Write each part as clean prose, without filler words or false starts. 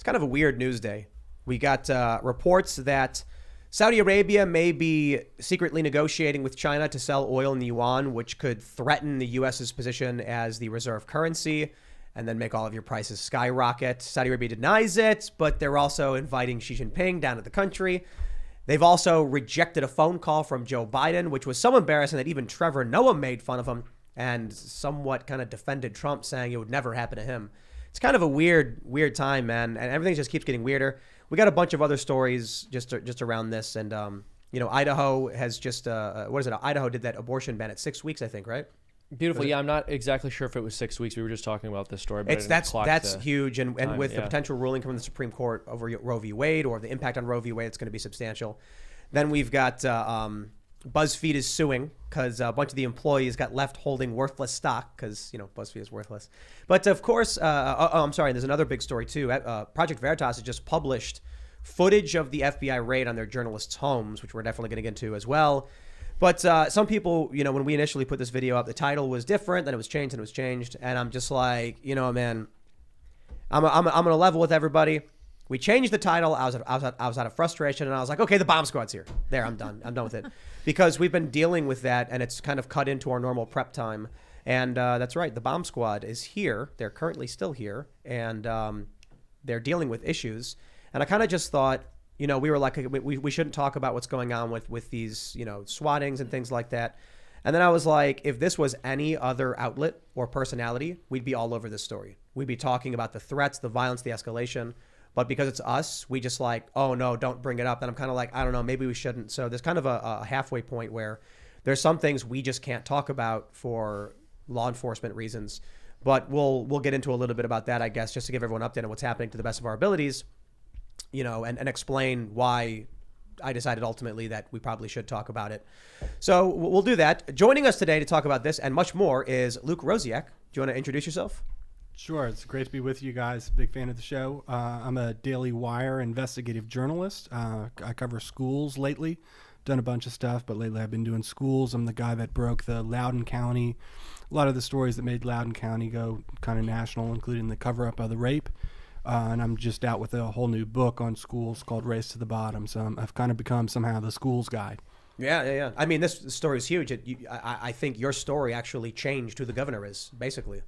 It's kind of a weird news day. We got reports that Saudi Arabia may be secretly negotiating with China to sell oil in the yuan, which could threaten the U.S.'s position as the reserve currency and then make all of your prices skyrocket. Saudi Arabia denies it, but they're also inviting Xi Jinping down to the country. They've also rejected a phone call from Joe Biden, which was so embarrassing that even Trevor Noah made fun of him and somewhat kind of defended Trump, saying it would never happen to him. It's kind of a weird time, man, and everything just keeps getting weirder. We got a bunch of other stories just around this, and Idaho has just Idaho did that abortion ban at 6 weeks, I think, right? Beautiful. Yeah, I'm not exactly sure if it was 6 weeks. We were just talking about this story, but that's huge, and with the potential ruling from the Supreme Court over Roe v. Wade, or the impact on Roe v. Wade, it's going to be substantial. Then we've got BuzzFeed is suing because a bunch of the employees got left holding worthless stock because, BuzzFeed is worthless. But of course, I'm sorry, there's another big story too. Project Veritas has just published footage of the FBI raid on their journalists' homes, which we're definitely going to get into as well. But some people, when we initially put this video up, the title was different, then it was changed, and it was changed. And I'm just like, man, I'm going to level with everybody. We changed the title. I was out of frustration, and I was like, okay, the bomb squad's here. There, I'm done. I'm done with it. Because we've been dealing with that, and it's kind of cut into our normal prep time. And that's right. The bomb squad is here. They're currently still here, and they're dealing with issues. And I kind of just thought, we were like, we shouldn't talk about what's going on with these, swattings and things like that. And then I was like, if this was any other outlet or personality, we'd be all over this story. We'd be talking about the threats, the violence, the escalation. But because it's us, we just like, oh no, don't bring it up. And I'm kind of like, I don't know, maybe we shouldn't. So there's kind of a halfway point where there's some things we just can't talk about for law enforcement reasons. But we'll get into a little bit about that, I guess, just to give everyone an update on what's happening to the best of our abilities, and explain why I decided ultimately that we probably should talk about it. So we'll do that. Joining us today to talk about this and much more is Luke Rosiak. Do you want to introduce yourself? Sure. It's great to be with you guys. Big fan of the show. I'm a Daily Wire investigative journalist. I cover schools lately. Done a bunch of stuff, but lately I've been doing schools. I'm the guy that broke the Loudoun County, a lot of the stories that made Loudoun County go kind of national, including the cover-up of the rape. And I'm just out with a whole new book on schools called Race to the Bottom. So I've kind of become somehow the schools guy. Yeah. I mean, this story is huge. I think your story actually changed who the governor is, basically.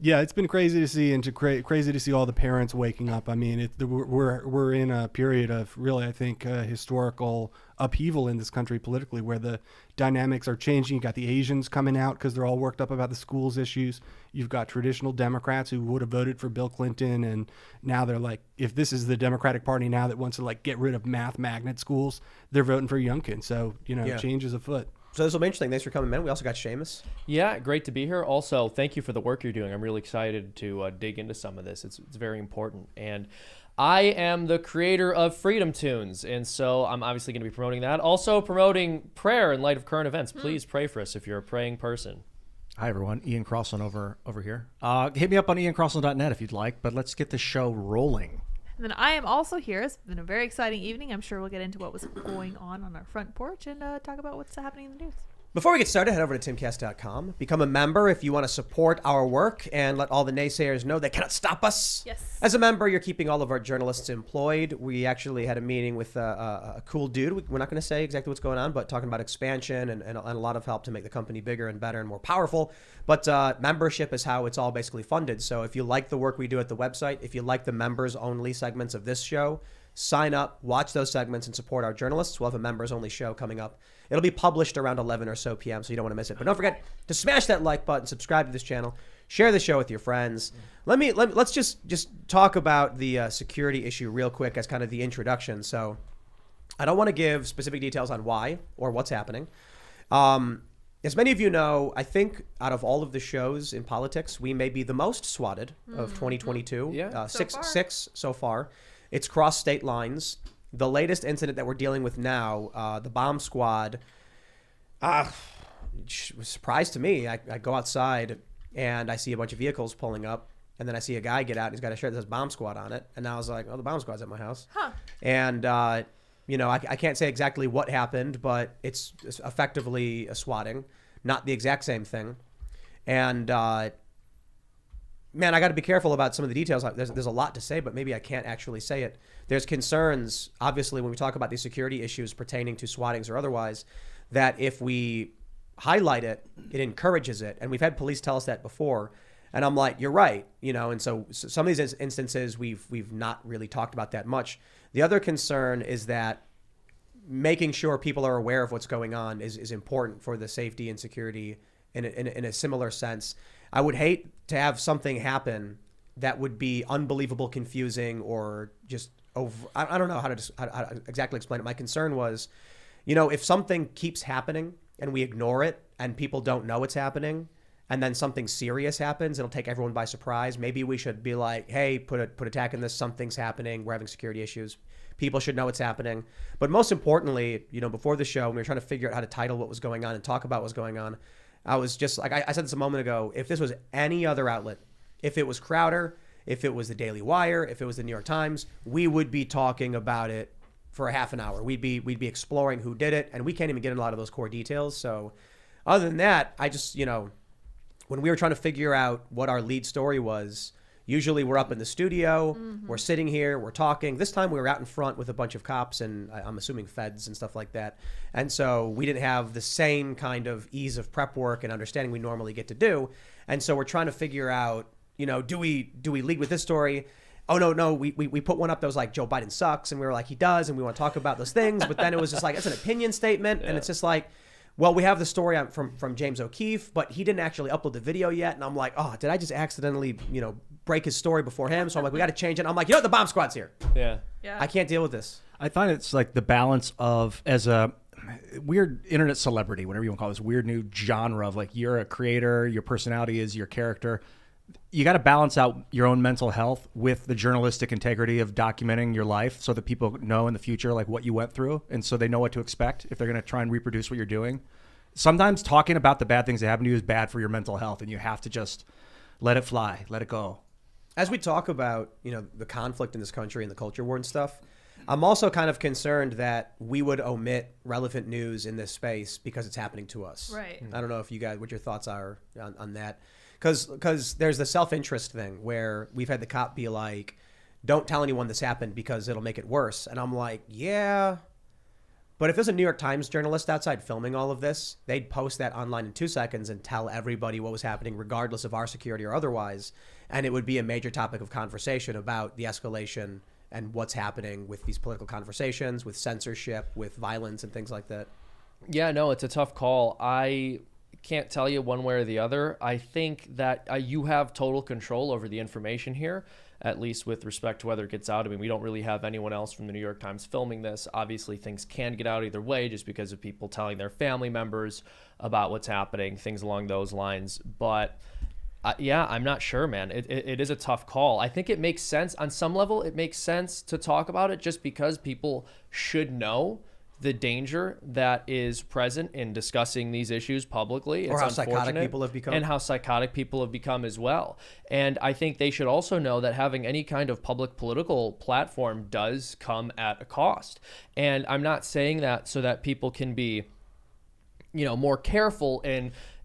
Yeah, it's been crazy to see, and crazy to see all the parents waking up. I mean, we're in a period of really, I think, historical upheaval in this country politically, where the dynamics are changing. You got the Asians coming out because they're all worked up about the schools issues. You've got traditional Democrats who would have voted for Bill Clinton, and now they're like, if this is the Democratic Party now that wants to like get rid of math magnet schools, they're voting for Youngkin. So change is afoot. So this will be interesting. Thanks for coming, man. We also got Seamus. Yeah, great to be here. Also, thank you for the work you're doing. I'm really excited to dig into some of this. It's very important. And I am the creator of Freedom Tunes, and so I'm obviously going to be promoting that. Also promoting prayer in light of current events. Please pray for us if you're a praying person. Hi, everyone. Ian Crossland over here. Hit me up on iancrossland.net if you'd like, but let's get the show rolling. And then I am also here. It's been a very exciting evening. I'm sure we'll get into what was going on our front porch and talk about what's happening in the news. Before we get started, head over to timcast.com. Become a member if you want to support our work and let all the naysayers know they cannot stop us. Yes. As a member, you're keeping all of our journalists employed. We actually had a meeting with a cool dude. We're not going to say exactly what's going on, but talking about expansion and a lot of help to make the company bigger and better and more powerful. But membership is how it's all basically funded. So if you like the work we do at the website, if you like the members-only segments of this show, sign up, watch those segments, and support our journalists. We'll have a members-only show coming up. It'll be published around 11 or so p.m., so you don't want to miss it. But don't forget to smash that like button, subscribe to this channel, share the show with your friends. Let's just talk about the security issue real quick as kind of the introduction. So I don't want to give specific details on why or what's happening. As many of you know, I think out of all of the shows in politics, we may be the most swatted of 2022. Yeah. Six so far. It's crossed state lines. The latest incident that we're dealing with now, the bomb squad, was a surprise to me. I go outside and I see a bunch of vehicles pulling up, and then I see a guy get out and he's got a shirt that says bomb squad on it. And I was like, oh, the bomb squad's at my house. Huh. And, I can't say exactly what happened, but it's effectively a swatting, not the exact same thing. And man, I got to be careful about some of the details. There's a lot to say, but maybe I can't actually say it. There's concerns, obviously, when we talk about these security issues pertaining to swattings or otherwise, that if we highlight it, it encourages it. And we've had police tell us that before. And I'm like, you're right, And so some of these instances we've not really talked about that much. The other concern is that making sure people are aware of what's going on is important for the safety and security in a similar sense. I would hate to have something happen that would be unbelievable, confusing, or just over. I don't know how to exactly explain it. My concern was, if something keeps happening and we ignore it and people don't know it's happening, and then something serious happens, it'll take everyone by surprise. Maybe we should be like, hey, put a tack in this. Something's happening. We're having security issues. People should know what's happening. But most importantly, before the show, when we were trying to figure out how to title what was going on and talk about what's going on, I was just like, I said this a moment ago, if this was any other outlet, if it was Crowder, if it was the Daily Wire, if it was the New York Times, we would be talking about it for a half an hour. We'd be exploring who did it, and we can't even get into a lot of those core details. So other than that, I just, when we were trying to figure out what our lead story was, usually we're up in the studio, we're sitting here, we're talking. This time we were out in front with a bunch of cops and I'm assuming feds and stuff like that. And so we didn't have the same kind of ease of prep work and understanding we normally get to do. And so we're trying to figure out, do we lead with this story? Oh, no, we put one up that was like, Joe Biden sucks. And we were like, he does. And we want to talk about those things. But then it was just like, it's an opinion statement. And it's just like, well, we have the story from James O'Keefe, but he didn't actually upload the video yet. And I'm like, oh, did I just accidentally, break his story before him? So I'm like, we got to change it. And I'm like, the bomb squad's here. Yeah. I can't deal with this. I find it's like the balance of, as a weird internet celebrity, whatever you want to call this weird new genre of like, you're a creator, your personality is your character. You got to balance out your own mental health with the journalistic integrity of documenting your life so that people know in the future like what you went through, and so they know what to expect if they're going to try and reproduce what you're doing. Sometimes talking about the bad things that happen to you is bad for your mental health, and you have to just let it fly, let it go. As we talk about, the conflict in this country and the culture war and stuff, I'm also kind of concerned that we would omit relevant news in this space because it's happening to us. Right. I don't know if you guys, what your thoughts are on that. Because there's the self-interest thing where we've had the cop be like, don't tell anyone this happened because it'll make it worse. And I'm like, yeah. But if there's a New York Times journalist outside filming all of this, they'd post that online in 2 seconds and tell everybody what was happening, regardless of our security or otherwise. And it would be a major topic of conversation about the escalation and what's happening with these political conversations, with censorship, with violence and things like that. Yeah, no, it's a tough call. I can't tell you one way or the other. I think that you have total control over the information here, at least with respect to whether it gets out. I mean, we don't really have anyone else from the New York Times filming this. Obviously, things can get out either way just because of people telling their family members about what's happening, things along those lines. But yeah, I'm not sure, man. It is a tough call. I think it makes sense. On some level, it makes sense to talk about it just because people should know the danger that is present in discussing these issues publicly. Or how psychotic people have become. And how psychotic people have become as well. And I think they should also know that having any kind of public political platform does come at a cost. And I'm not saying that so that people can be, more careful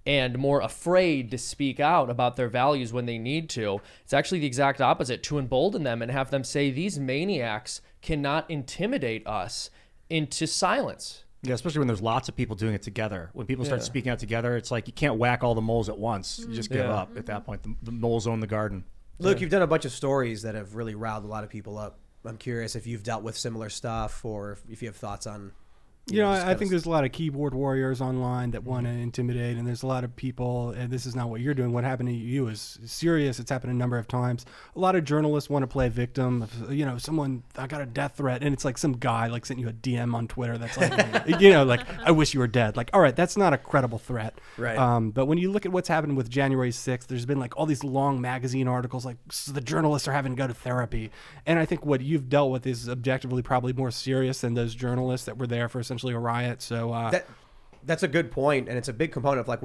and more afraid to speak out about their values when they need to. It's actually the exact opposite, to embolden them and have them say, these maniacs cannot intimidate us into silence. Yeah, especially when there's lots of people doing it together. When people start speaking out together, it's like you can't whack all the moles at once. You just give up at that point. The moles own the garden. Luke, you've done a bunch of stories that have really riled a lot of people up. I'm curious if you've dealt with similar stuff or if you have thoughts on... I think there's a lot of keyboard warriors online that want to intimidate, and there's a lot of people, and this is not what you're doing. What happened to you is serious. It's happened a number of times. A lot of journalists want to play victim. Someone, I got a death threat, and it's like some guy like sent you a DM on Twitter that's like, like, I wish you were dead. Like, all right, that's not a credible threat. Right. But when you look at what's happened with January 6th, there's been like all these long magazine articles like the journalists are having to go to therapy. And I think what you've dealt with is objectively probably more serious than those journalists that were there for essentially a riot. So that's a good point, and it's a big component of like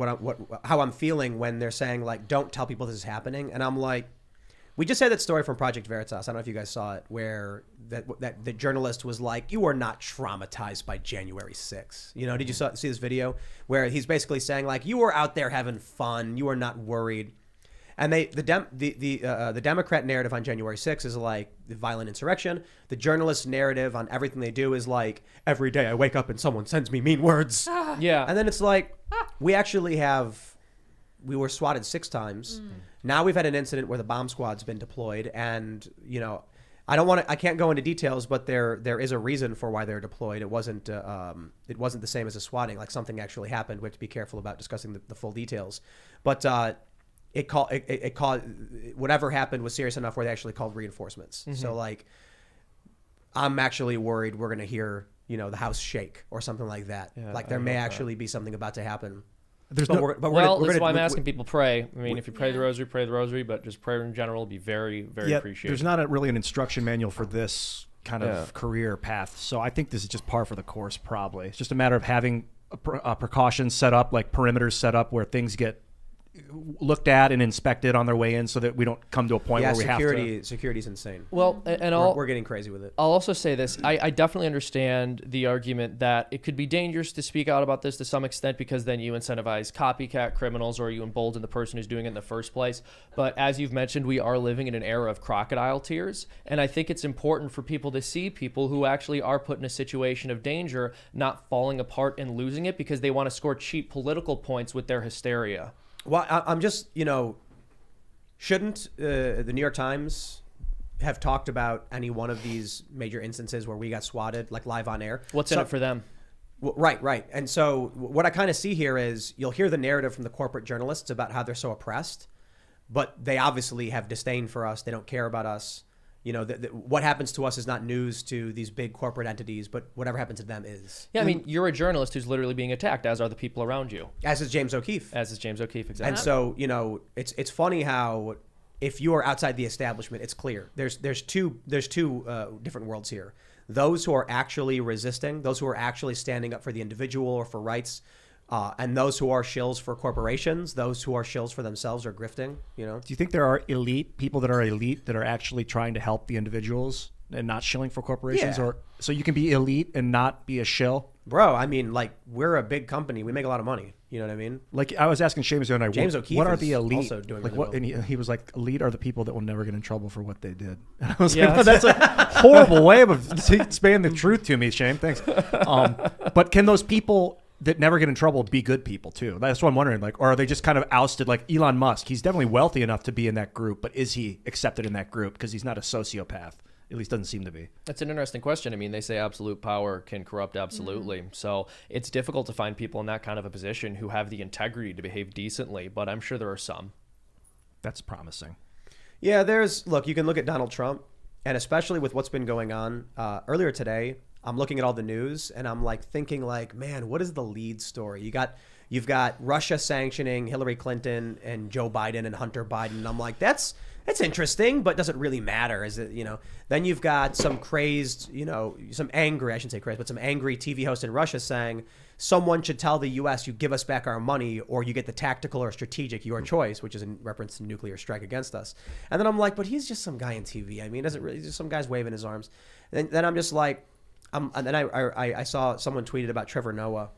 how I'm feeling when they're saying like, don't tell people this is happening. And I'm like, we just had that story from Project Veritas. I don't know if you guys saw it, where that the journalist was like, you are not traumatized by January 6th. Did you see this video where he's basically saying like, you were out there having fun, you are not worried. And the Democrat narrative on January 6th is like the violent insurrection. The journalist narrative on everything they do is like, every day I wake up and someone sends me mean words. Yeah. And then it's like, we were swatted 6 times. Now we've had an incident where the bomb squad's been deployed, and I can't go into details, but there is a reason for why they're deployed. It wasn't the same as a swatting. Like, something actually happened. We have to be careful about discussing the full details. But it caused whatever happened was serious enough where they actually called reinforcements. So like, I'm actually worried we're gonna hear the house shake or something like that. Yeah, like, there may actually be something about to happen. That's why I'm asking people pray. I mean, if you pray the rosary, but just prayer in general would be very, very appreciated. There's not really an instruction manual for this kind of career path. So I think this is just par for the course, probably. It's just a matter of having precautions set up, like perimeters set up where things get looked at and inspected on their way in, so that we don't come to a point where we have to. Security's insane. Well, and we're getting crazy with it. I'll also say this: I definitely understand the argument that it could be dangerous to speak out about this to some extent, because then you incentivize copycat criminals, or you embolden the person who's doing it in the first place. But as you've mentioned, we are living in an era of crocodile tears, and I think it's important for people to see people who actually are put in a situation of danger not falling apart and losing it because they want to score cheap political points with their hysteria. Well, I'm just, shouldn't the New York Times have talked about any one of these major instances where we got swatted, like, live on air? What's in it for them? Right. And so what I kind of see here is you'll hear the narrative from the corporate journalists about how they're so oppressed, but they obviously have disdain for us. They don't care about us. What happens to us is not news to these big corporate entities, but whatever happens to them is. Yeah, I mean, you're a journalist who's literally being attacked, as are the people around you. As is James O'Keefe. Exactly. And so, it's funny how if you are outside the establishment, it's clear. There's two different worlds here. Those who are actually resisting, those who are actually standing up for the individual or for rights, and those who are shills for corporations, those who are shills for themselves are grifting. Do you think there are people that are actually trying to help the individuals and not shilling for corporations? Yeah. Or so you can be elite and not be a shill? Bro, I mean, like, we're a big company. We make a lot of money. You know what I mean? Like, I was asking Seamus the other night, James O'Keefe what are the elite? Also doing like, really what? well. And he was like, elite are the people that will never get in trouble for what they did. And I was like, well, that's a horrible way of saying the truth to me, Shane. Thanks. But can those people that never get in trouble be good people too? That's what I'm wondering. Like, or are they just kind of ousted? Like Elon Musk, he's definitely wealthy enough to be in that group, but is he accepted in that group because he's not a sociopath? At least doesn't seem to be. That's an interesting question. I mean, they say absolute power can corrupt absolutely. So it's difficult to find people in that kind of a position who have the integrity to behave decently, but I'm sure there are some. That's promising. Yeah, you can look at Donald Trump, and especially with what's been going on earlier today, I'm looking at all the news and I'm like thinking like, man, what is the lead story? You've got Russia sanctioning Hillary Clinton and Joe Biden and Hunter Biden. And I'm like, that's interesting, but doesn't really matter. Is it, then you've got some crazed, some angry, I shouldn't say crazed, but some angry TV host in Russia saying someone should tell the U.S. you give us back our money or you get the tactical or strategic, your choice, which is in reference to nuclear strike against us. And then I'm like, but he's just some guy on TV. I mean, he's just some guy's waving his arms. And then I'm just like, and then I saw someone tweeted about Trevor Noah.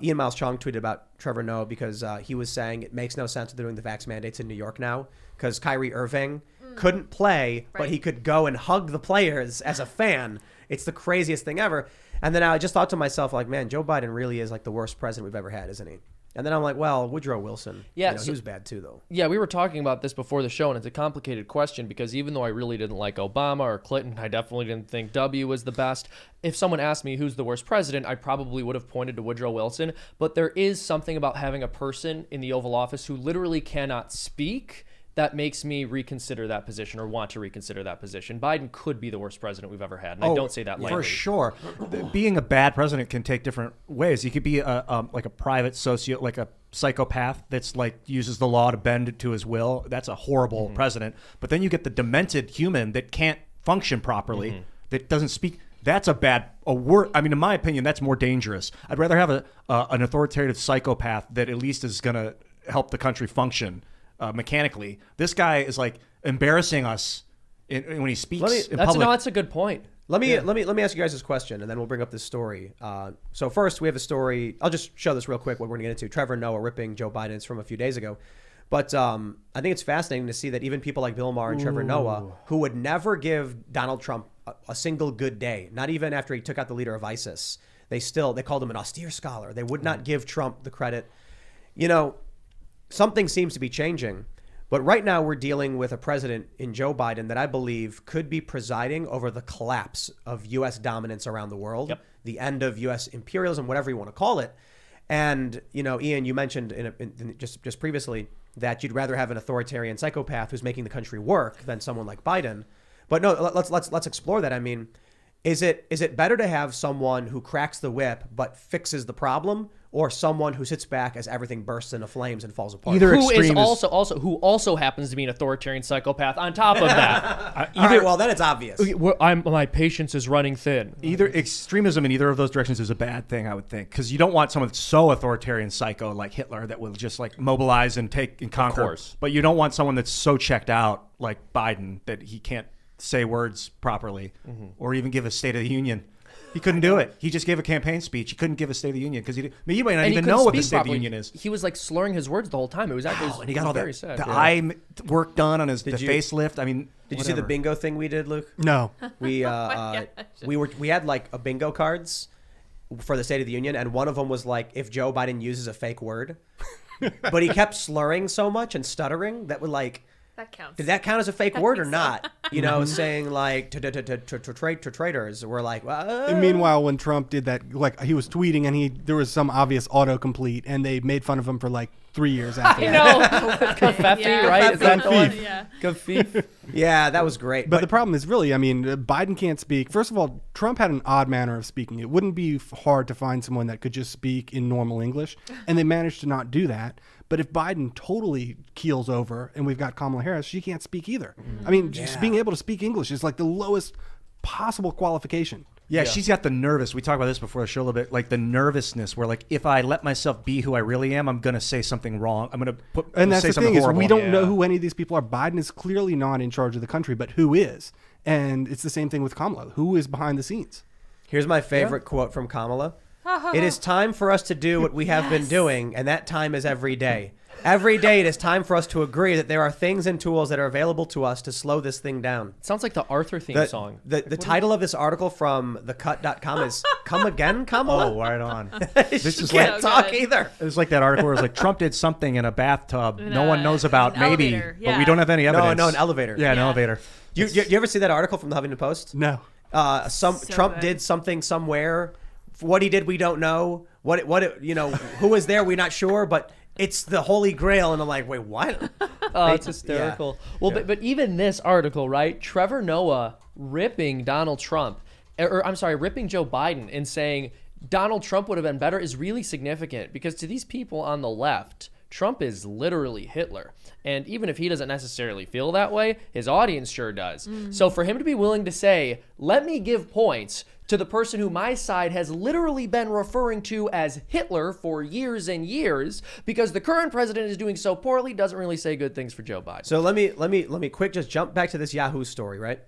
Ian Miles Chong tweeted about Trevor Noah because he was saying it makes no sense that they're doing the vax mandates in New York now because Kyrie Irving couldn't play, but he could go and hug the players as a fan. It's the craziest thing ever. And then I just thought to myself, like, man, Joe Biden really is like the worst president we've ever had, isn't he? And then I'm like, well, Woodrow Wilson, he was bad too, though. Yeah, we were talking about this before the show, and it's a complicated question because even though I really didn't like Obama or Clinton, I definitely didn't think W was the best. If someone asked me who's the worst president, I probably would have pointed to Woodrow Wilson. But there is something about having a person in the Oval Office who literally cannot speak that makes me reconsider that position or want to reconsider that position. Biden could be the worst president we've ever had, and I don't say that lightly. For sure. Being a bad president can take different ways. You could be like a private like a psychopath that's like uses the law to bend it to his will. That's a horrible president. But then you get the demented human that can't function properly, that doesn't speak. That's a word. I mean, in my opinion, that's more dangerous. I'd rather have an authoritative psychopath that at least is going to help the country function mechanically. This guy is like embarrassing us when he speaks in public. That's a good point. Let me ask you guys this question, and then we'll bring up this story. So first, we have a story. I'll just show this real quick. What we're going to get into: Trevor Noah ripping Joe Biden. It's from a few days ago, But I think it's fascinating to see that even people like Bill Maher and Trevor Noah, who would never give Donald Trump a single good day, not even after he took out the leader of ISIS, they called him an austere scholar. They would not give Trump the credit. Something seems to be changing. But right now we're dealing with a president in Joe Biden that I believe could be presiding over the collapse of U.S. dominance around the world, the end of U.S. imperialism, whatever you want to call it. And, Ian, you mentioned just previously that you'd rather have an authoritarian psychopath who's making the country work than someone like Biden. But no, let's explore that. I mean, is it better to have someone who cracks the whip but fixes the problem, or someone who sits back as everything bursts into flames and falls apart? Who also happens to be an authoritarian psychopath on top of that. All right, well, then it's obvious. My patience is running thin. Either extremism in either of those directions is a bad thing, I would think, because you don't want someone that's so authoritarian psycho like Hitler that will just like mobilize and take and conquer. Of course. But you don't want someone that's so checked out like Biden that he can't say words properly or even give a State of the Union. He couldn't do it. He just gave a campaign speech. He couldn't give a State of the Union because you might not even know what the State of the Union is. He was like slurring his words the whole time. It was actually and he got all very that sad. the eye work done on his facelift. I mean, did you see the bingo thing we did, Luke? No. We had like a bingo cards for the State of the Union, and one of them was like if Joe Biden uses a fake word, but he kept slurring so much and stuttering that would like. That counts. Did that count as a fake word or not? Saying like to traitors. We're like, And meanwhile, when Trump did that, like he was tweeting and there was some obvious autocomplete, and they made fun of him for like 3 years after. I know. Covfefe, right? Is that the one? Yeah. Covfefe. Yeah, that was great. But the problem is really, Biden can't speak. First of all, Trump had an odd manner of speaking. It wouldn't be hard to find someone that could just speak in normal English, and they managed to not do that. But if Biden totally keels over and we've got Kamala Harris, she can't speak either. Just being able to speak English is like the lowest possible qualification. Yeah, she's got the nervous. We talked about this before the show a little bit, like the nervousness where like if I let myself be who I really am, I'm going to say something wrong. I'm going to And that's say the something thing horrible. is we don't know who any of these people are. Biden is clearly not in charge of the country, but who is? And it's the same thing with Kamala. Who is behind the scenes? Here's my favorite quote from Kamala. It is time for us to do what we have been doing, and that time is every day. Every day it is time for us to agree that there are things and tools that are available to us to slow this thing down. It sounds like the Arthur theme song. The title of this article from thecut.com is Come Again, Kamala? Oh, right on. This is can't talk either. It was like that article where it was like Trump did something in a bathtub no one knows about, maybe, elevator, but we don't have any evidence. No, an elevator. Yeah, an elevator. You ever see that article from the Huffington Post? No. Trump did something somewhere. What he did, we don't know. Who was there, we're not sure, but it's the Holy Grail. And I'm like, wait, what? Oh, it's hysterical. Yeah. Well, yeah. But even this article, right? Trevor Noah ripping Donald Trump, ripping Joe Biden and saying Donald Trump would have been better is really significant because to these people on the left, Trump is literally Hitler. And even if he doesn't necessarily feel that way, his audience sure does. Mm. So for him to be willing to say, let me give points to the person who my side has literally been referring to as Hitler for years and years, because the current president is doing so poorly, doesn't really say good things for Joe Biden. So let me quick just jump back to this Yahoo story, right?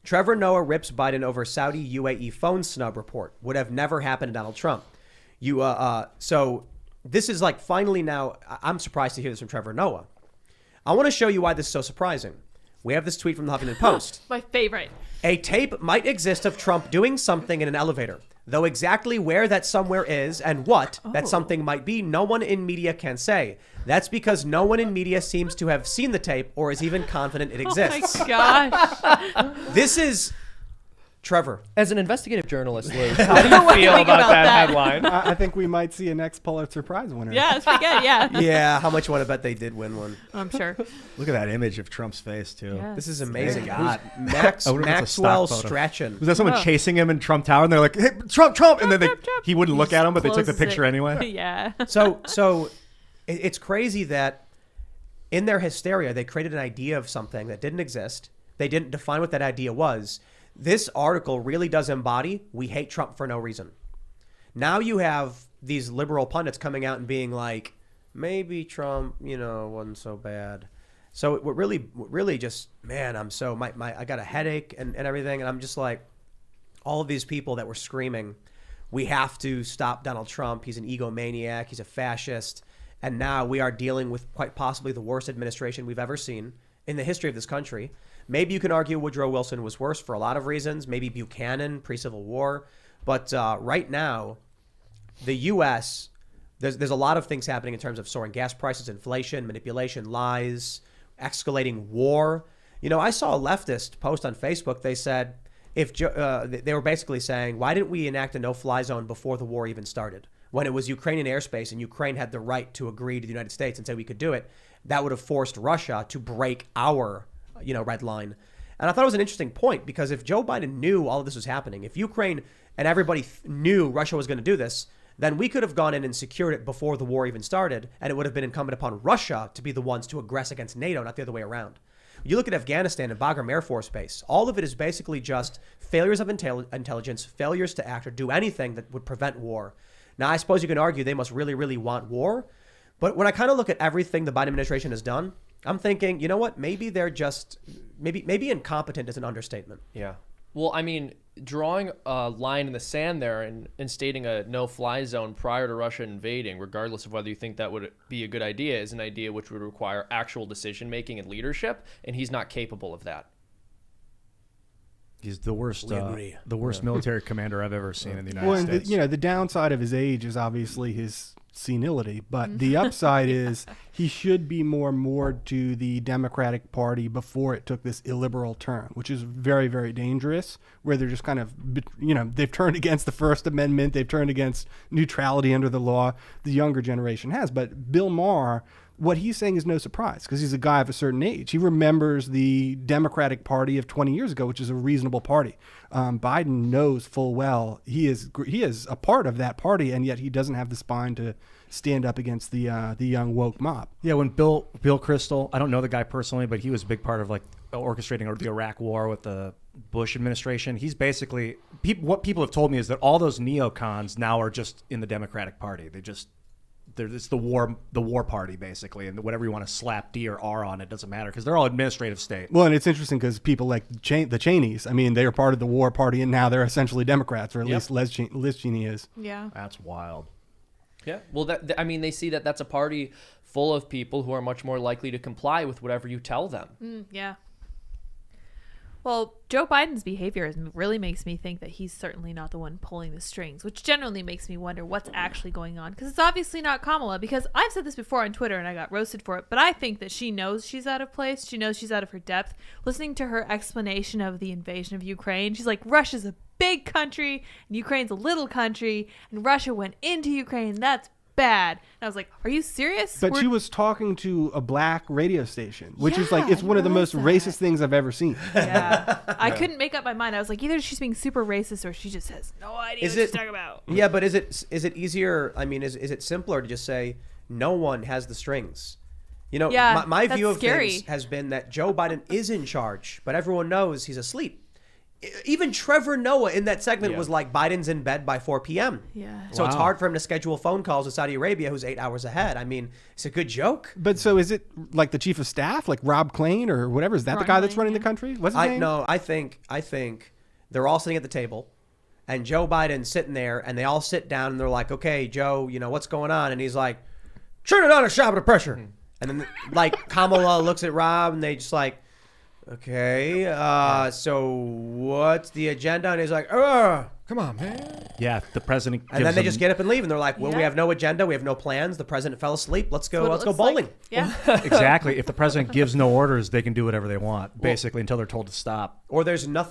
Trevor Noah rips Biden over Saudi UAE phone snub report. Would have never happened to Donald Trump. So this is like finally now, I'm surprised to hear this from Trevor Noah. I want to show you why this is so surprising. We have this tweet from the Huffington Post. My favorite. A tape might exist of Trump doing something in an elevator, though exactly where that somewhere is and what that something might be, no one in media can say. That's because no one in media seems to have seen the tape or is even confident it exists. Oh my gosh. This is Trevor. As an investigative journalist, Luke, how do you feel about that headline? I think we might see a next Pulitzer Prize winner. Yeah, it's pretty good, yeah. Yeah, how much you want to bet they did win one? I'm sure. Look at that image of Trump's face, too. Yes. This is amazing. God. Maxwell Strachan. Was that someone chasing him in Trump Tower? And they're like, hey, Trump! And then he wouldn't look at him, but they took the picture anyway? Yeah. So it's crazy that in their hysteria, they created an idea of something that didn't exist. They didn't define what that idea was. This article really does embody, we hate Trump for no reason. Now you have these liberal pundits coming out and being like, maybe Trump, wasn't so bad. So what really just, man, I got a headache and everything. And I'm just like, all of these people that were screaming, we have to stop Donald Trump. He's an egomaniac. He's a fascist. And now we are dealing with quite possibly the worst administration we've ever seen in the history of this country. Maybe you can argue Woodrow Wilson was worse for a lot of reasons. Maybe Buchanan, pre-Civil War. But right now, the U.S., there's a lot of things happening in terms of soaring gas prices, inflation, manipulation, lies, escalating war. You know, I saw a leftist post on Facebook. They said, they were basically saying, why didn't we enact a no-fly zone before the war even started? When it was Ukrainian airspace and Ukraine had the right to agree to the United States and say we could do it, that would have forced Russia to break our, red line. And I thought it was an interesting point, because if Joe Biden knew all of this was happening, if Ukraine and everybody knew Russia was going to do this, then we could have gone in and secured it before the war even started, and it would have been incumbent upon Russia to be the ones to aggress against NATO, not the other way around. You look at Afghanistan and Bagram Air Force Base, all of it is basically just failures of intelligence, failures to act or do anything that would prevent war. Now, I suppose you can argue they must really, really want war. But when I kind of look at everything the Biden administration has done, I'm thinking, you know what? Maybe they're just, maybe incompetent is an understatement. Yeah. Well, I mean, drawing a line in the sand there and stating a no-fly zone prior to Russia invading, regardless of whether you think that would be a good idea, is an idea which would require actual decision-making and leadership, and he's not capable of that. He's the worst military commander I've ever seen in the United States. And the downside of his age is obviously his senility, but the upside is he should be more moored to the Democratic Party before it took this illiberal turn, which is very, very dangerous, where they're just kind of, they've turned against the First Amendment, they've turned against neutrality under the law. The younger generation has. But Bill Maher, what he's saying is no surprise, because he's a guy of a certain age. He remembers the Democratic Party of 20 years ago, which is a reasonable party. Biden knows full well he is a part of that party, and yet he doesn't have the spine to stand up against the young woke mob. Yeah, when Bill Kristol, I don't know the guy personally, but he was a big part of orchestrating the Iraq War with the Bush administration. He's basically what people have told me is that all those neocons now are just in the Democratic Party. It's the war party, basically, and whatever you want to slap D or R on, it doesn't matter, because they're all administrative state. Well, and it's interesting because people like the Cheneys, I mean, they are part of the war party, and now they're essentially Democrats, or at least Liz Cheney is. Yeah. That's wild. Yeah. Well, they see that that's a party full of people who are much more likely to comply with whatever you tell them. Yeah. Well, Joe Biden's behavior really makes me think that he's certainly not the one pulling the strings, which generally makes me wonder what's actually going on. Because it's obviously not Kamala, because I've said this before on Twitter and I got roasted for it, but I think that she knows she's out of place. She knows she's out of her depth. Listening to her explanation of the invasion of Ukraine, she's like, Russia's a big country and Ukraine's a little country, and Russia went into Ukraine. That's bad. And I was like, are you serious? But she was talking to a black radio station, which is it's one of the most racist things I've ever seen. Yeah. I couldn't make up my mind. I was like, either she's being super racist or she just has no idea what she's talking about. Yeah, but is it easier? I mean, is it simpler to just say no one has the strings? My view of things has been that Joe Biden is in charge, but everyone knows he's asleep. Even Trevor Noah in that segment was like, Biden's in bed by 4 p.m. Yeah. So it's hard for him to schedule phone calls with Saudi Arabia, who's 8 hours ahead. I mean, it's a good joke. But so is it like the chief of staff, like Rob Klain or whatever? Is that the guy that's running the country? What's his name? No, I think they're all sitting at the table, and Joe Biden's sitting there, and they all sit down, and they're like, okay, Joe, what's going on? And he's like, turn it on a shot of pressure. And then Kamala looks at Rob, and they just like, okay, so what's the agenda? And he's like, come on, man. Yeah, the president. And then they just get up and leave, and they're like, well, we have no agenda, we have no plans. The president fell asleep. Let's go bowling. Like. Yeah. Exactly. If the president gives no orders, they can do whatever they want, basically, until they're told to stop. Or there's no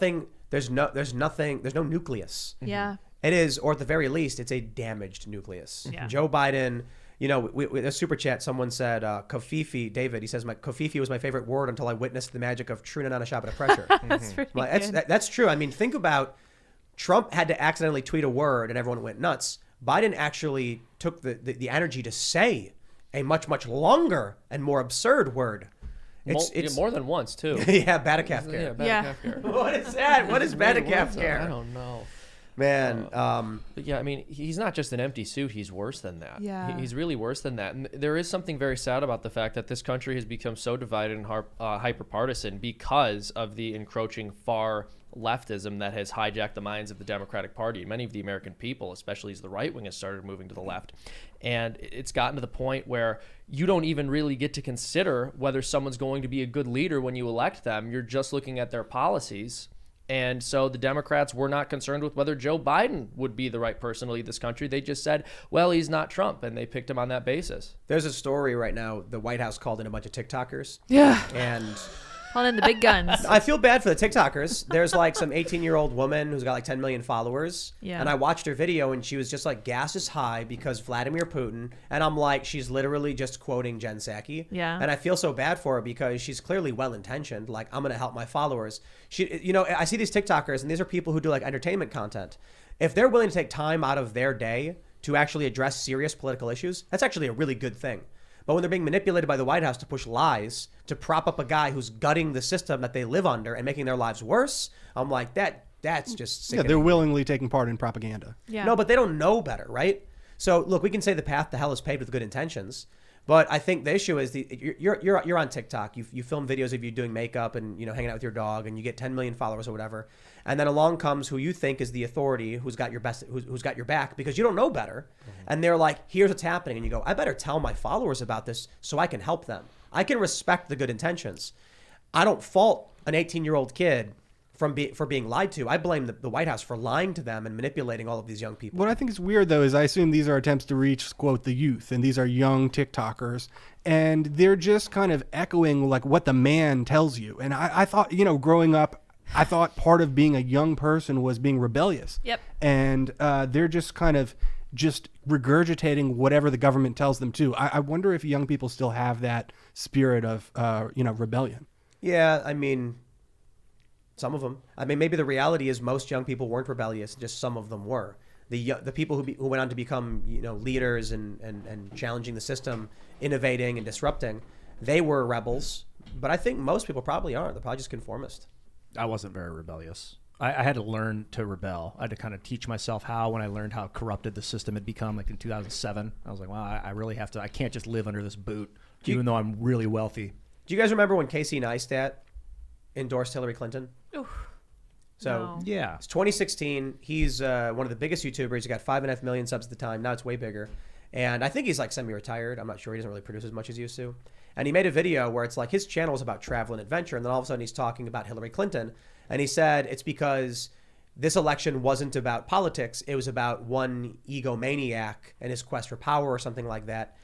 nucleus. Yeah. It is, or at the very least, it's a damaged nucleus. Yeah. Joe Biden. A super chat, someone said, Kofifi, David, he says, Kofifi was my favorite word until I witnessed the magic of Trina on a shot at pressure. That's pretty good. That's true. I mean, think about, Trump had to accidentally tweet a word and everyone went nuts. Biden actually took the energy to say a much, much longer and more absurd word. It's more than once, too. Yeah, Batacalf care. Batacalf care. What is that? What is Batacalf care? I don't know. Man, Yeah, I mean, he's not just an empty suit. He's worse than that. Yeah. He's really worse than that. And there is something very sad about the fact that this country has become so divided and hyper-partisan because of the encroaching far leftism that has hijacked the minds of the Democratic Party. Many of the American people, especially as the right wing has started moving to the left. And it's gotten to the point where you don't even really get to consider whether someone's going to be a good leader when you elect them. You're just looking at their policies. And so the Democrats were not concerned with whether Joe Biden would be the right person to lead this country. They just said, well, he's not Trump, and they picked him on that basis. there's a story right now. The White House called in a bunch of TikTokers. Yeah. And Calling in the big guns. I feel bad for the TikTokers. There's like some 18-year-old woman who's got like 10 million followers. Yeah. And I watched her video and she was just like, gas is high because Vladimir Putin. And I'm like, she's literally just quoting Jen Psaki. Yeah. And I feel so bad for her because she's clearly well-intentioned. Like, I'm going to help my followers. I see these TikTokers and these are people who do like entertainment content. If they're willing to take time out of their day to actually address serious political issues, that's actually a really good thing. But when they're being manipulated by the White House to push lies, to prop up a guy who's gutting the system that they live under and making their lives worse, I'm like, that's just sickening. Yeah, they're willingly taking part in propaganda. Yeah. No, but they don't know better, right? So look, we can say the path to hell is paved with good intentions, but I think the issue is you're on TikTok. You film videos of you doing makeup and hanging out with your dog, and you get 10 million followers or whatever. And then along comes who you think is the authority, who's got your back because you don't know better. Mm-hmm. And they're like, here's what's happening. And you go, I better tell my followers about this so I can help them. I can respect the good intentions. I don't fault an 18-year-old kid for being lied to. I blame the White House for lying to them and manipulating all of these young people. What I think is weird, though, is I assume these are attempts to reach, quote, the youth, and these are young TikTokers, and they're just kind of echoing like what the man tells you. And I thought, growing up, I thought part of being a young person was being rebellious. Yep. And they're just kind of just regurgitating whatever the government tells them to. I wonder if young people still have that spirit of, rebellion. Yeah, I mean, some of them. I mean, maybe the reality is most young people weren't rebellious, just some of them were. The people who went on to become leaders and challenging the system, innovating and disrupting, they were rebels. But I think most people probably aren't. They're probably just conformist. I wasn't very rebellious. I had to learn to rebel. I had to kind of teach myself how when I learned how corrupted the system had become, like in 2007. I was like, wow, I really have to. I can't just live under this boot, even though I'm really wealthy. Do you guys remember when Casey Neistat endorsed Hillary Clinton? Oof. So No. Yeah. It's 2016. He's one of the biggest YouTubers. He got 5.5 million subs at the time. Now it's way bigger. And I think he's like semi-retired. I'm not sure. He doesn't really produce as much as he used to. And he made a video where it's like his channel is about travel and adventure. And then all of a sudden he's talking about Hillary Clinton. And he said it's because this election wasn't about politics. It was about one egomaniac and his quest for power or something like that.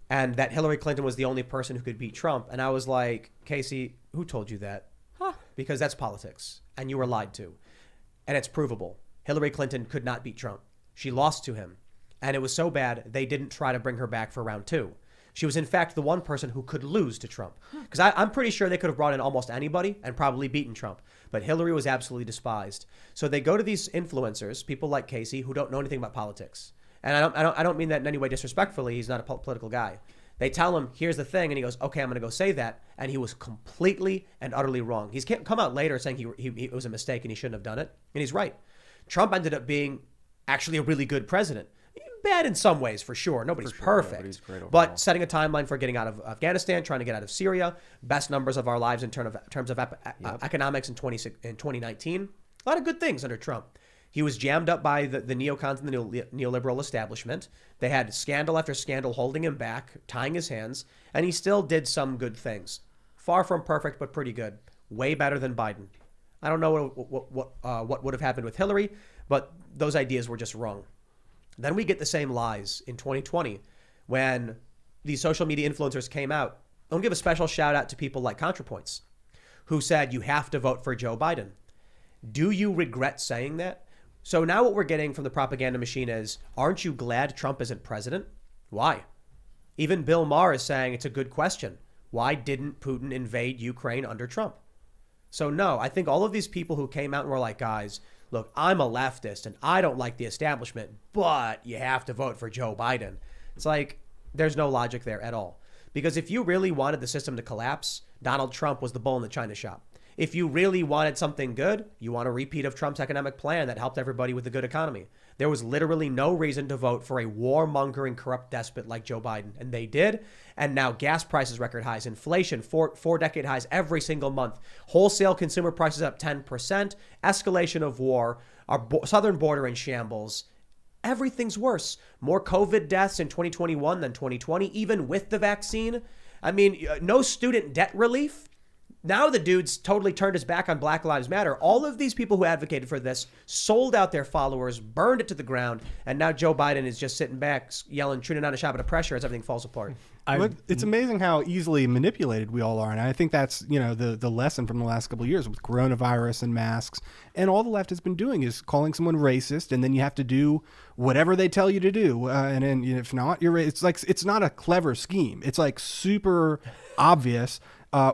And that Hillary Clinton was the only person who could beat Trump. And I was like, Casey, who told you that? Because that's politics. And you were lied to. And it's provable. Hillary Clinton could not beat Trump. She lost to him. And it was so bad, they didn't try to bring her back for round 2. She was, in fact, the one person who could lose to Trump. Because I'm pretty sure they could have brought in almost anybody and probably beaten Trump. But Hillary was absolutely despised. So they go to these influencers, people like Casey, who don't know anything about politics. And I don't mean that in any way disrespectfully. He's not a political guy. They tell him, here's the thing. And he goes, okay, I'm going to go say that. And he was completely and utterly wrong. He's come out later saying it was a mistake and he shouldn't have done it. And he's right. Trump ended up being actually a really good president. Bad in some ways, for sure. Nobody's perfect. Nobody's great overall. But setting a timeline for getting out of Afghanistan, trying to get out of Syria, best numbers of our lives in terms of economics in 2019. A lot of good things under Trump. He was jammed up by the neocons and the neoliberal establishment. They had scandal after scandal holding him back, tying his hands, and he still did some good things. Far from perfect, but pretty good. Way better than Biden. I don't know what would have happened with Hillary, but those ideas were just wrong. Then we get the same lies in 2020 when these social media influencers came out. I'll give a special shout out to people like ContraPoints who said you have to vote for Joe Biden. Do you regret saying that? So now what we're getting from the propaganda machine is, aren't you glad Trump isn't president? Why? Even Bill Maher is saying it's a good question. Why didn't Putin invade Ukraine under Trump? So no, I think all of these people who came out and were like, guys, look, I'm a leftist and I don't like the establishment, but you have to vote for Joe Biden. It's like, there's no logic there at all. Because if you really wanted the system to collapse, Donald Trump was the bull in the china shop. If you really wanted something good, you want a repeat of Trump's economic plan that helped everybody with a good economy. There was literally no reason to vote for a warmongering, corrupt despot like Joe Biden, and they did. And now gas prices record highs, inflation, four-decade highs every single month, wholesale consumer prices up 10%, escalation of war, our southern border in shambles. Everything's worse. More COVID deaths in 2021 than 2020, even with the vaccine. I mean, no student debt relief. Now the dude's totally turned his back on Black Lives Matter. All of these people who advocated for this sold out their followers, burned it to the ground, and now Joe Biden is just sitting back yelling, "Tuna not a shot, but a pressure" as everything falls apart. It's amazing how easily manipulated we all are, and I think that's the lesson from the last couple of years with coronavirus and masks. And all the left has been doing is calling someone racist, and then you have to do whatever they tell you to do, and then if not, you're. It's like it's not a clever scheme. It's like super obvious.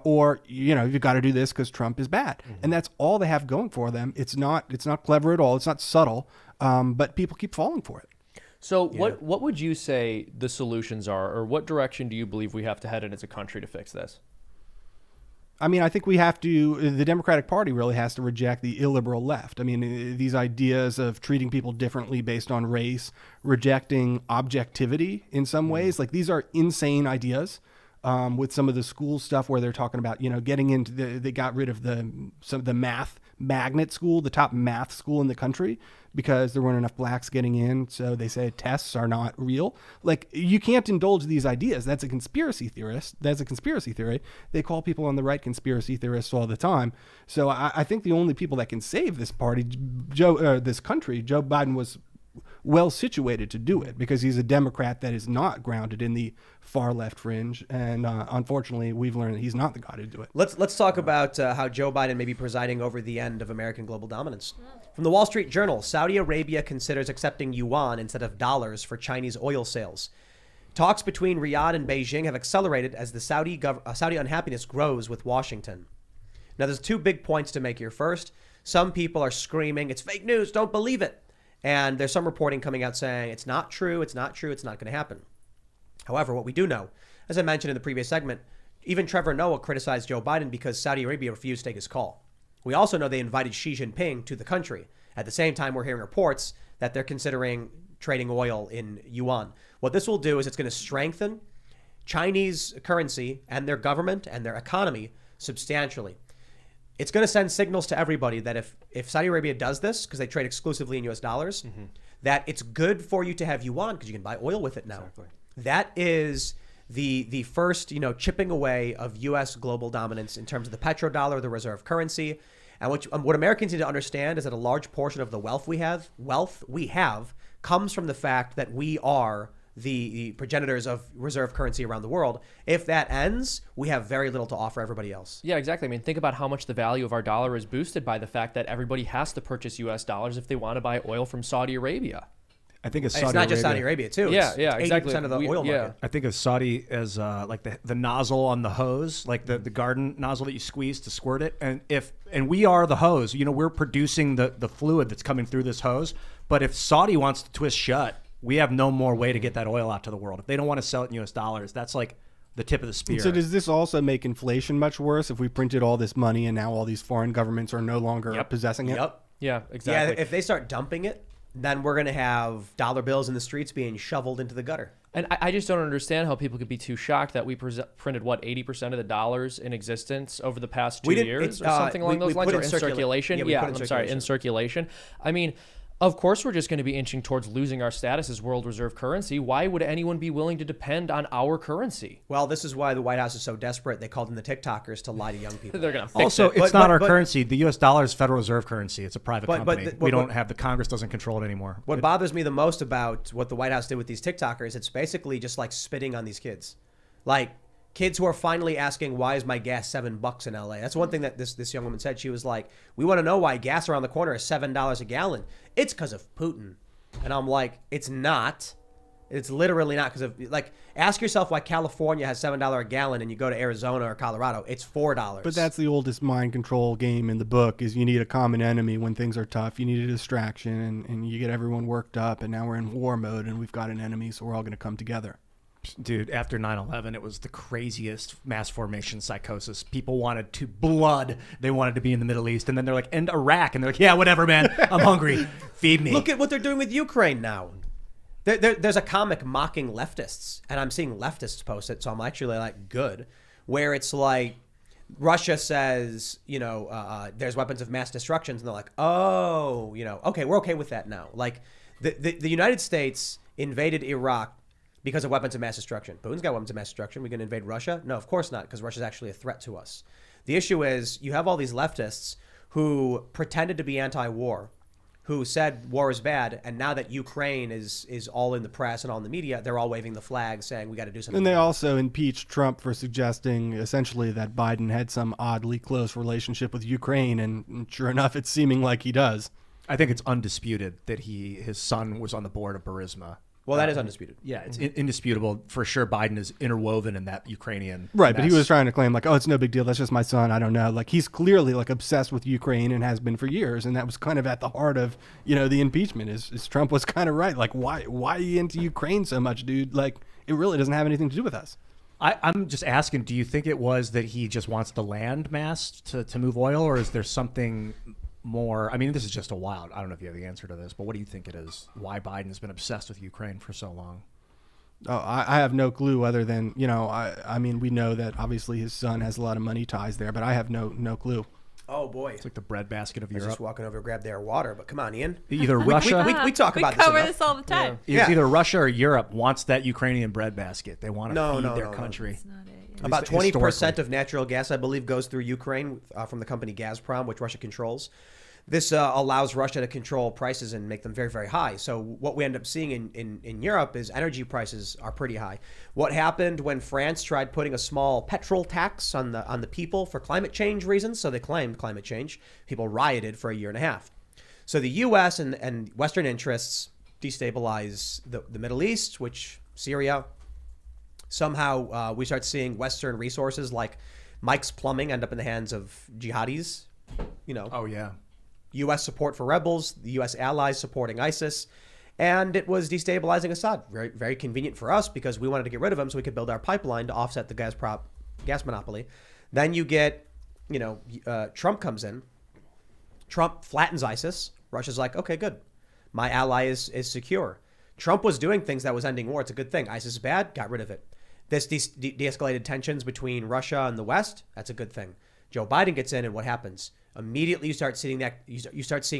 Or you've got to do this because Trump is bad, and that's all they have going for them. It's not clever at all. It's not subtle, but people keep falling for it. So what would you say the solutions are, or what direction do you believe we have to head in as a country to fix this? I mean, I think the Democratic Party really has to reject the illiberal left. I mean, these ideas of treating people differently based on race, rejecting objectivity in some ways, like these are insane ideas. With some of the school stuff where they're talking about, getting into they got rid of some of the math magnet school, the top math school in the country, because there weren't enough blacks getting in. So they say tests are not real. Like, you can't indulge these ideas. That's a conspiracy theorist. That's a conspiracy theory. They call people on the right conspiracy theorists all the time. So I think the only people that can save this party, this country, Joe Biden was well situated to do it because he's a Democrat that is not grounded in the far left fringe, and unfortunately, we've learned that he's not the guy to do it. Let's talk about how Joe Biden may be presiding over the end of American global dominance. From the Wall Street Journal, Saudi Arabia considers accepting yuan instead of dollars for Chinese oil sales. Talks between Riyadh and Beijing have accelerated as the Saudi unhappiness grows with Washington. Now, there's two big points to make here. First, some people are screaming, "It's fake news, don't believe it." And there's some reporting coming out saying it's not true, it's not going to happen. However, what we do know, as I mentioned in the previous segment, even Trevor Noah criticized Joe Biden because Saudi Arabia refused to take his call. We also know they invited Xi Jinping to the country. At the same time, we're hearing reports that they're considering trading oil in yuan. What this will do is it's going to strengthen Chinese currency and their government and their economy substantially. It's going to send signals to everybody that if Saudi Arabia does this, because they trade exclusively in US dollars, that it's good for you to have yuan because you can buy oil with it now. Exactly. That is the first, chipping away of US global dominance in terms of the petrodollar, the reserve currency. And what Americans need to understand is that a large portion of the wealth we have comes from the fact that we are the progenitors of reserve currency around the world. If that ends, we have very little to offer everybody else. Yeah, exactly. I mean, think about how much the value of our dollar is boosted by the fact that everybody has to purchase U.S. dollars if they want to buy oil from Saudi Arabia. I think it's not just Saudi Arabia too. Yeah, exactly. 80% of the oil market. I think of Saudi as like the nozzle on the hose, like the garden nozzle that you squeeze to squirt it. And we are the hose. We're producing the fluid that's coming through this hose. But if Saudi wants to twist shut, we have no more way to get that oil out to the world. If they don't want to sell it in U.S. dollars, that's like the tip of the spear. So does this also make inflation much worse if we printed all this money and now all these foreign governments are no longer possessing it? Yep. Yeah, exactly. Yeah, if they start dumping it, then we're going to have dollar bills in the streets being shoveled into the gutter. And I just don't understand how people could be too shocked that we printed, 80% of the dollars in existence over the past 2 years or something along those lines, or in circulation. In circulation. I mean, of course, we're just going to be inching towards losing our status as world reserve currency. Why would anyone be willing to depend on our currency? Well, this is why the White House is so desperate. They called in the TikTokers to lie to young people. They're going to fix also, it. it's not our currency. The U.S. dollar is Federal Reserve currency. It's a private company. The Congress doesn't control it anymore. What bothers me the most about what the White House did with these TikTokers, it's basically just like spitting on these kids. Like, kids who are finally asking, why is my gas $7 in LA? That's one thing that this young woman said. She was like, we want to know why gas around the corner is $7 a gallon. It's because of Putin. And I'm like, it's not. It's literally not because of, like, ask yourself why California has $7 a gallon and you go to Arizona or Colorado, it's $4. But that's the oldest mind control game in the book is you need a common enemy when things are tough. You need a distraction and you get everyone worked up, and now we're in war mode and we've got an enemy, so we're all going to come together. Dude, after 9/11, it was the craziest mass formation psychosis. People wanted to blood. They wanted to be in the Middle East. And then they're like, and Iraq. And they're like, yeah, whatever, man. I'm hungry. Feed me. Look at what they're doing with Ukraine now. There's a comic mocking leftists, and I'm seeing leftists post it, so I'm actually like, good, where it's like Russia says, there's weapons of mass destruction, and they're like, oh, okay, we're okay with that now. Like the United States invaded Iraq because of weapons of mass destruction. Putin's got weapons of mass destruction. We're going to invade Russia? No, of course not, because Russia's actually a threat to us. The issue is you have all these leftists who pretended to be anti-war, who said war is bad, and now that Ukraine is all in the press and all in the media, they're all waving the flag saying we got to do something. And they also impeached Trump for suggesting essentially that Biden had some oddly close relationship with Ukraine, and sure enough, it's seeming like he does. I think it's undisputed that his son was on the board of Burisma. Well, that is undisputed. Yeah, it's indisputable. For sure, Biden is interwoven in that Ukrainian Right, mess. but he was trying to claim, like, oh, it's no big deal. That's just my son. I don't know. Like, he's clearly, like, obsessed with Ukraine and has been for years. And that was kind of at the heart of, the impeachment is Trump was kind of right. Like, why are you into Ukraine so much, dude? Like, it really doesn't have anything to do with us. I'm just asking, do you think it was that he just wants the land mass to move oil, or is there something more? I mean, this is just a wild. I don't know if you have the answer to this, but what do you think it is? Why Biden has been obsessed with Ukraine for so long? Oh, I have no clue other than, I mean, we know that obviously his son has a lot of money ties there, but I have no clue. Oh, boy. It's like the breadbasket of I was Europe. just walking over to grab their water, but come on, Ian. Either Russia... We talk about this. We cover enough. this all the time. It's either Russia or Europe wants that Ukrainian breadbasket. They want to feed their country. That's not it. Yeah. About 20% of natural gas, I believe, goes through Ukraine from the company Gazprom, which Russia controls. This allows Russia to control prices and make them very, very high. So what we end up seeing in Europe is energy prices are pretty high. What happened when France tried putting a small petrol tax on the people for climate change reasons? So they claimed climate change. People rioted for a year and a half. So the U.S. and Western interests destabilize the Middle East, which Syria. Somehow we start seeing Western resources like Mike's Plumbing end up in the hands of jihadis. Oh, yeah. U.S. support for rebels, the U.S. allies supporting ISIS, and it was destabilizing Assad. Very, very convenient for us because we wanted to get rid of him so we could build our pipeline to offset the gas monopoly. Then you get, Trump comes in. Trump flattens ISIS. Russia's like, okay, good. My ally is secure. Trump was doing things that was ending war. It's a good thing. ISIS is bad. Got rid of it. This de-escalated tensions between Russia and the West. That's a good thing. Joe Biden gets in, and what happens? Immediately, you start seeing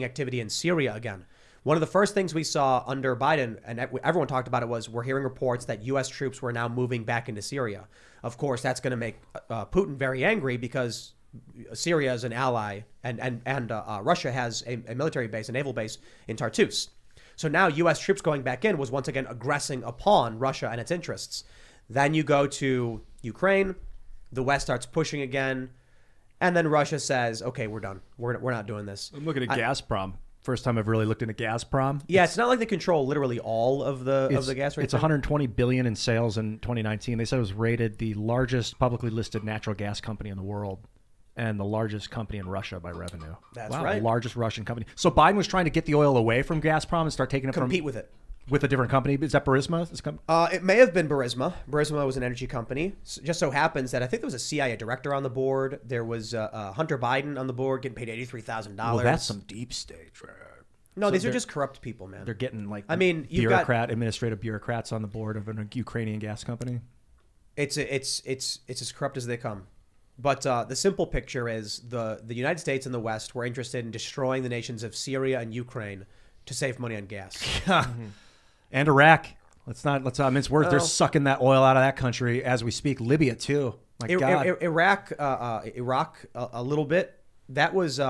activity in Syria again. One of the first things we saw under Biden, and everyone talked about it, was we're hearing reports that U.S. troops were now moving back into Syria. Of course, that's going to make Putin very angry because Syria is an ally, and Russia has a military base, a naval base in Tartus. So now U.S. troops going back in was once again aggressing upon Russia and its interests. Then you go to Ukraine. The West starts pushing again. And then Russia says, okay, we're done. We're not doing this. I'm looking at Gazprom. First time I've really looked into Gazprom. Yeah, it's not like they control literally all of the gas right It's 120 billion in sales in 2019. They said it was rated the largest publicly listed natural gas company in the world and the largest company in Russia by revenue. That's right. The largest Russian company. So Biden was trying to get the oil away from Gazprom and start taking it compete with it. With a different company. Is that Burisma? It may have been Burisma. Burisma was an energy company. Just so happens that I think there was a CIA director on the board. There was Hunter Biden on the board getting paid $83,000. Well, that's some deep state. No, these are just corrupt people, man. They're getting administrative bureaucrats on the board of a Ukrainian gas company. It's as corrupt as they come. But the simple picture is the United States and the West were interested in destroying the nations of Syria and Ukraine to save money on gas. And Iraq. Let's not mince words. They're sucking that oil out of that country as we speak. Libya too. My God. Iraq a little bit. That was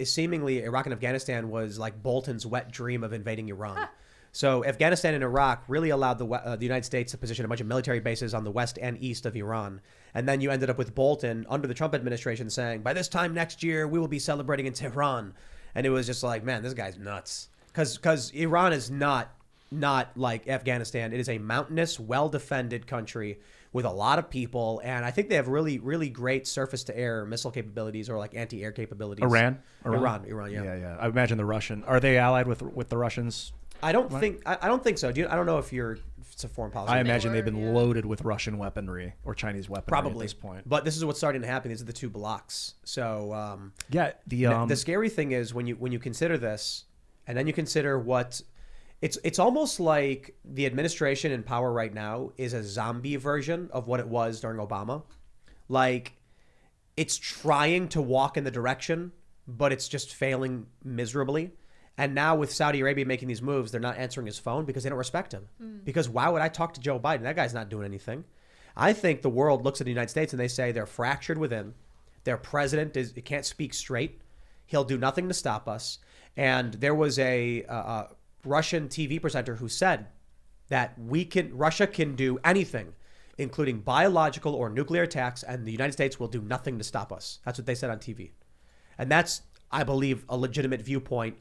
seemingly Iraq and Afghanistan was like Bolton's wet dream of invading Iran. So Afghanistan and Iraq really allowed the United States to position a bunch of military bases on the west and east of Iran. And then you ended up with Bolton under the Trump administration saying, by this time next year, we will be celebrating in Tehran. And it was just like, man, this guy's nuts. Because Iran is not like Afghanistan. It is a mountainous, well-defended country with a lot of people. And I think they have really, really great surface-to-air missile capabilities or like anti-air capabilities. Iran, yeah. Yeah. I imagine the Russian. Are they allied with the Russians? I don't think so. I don't know if it's a foreign policy. I imagine they've been loaded with Russian weaponry or Chinese weaponry probably at this point. But this is what's starting to happen. These are the two blocks. So the scary thing is when you consider this, and then you consider what it's almost like the administration in power right now is a zombie version of what it was during Obama. Like, it's trying to walk in the direction, but it's just failing miserably. And now with Saudi Arabia making these moves, they're not answering his phone because they don't respect him. Because why would I talk to Joe Biden? That guy's not doing anything. I think the world looks at the United States and they say they're fractured within. Their president can't speak straight. He'll do nothing to stop us. And there was a Russian TV presenter who said that Russia can do anything, including biological or nuclear attacks, and the United States will do nothing to stop us. That's what they said on TV. And that's, I believe, a legitimate viewpoint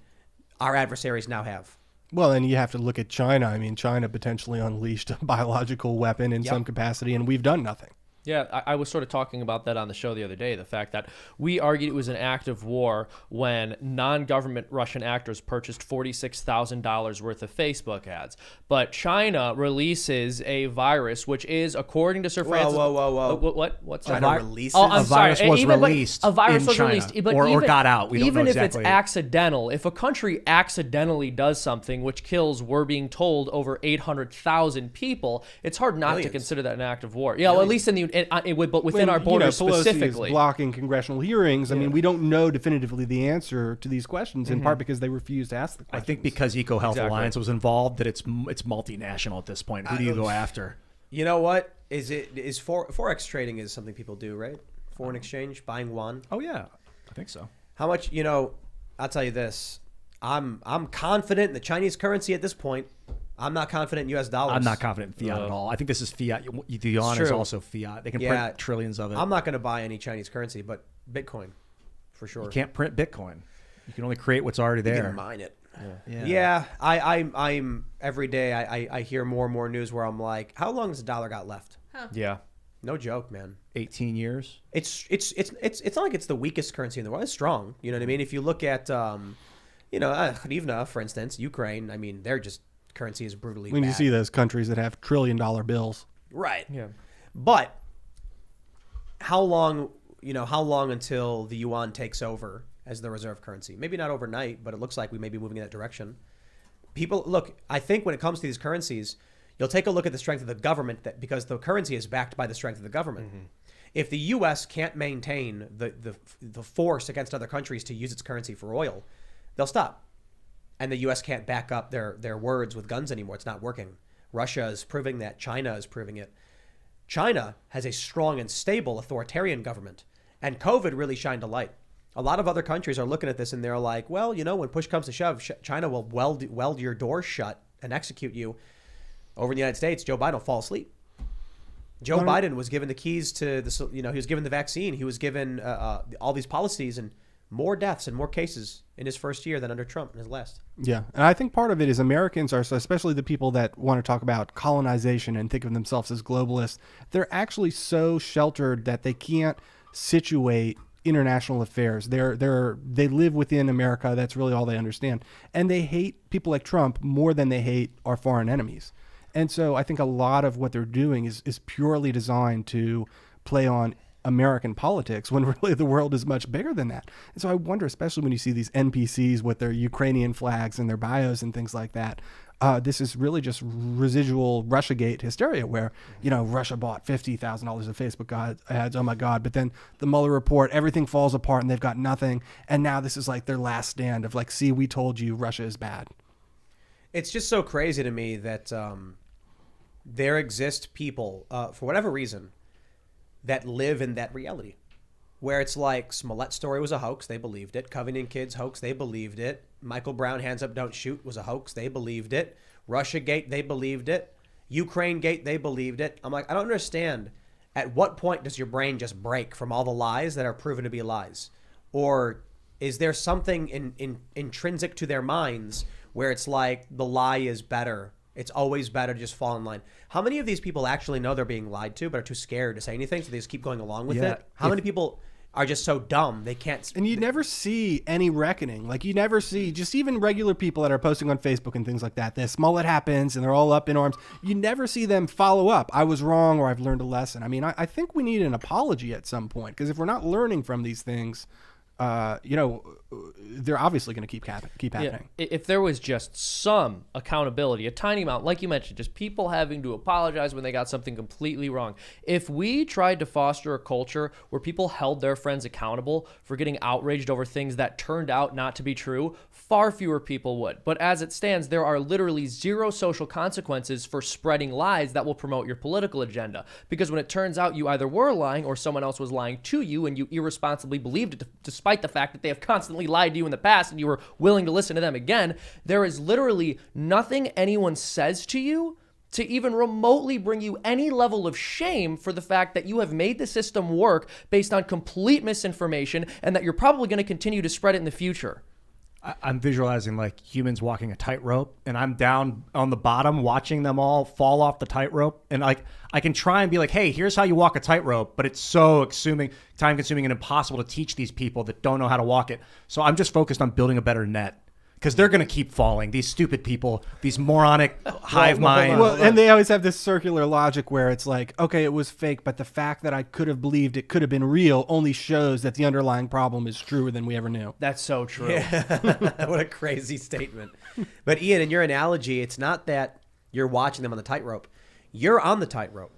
our adversaries now have. Well, and you have to look at China. I mean, China potentially unleashed a biological weapon in some capacity, and we've done nothing. Yeah, I was sort of talking about that on the show the other day, the fact that we argued it was an act of war when non-government Russian actors purchased $46,000 worth of Facebook ads. But China releases a virus, which is, according to Sir Francis... Whoa. What's China releases? Oh, I'm a virus sorry. was released a virus in was China, released, but or got out. We don't know even exactly. if it's accidental, if a country accidentally does something which kills, we're being told, over 800,000 people, it's hard not to consider that an act of war. Yeah, well, at least in the... but within our borders Pelosi specifically. is blocking congressional hearings. I mean, we don't know definitively the answer to these questions, in part because they refuse to ask the questions. I think because EcoHealth Alliance was involved, that it's multinational at this point. Who do you go after? You know what? Is Forex trading is something people do, right? Foreign exchange, buying yuan. Oh, yeah. I think so. How much, I'll tell you this. I'm confident in the Chinese currency at this point. I'm not confident in U.S. dollars. I'm not confident in fiat at all. I think this is fiat. The yuan is also fiat. They can print trillions of it. I'm not going to buy any Chinese currency, but Bitcoin, for sure. You can't print Bitcoin. You can only create what's already there. You can mine it. Yeah. I'm every day I hear more and more news where I'm like, how long has the dollar got left? Huh. Yeah. No joke, man. 18 years. It's not like it's the weakest currency in the world. It's strong. You know what I mean? If you look at Hrivna, for instance, Ukraine. I mean, they're just currency is brutally when bad. you see those countries that have $1 trillion bills. Right. Yeah. But how long until the yuan takes over as the reserve currency? Maybe not overnight, but it looks like we may be moving in that direction. I think when it comes to these currencies, you'll take a look at the strength of the government because the currency is backed by the strength of the government. Mm-hmm. If the U.S. can't maintain the force against other countries to use its currency for oil, they'll stop. And the U.S. can't back up their words with guns anymore. It's not working. Russia is proving that. China is proving it. China has a strong and stable authoritarian government. And COVID really shined a light. A lot of other countries are looking at this and they're like, well, when push comes to shove, China will weld your doors shut and execute you. Over in the United States, Joe Biden will fall asleep. Joe Biden was given the keys to he was given the vaccine. He was given all these policies and more deaths and more cases in his first year than under Trump in his last. Yeah. And I think part of it is Americans are, especially the people that want to talk about colonization and think of themselves as globalists, they're actually so sheltered that they can't situate international affairs. They live within America. That's really all they understand. And they hate people like Trump more than they hate our foreign enemies. And so I think a lot of what they're doing is purely designed to play on American politics when really the world is much bigger than that. And so I wonder, especially when you see these NPCs with their Ukrainian flags and their bios and things like that, this is really just residual Russiagate hysteria where, Russia bought $50,000 of Facebook ads. Oh my God. But then the Mueller report, everything falls apart and they've got nothing. And now this is like their last stand of like, see, we told you Russia is bad. It's just so crazy to me that there exist people, for whatever reason, that live in that reality where it's like Smollett's story was a hoax. They believed it. Covington kids hoax. They believed it. Michael Brown, hands up, don't shoot was a hoax. They believed it. Russiagate, they believed it. Ukraine gate, they believed it. I'm like, I don't understand. At what point does your brain just break from all the lies that are proven to be lies? Or is there something intrinsic to their minds where it's like the lie is better? It's always better to just fall in line. How many of these people actually know they're being lied to but are too scared to say anything, so they just keep going along with it? How many people are just so dumb they can't. And you never see any reckoning. Like, you never see just even regular people that are posting on Facebook and things like that. This mullet happens and they're all up in arms. You never see them follow up. I was wrong, or I've learned a lesson. I mean, I think we need an apology at some point, because if we're not learning from these things, they're obviously going to keep happening. Yeah. If there was just some accountability, a tiny amount, like you mentioned, just people having to apologize when they got something completely wrong. If we tried to foster a culture where people held their friends accountable for getting outraged over things that turned out not to be true, far fewer people would. But as it stands, there are literally zero social consequences for spreading lies that will promote your political agenda. Because when it turns out you either were lying or someone else was lying to you and you irresponsibly believed it, despite the fact that they have constantly lied to you in the past and you were willing to listen to them again, there is literally nothing anyone says to you to even remotely bring you any level of shame for the fact that you have made the system work based on complete misinformation and that you're probably going to continue to spread it in the future. I'm visualizing like humans walking a tightrope, and I'm down on the bottom watching them all fall off the tightrope. And like, I can try and be like, hey, here's how you walk a tightrope, but it's so time consuming and impossible to teach these people that don't know how to walk it. So I'm just focused on building a better net, because they're going to keep falling. These stupid people, these moronic hive mind. Well, and they always have this circular logic where it's like, okay, it was fake, but the fact that I could have believed it could have been real only shows that the underlying problem is truer than we ever knew. That's so true. Yeah. What a crazy statement. But Ian, in your analogy, it's not that you're watching them on the tightrope. You're on the tightrope,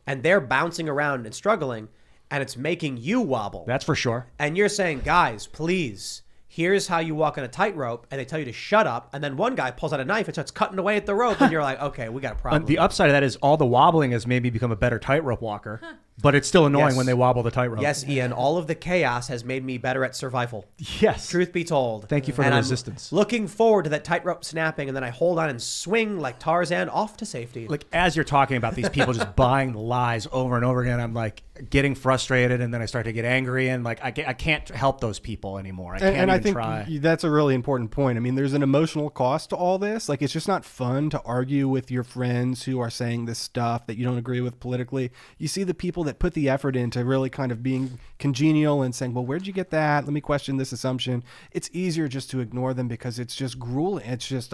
and they're bouncing around and struggling, and it's making you wobble. That's for sure. And you're saying, guys, please, here's how you walk on a tightrope, and they tell you to shut up, and then one guy pulls out a knife and starts cutting away at the rope, and you're like, okay, we got a problem. The upside of that is all the wobbling has made me become a better tightrope walker, but it's still annoying when they wobble the tightrope. Yes, Ian, all of the chaos has made me better at survival. Yes. Truth be told. Thank you for the resistance. I'm looking forward to that tightrope snapping, and then I hold on and swing like Tarzan off to safety. Like, as you're talking about these people just buying the lies over and over again, I'm like getting frustrated, and then I start to get angry, and like I can't help those people anymore. I can't even try. That's a really important point. I mean, there's an emotional cost to all this. Like, it's just not fun to argue with your friends who are saying this stuff that you don't agree with politically. You see the people that put the effort into really kind of being congenial and saying, well, where'd you get that? Let me question this assumption. It's easier just to ignore them because it's just grueling. It's just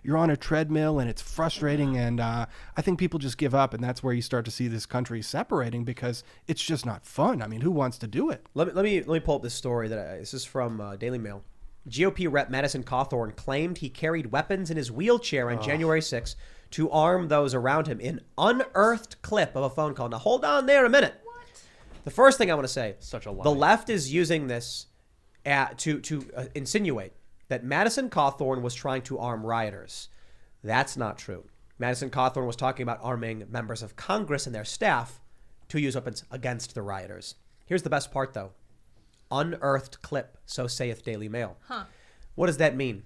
you're on a treadmill and it's frustrating. And I think people just give up. And that's where you start to see this country separating, because it's just not fun. I mean, who wants to do it? Let me pull up this story. This is from Daily Mail. GOP rep Madison Cawthorn claimed he carried weapons in his wheelchair on January 6th to arm those around him in unearthed clip of a phone call. Now, hold on there a minute. What? The first thing I want to say, such a lie. The left is using this to insinuate that Madison Cawthorn was trying to arm rioters. That's not true. Madison Cawthorn was talking about arming members of Congress and their staff to use weapons against the rioters. Here's the best part, though. Unearthed clip, so saith Daily Mail. What does that mean?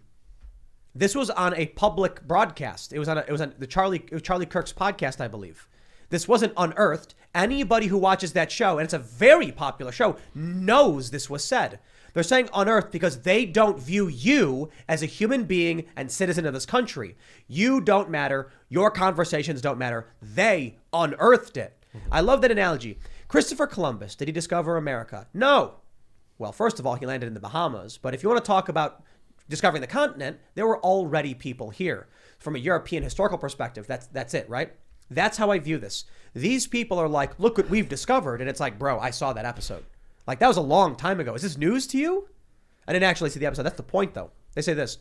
This was on a public broadcast. It was on the Charlie Kirk's podcast, I believe. This wasn't unearthed. Anybody who watches that show, and it's a very popular show, knows this was said. They're saying unearthed because they don't view you as a human being and citizen of this country. You don't matter. Your conversations don't matter. They unearthed it. I love that analogy. Christopher Columbus, did he discover America? No. Well, first of all, he landed in the Bahamas. But if you want to talk about discovering the continent, there were already people here. From a European historical perspective, that's it, right? That's how I view this. These people are like, look what we've discovered. And it's like, bro, I saw that episode. Like, that was a long time ago. Is this news to you? I didn't actually see the episode. That's the point, though. They say this.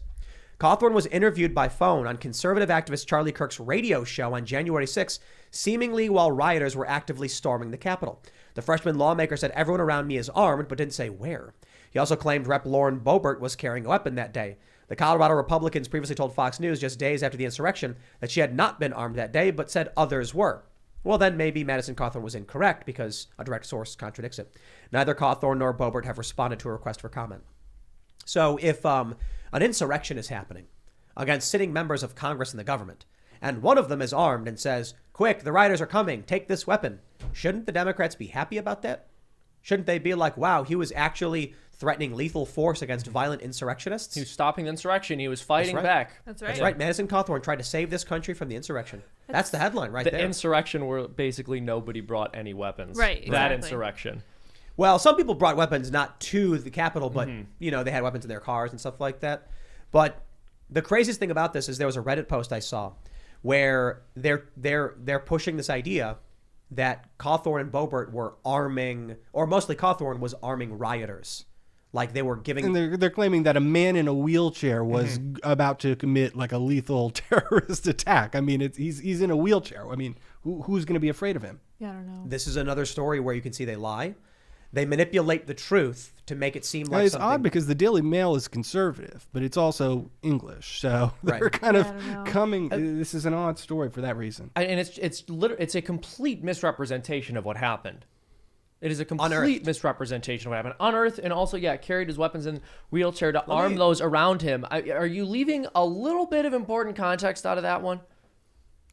Cawthorn was interviewed by phone on conservative activist Charlie Kirk's radio show on January 6th, seemingly while rioters were actively storming the Capitol. The freshman lawmaker said, everyone around me is armed, but didn't say where. He also claimed Rep. Lauren Boebert was carrying a weapon that day. The Colorado Republicans previously told Fox News just days after the insurrection that she had not been armed that day, but said others were. Well, then maybe Madison Cawthorn was incorrect because a direct source contradicts it. Neither Cawthorn nor Boebert have responded to a request for comment. So if an insurrection is happening against sitting members of Congress and the government, and one of them is armed and says, quick, the rioters are coming, take this weapon, shouldn't the Democrats be happy about that? Shouldn't they be like, wow, he was actually threatening lethal force against violent insurrectionists? He was stopping the insurrection. He was fighting back. That's right. That's right. Madison Cawthorn tried to save this country from the insurrection. That's the headline right there. The insurrection where basically nobody brought any weapons. Right, That exactly. insurrection. Well, some people brought weapons not to the Capitol, but you know, they had weapons in their cars and stuff like that. But the craziest thing about this is there was a Reddit post I saw where they're pushing this idea that Cawthorn and Boebert were arming, or mostly Cawthorn was arming rioters. Like they were giving, and they're claiming that a man in a wheelchair was about to commit like a lethal terrorist attack. I mean, he's in a wheelchair. I mean, who's going to be afraid of him? Yeah, I don't know. This is another story where you can see they lie. They manipulate the truth to make it seem like it's something. odd because the Daily Mail is conservative, but it's also English, so they're kind of coming. This is an odd story for that reason. And it's a complete misrepresentation of what happened. It is a complete Unearthed. misrepresentation of what happened. Unearthed, and also, carried his weapons in wheelchair to arm those around him. Are you leaving a little bit of important context out of that one?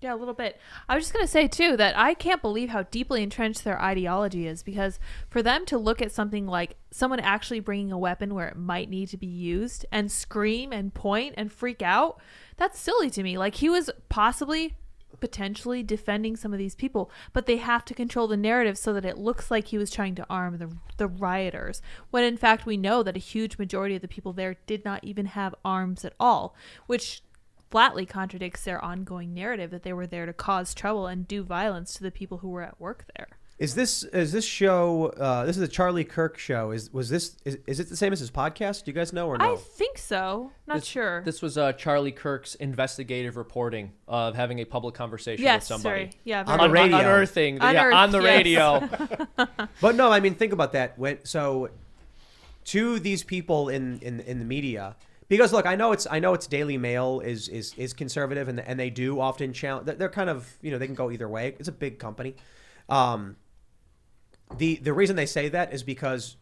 Yeah, a little bit. I was just going to say, too, that I can't believe how deeply entrenched their ideology is, because for them to look at something like someone actually bringing a weapon where it might need to be used and scream and point and freak out, that's silly to me. Like, he was potentially defending some of these people, but they have to control the narrative so that it looks like he was trying to arm the rioters, when in fact we know that a huge majority of the people there did not even have arms at all, which flatly contradicts their ongoing narrative that they were there to cause trouble and do violence to the people who were at work there. Is this show? This is a Charlie Kirk show. Is it the same as his podcast? Do you guys know or no? I think so. Not sure. This was Charlie Kirk's investigative reporting of having a public conversation with somebody. Sorry. Yeah, On the radio. Unearthing. Unearthed, on the radio. But no, I mean, think about that. So to these people in the media, because look, I know it's Daily Mail is conservative, and they do often challenge. They're kind of, you know, they can go either way. It's a big company. The reason they say that is because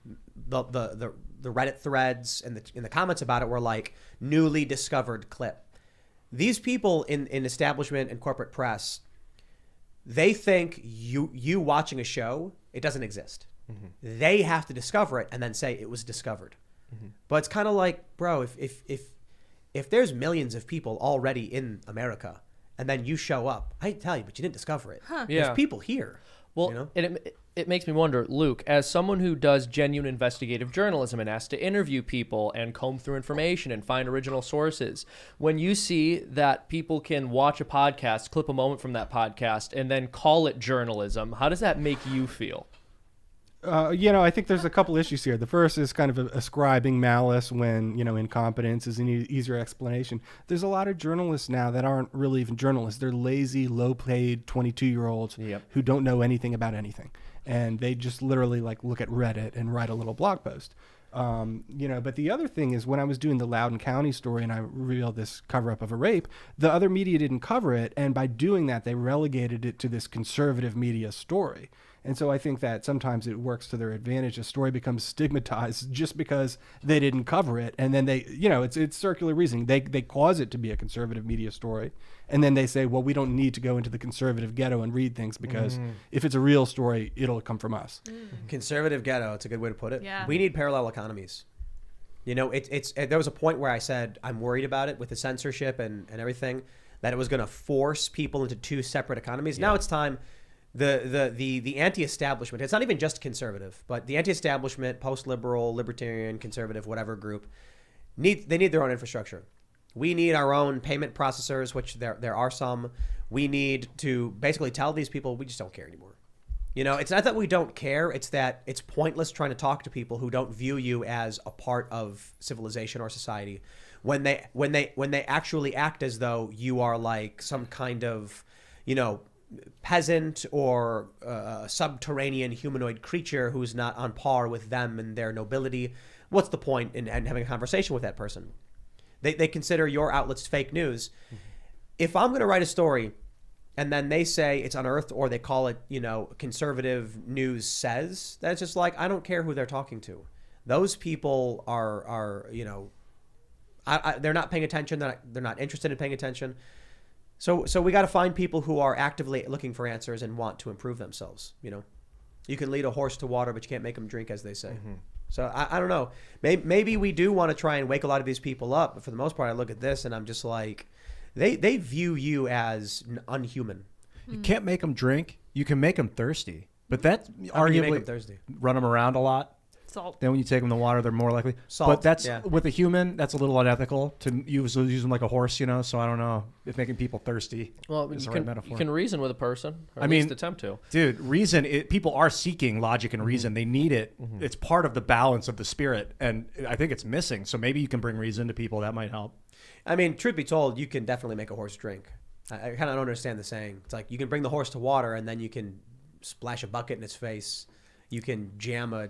the Reddit threads and the comments about it were like newly discovered clip. These people in establishment and corporate press, they think you watching a show, it doesn't exist. Mm-hmm. They have to discover it and then say it was discovered. Mm-hmm. But it's kind of like, bro, if there's millions of people already in America and then you show up, I tell you, but you didn't discover it. Yeah. There's people here. Well, you know? it makes me wonder, Luke, as someone who does genuine investigative journalism and has to interview people and comb through information and find original sources, when you see that people can watch a podcast, clip a moment from that podcast, and then call it journalism, how does that make you feel? I think there's a couple issues here. The first is kind of ascribing malice when, incompetence is an easier explanation. There's a lot of journalists now that aren't really even journalists. They're lazy, low-paid 22-year-olds who don't know anything about anything. And they just literally look at Reddit and write a little blog post. But the other thing is when I was doing the Loudoun County story and I revealed this cover-up of a rape, the other media didn't cover it. And by doing that, they relegated it to this conservative media story. And so I think that sometimes it works to their advantage. A story becomes stigmatized just because they didn't cover it. And then they, it's circular reasoning. They cause it to be a conservative media story. And then they say, well, we don't need to go into the conservative ghetto and read things because if it's a real story, it'll come from us. Conservative ghetto. It's a good way to put it. Yeah. We need parallel economies. There was a point where I said, I'm worried about it with the censorship and everything, that it was going to force people into two separate economies. Yeah. Now it's time. The anti-establishment, it's not even just conservative, but the anti-establishment, post-liberal, libertarian, conservative, whatever group, they need their own infrastructure. We need our own payment processors, which there are some. We need to basically tell these people we just don't care anymore. It's not that we don't care, it's that it's pointless trying to talk to people who don't view you as a part of civilization or society when they actually act as though you are like some kind of, peasant or subterranean humanoid creature who's not on par with them and their nobility. What's the point in having a conversation with that person? They consider your outlets fake news. Mm-hmm. If I'm going to write a story and then they say it's unearthed or they call it, conservative news says, that's just like, I don't care who they're talking to. Those people are they're not paying attention. They're not interested in paying attention. So we got to find people who are actively looking for answers and want to improve themselves. You can lead a horse to water, but you can't make them drink, as they say. Mm-hmm. So I don't know. Maybe we do want to try and wake a lot of these people up. But for the most part, I look at this and I'm just like, they view you as unhuman. You can't make them drink. You can make them thirsty. But that How can you make arguably them thirsty? run them around a lot. Salt. Then when you take them in the water, they're more likely. Salt, But that's yeah. with a human, that's a little unethical to use them like a horse, you know. So I don't know if making people thirsty. Well, is you the right can, metaphor. you can reason with a person, or I at least mean, attempt to. Dude, people are seeking logic and reason. They need it. It's part of the balance of the spirit, and I think it's missing. So maybe you can bring reason to people. That might help. I mean, truth be told, you can definitely make a horse drink. I kind of don't understand the saying. It's like you can bring the horse to water, and then you can splash a bucket in its face. You can jam a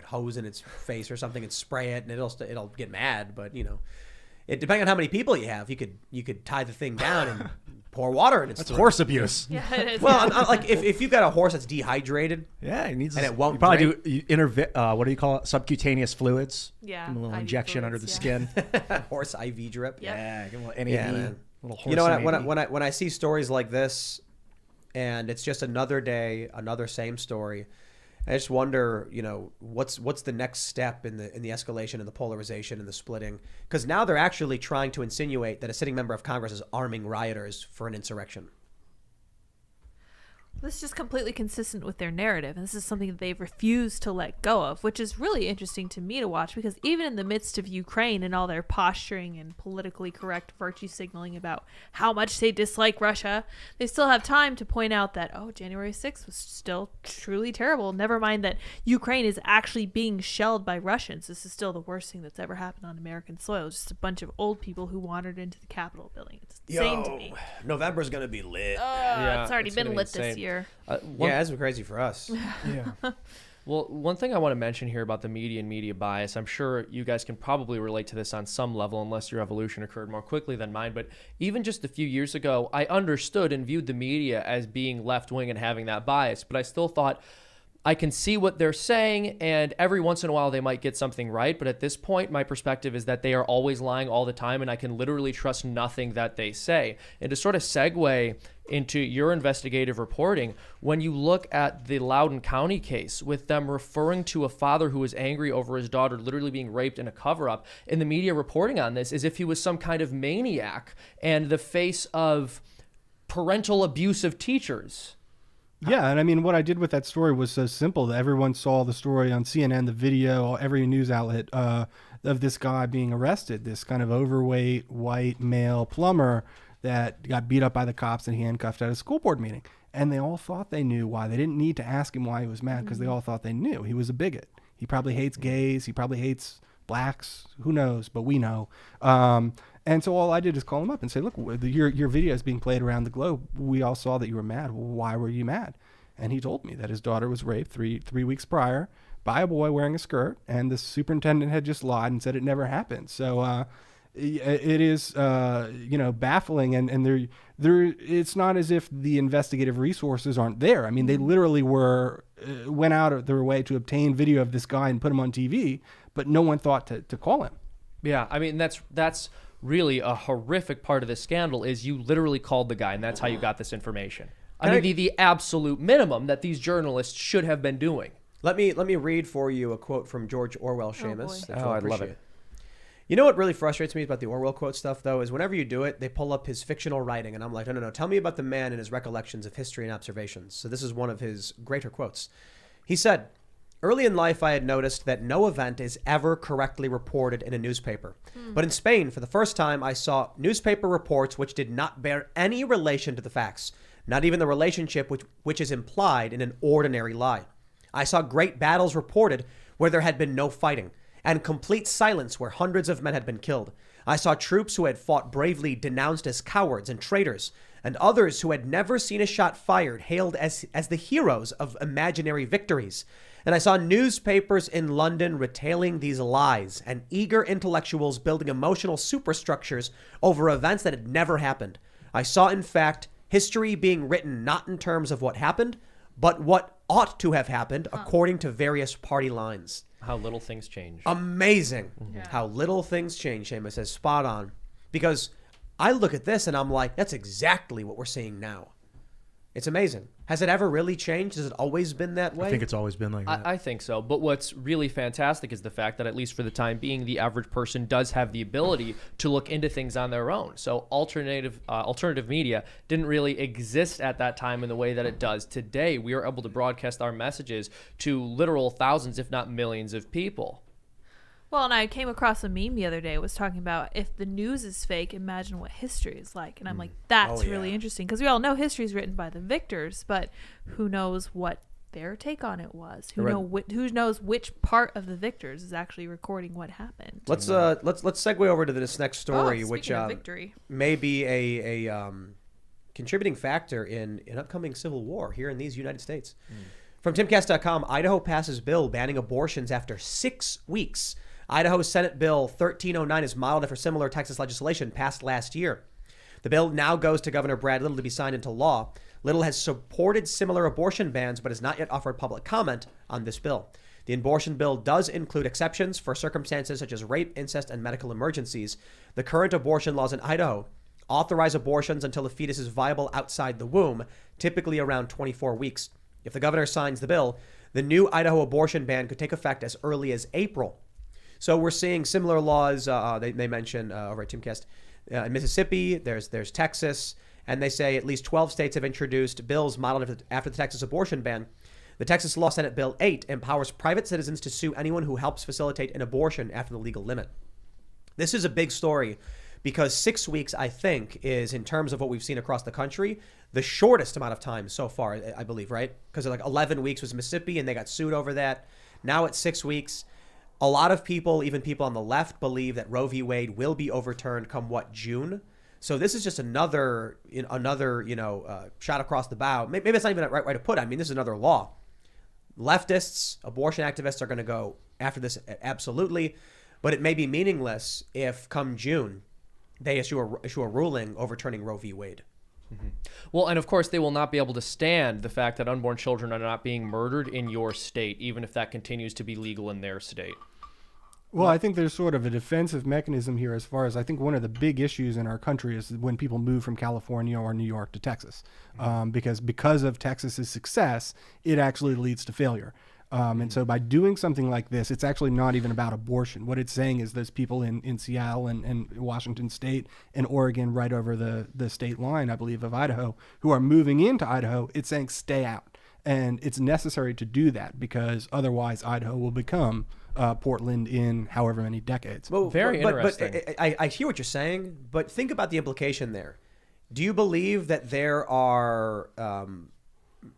hose in its face or something and spray it, and it'll get mad. But it depending on how many people you have, you could tie the thing down and pour water in its That's throat. horse abuse. Yeah, it is. Well, like if you've got a horse that's dehydrated, Yeah, it needs. And it won't you probably drink. what do you call it? Subcutaneous fluids. Yeah, Give 'em a little IV injection fluids, under the yeah. skin. horse IV drip. Yep. Yeah, give 'em a little NAD. Yeah, man. Little horse You know NAD. when I see stories like this, and it's just another day, another same story. I just wonder, what's the next step in the escalation and the polarization and the splitting? Because now they're actually trying to insinuate that a sitting member of Congress is arming rioters for an insurrection. This is just completely consistent with their narrative, and this is something that they've refused to let go of, which is really interesting to me to watch, because even in the midst of Ukraine and all their posturing and politically correct virtue signaling about how much they dislike Russia, they still have time to point out that, January 6th was still truly terrible. Never mind that Ukraine is actually being shelled by Russians. This is still the worst thing that's ever happened on American soil. Just a bunch of old people who wandered into the Capitol building. It's insane to me. November's gonna be lit. It's already it's gonna been be lit this insane. year. Yeah, that's been crazy for us. Yeah. Well, one thing I want to mention here about the media and media bias, I'm sure you guys can probably relate to this on some level, unless your evolution occurred more quickly than mine. But even just a few years ago, I understood and viewed the media as being left-wing and having that bias. But I still thought, I can see what they're saying, and every once in a while they might get something right. But at this point, my perspective is that they are always lying all the time, and I can literally trust nothing that they say. And to sort of segue into your investigative reporting, when you look at the Loudoun County case, with them referring to a father who was angry over his daughter literally being raped in a cover-up, and the media reporting on this as if he was some kind of maniac and the face of parental abuse of teachers. Yeah, and I mean, what I did with that story was so simple that everyone saw the story on CNN, the video, every news outlet of this guy being arrested, this kind of overweight white male plumber that got beat up by the cops and handcuffed at a school board meeting. And they all thought they knew why. They didn't need to ask him why he was mad because they all thought they knew. He was a bigot. He probably hates gays. He probably hates blacks. Who knows? But we know. And so all I did is call him up and say, look, your video is being played around the globe. We all saw that you were mad. Why were you mad? And he told me that his daughter was raped three weeks prior by a boy wearing a skirt, and the superintendent had just lied and said it never happened. So it is baffling, and there it's not as if the investigative resources aren't there. I mean, they literally went out of their way to obtain video of this guy and put him on TV, but no one thought to call him. Yeah, I mean, that's really a horrific part of this scandal is you literally called the guy, and that's how you got this information. I mean, the absolute minimum that these journalists should have been doing. Let me read for you a quote from George Orwell, Seamus. that you'll I'd love appreciate. it. You know what really frustrates me about the Orwell quote stuff, though, is whenever you do it, they pull up his fictional writing, and I'm like, no, tell me about the man and his recollections of history and observations. So this is one of his greater quotes. He said, "Early in life, I had noticed that no event is ever correctly reported in a newspaper. But in Spain, for the first time, I saw newspaper reports which did not bear any relation to the facts, not even the relationship which is implied in an ordinary lie. I saw great battles reported where there had been no fighting, and complete silence where hundreds of men had been killed. I saw troops who had fought bravely denounced as cowards and traitors, and others who had never seen a shot fired hailed as the heroes of imaginary victories. And I saw newspapers in London retailing these lies, and eager intellectuals building emotional superstructures over events that had never happened. I saw, in fact, history being written not in terms of what happened, but what ought to have happened according to various party lines." How little things change. Amazing. Yeah. How little things change, Seamus says. Spot on. Because I look at this and I'm like, that's exactly what we're seeing now. It's amazing. Has it ever really changed? Has it always been that way? I think it's always been like that. I think so. But what's really fantastic is the fact that, at least for the time being, the average person does have the ability to look into things on their own. So alternative media didn't really exist at that time in the way that it does today. We are able to broadcast our messages to literal thousands, if not millions of people. Well, and I came across a meme the other day. It was talking about, if the news is fake, imagine what history is like. And I'm like, that's really interesting, because we all know history is written by the victors, but who knows what their take on it was? Who knows which part of the victors is actually recording what happened? Let's segue over to this next story, which victory. may be a contributing factor in an upcoming civil war here in these United States. From Timcast.com, Idaho passes bill banning abortions after 6 weeks. Idaho's Senate Bill 1309 is modeled after similar Texas legislation passed last year. The bill now goes to Governor Brad Little to be signed into law. Little has supported similar abortion bans, but has not yet offered public comment on this bill. The abortion bill does include exceptions for circumstances such as rape, incest, and medical emergencies. The current abortion laws in Idaho authorize abortions until the fetus is viable outside the womb, typically around 24 weeks. If the governor signs the bill, the new Idaho abortion ban could take effect as early as April. So we're seeing similar laws. They mention over at Timcast in Mississippi. There's Texas, and they say at least 12 states have introduced bills modeled after the Texas abortion ban. The Texas Law Senate Bill 8 empowers private citizens to sue anyone who helps facilitate an abortion after the legal limit. This is a big story because 6 weeks, I think, is, in terms of what we've seen across the country, the shortest amount of time so far, I believe, right? Because like 11 weeks was Mississippi, and they got sued over that. Now it's 6 weeks. A lot of people, even people on the left, believe that Roe v. Wade will be overturned come June. So this is just another shot across the bow. Maybe it's not even the right way to put it. I mean, this is another law. Leftists, abortion activists are going to go after this absolutely, but it may be meaningless if come June they issue a ruling overturning Roe v. Wade. Mm-hmm. Well, and of course, they will not be able to stand the fact that unborn children are not being murdered in your state, even if that continues to be legal in their state. Well, I think there's sort of a defensive mechanism here, as far as I think one of the big issues in our country is when people move from California or New York to Texas, because of Texas's success, it actually leads to failure. And so by doing something like this, it's actually not even about abortion. What it's saying is there's people in Seattle and Washington State and Oregon, right over the state line, I believe, of Idaho, who are moving into Idaho. It's saying stay out. And it's necessary to do that because otherwise Idaho will become Portland in however many decades. Well, Very interesting. But I hear what you're saying, but think about the implication there. Do you believe that there are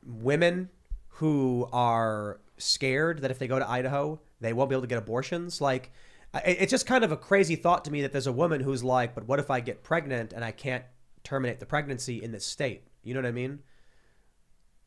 women who are scared that if they go to Idaho, they won't be able to get abortions? Like, it's just kind of a crazy thought to me that there's a woman who's like, but what if I get pregnant and I can't terminate the pregnancy in this state? You know what I mean?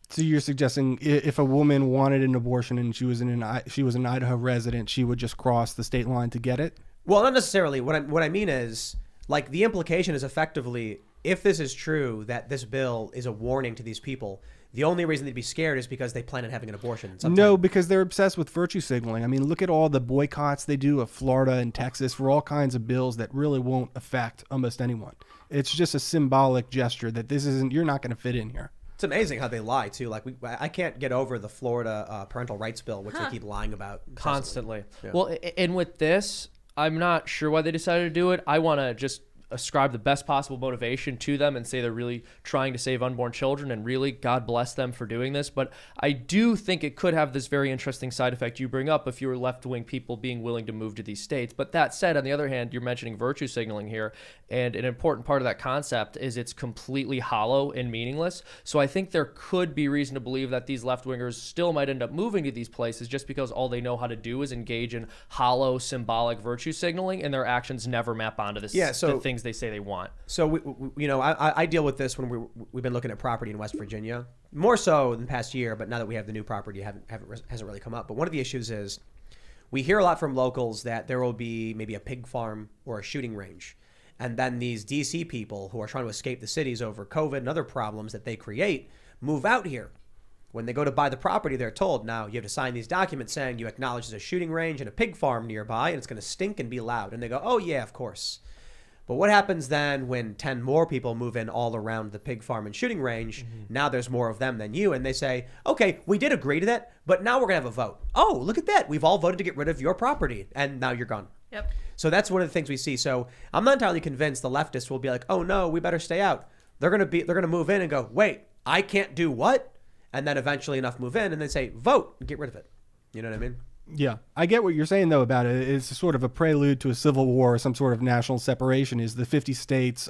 So you're suggesting if a woman wanted an abortion and she was an Idaho resident, she would just cross the state line to get it? Well, not necessarily. What I mean is, like, the implication is effectively, if this is true, that this bill is a warning to these people, the only reason they'd be scared is because they plan on having an abortion sometime. No, because they're obsessed with virtue signaling. I mean, look at all the boycotts they do of Florida and Texas for all kinds of bills that really won't affect almost anyone. It's just a symbolic gesture that you're not going to fit in here. It's amazing how they lie too. Like I can't get over the Florida parental rights bill, which they keep lying about constantly. Yeah. Well, and with this, I'm not sure why they decided to do it. I want to just ascribe the best possible motivation to them and say they're really trying to save unborn children, and really God bless them for doing this. But I do think it could have this very interesting side effect you bring up if you were left-wing people being willing to move to these states. But that said, on the other hand, you're mentioning virtue signaling here, and an important part of that concept is it's completely hollow and meaningless. So I think there could be reason to believe that these left-wingers still might end up moving to these places just because all they know how to do is engage in hollow symbolic virtue signaling, and their actions never map onto this, the things they say they want. So I deal with this when we've been looking at property in West Virginia, more so than past year. But now that we have the new property, hasn't really come up. But one of the issues is we hear a lot from locals that there will be maybe a pig farm or a shooting range, and then these DC people who are trying to escape the cities over COVID and other problems that they create move out here. When they go to buy the property, they're told, now you have to sign these documents saying you acknowledge there's a shooting range and a pig farm nearby, and it's going to stink and be loud. And they go, oh yeah, of course. But what happens then when 10 more people move in all around the pig farm and shooting range? Now there's more of them than you. And they say, okay, we did agree to that, but now we're going to have a vote. Oh, look at that. We've all voted to get rid of your property. And now you're gone. Yep. So that's one of the things we see. So I'm not entirely convinced the leftists will be like, oh, no, we better stay out. They're going to move in and go, wait, I can't do what? And then eventually enough move in and they say, vote and get rid of it. You know what I mean? Yeah, I get what you're saying, though, about it. It's sort of a prelude to a civil war, some sort of national separation. Is the 50 states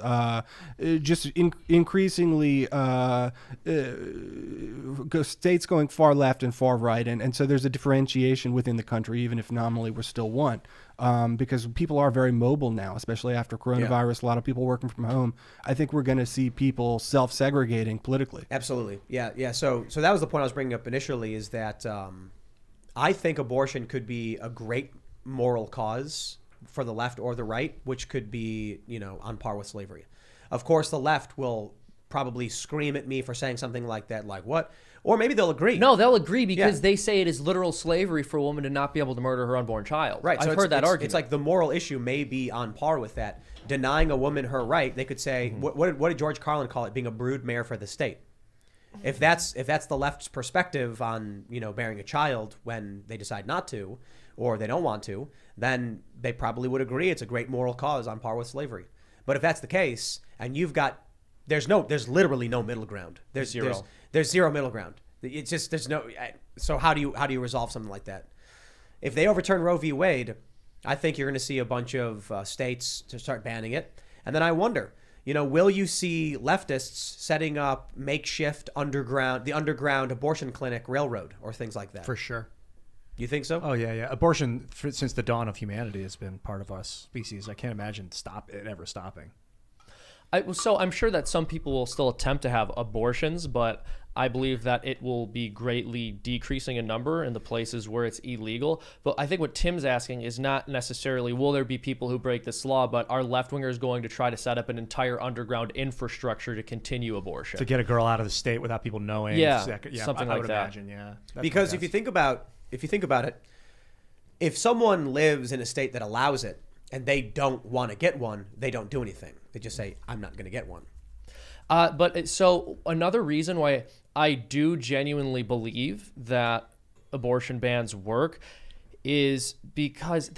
increasingly states going far left and far right. And so there's a differentiation within the country, even if nominally we're still one. Because people are very mobile now, especially after coronavirus, a lot of people working from home. I think we're going to see people self-segregating politically. Absolutely. Yeah. So that was the point I was bringing up initially, is that I think abortion could be a great moral cause for the left or the right, which could be, on par with slavery. Of course, the left will probably scream at me for saying something like that, like what? Or maybe they'll agree. No, they'll agree because they say it is literal slavery for a woman to not be able to murder her unborn child. Right. I've heard that argument. It's like the moral issue may be on par with that. Denying a woman her right, they could say, what did George Carlin call it? Being a broodmare for the state. If that's the left's perspective on bearing a child when they decide not to, or they don't want to, then they probably would agree it's a great moral cause on par with slavery. But if that's the case, and there's literally no middle ground. There's zero middle ground. It's just So how do you resolve something like that? If they overturn Roe v. Wade, I think you're going to see a bunch of states to start banning it, and then I wonder. Will you see leftists setting up makeshift underground abortion clinic railroad or things like that? For sure. You think so? Oh, yeah. Abortion, since the dawn of humanity, has been part of us species. I can't imagine it ever stopping. So I'm sure that some people will still attempt to have abortions, but I believe that it will be greatly decreasing in number in the places where it's illegal. But I think what Tim's asking is not necessarily will there be people who break this law, but are left-wingers going to try to set up an entire underground infrastructure to continue abortion? To get a girl out of the state without people knowing. Yeah, something I would like that. Imagine, yeah. Because if you think about it, if someone lives in a state that allows it and they don't want to get one, they don't do anything. They just say, I'm not going to get one. So another reason why I do genuinely believe that abortion bans work is because,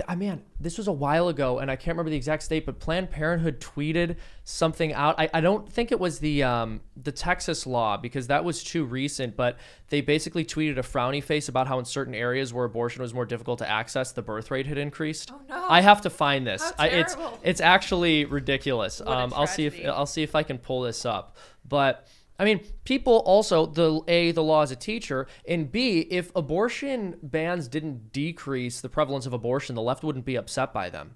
this was a while ago, and I can't remember the exact state, but Planned Parenthood tweeted something out. I don't think it was the Texas law, because that was too recent, but they basically tweeted a frowny face about how in certain areas where abortion was more difficult to access, the birth rate had increased. Oh no! I have to find this. How terrible. It's actually ridiculous. What a I'll see if I can pull this up, but. People also, the law is a teacher, and B, if abortion bans didn't decrease the prevalence of abortion, the left wouldn't be upset by them.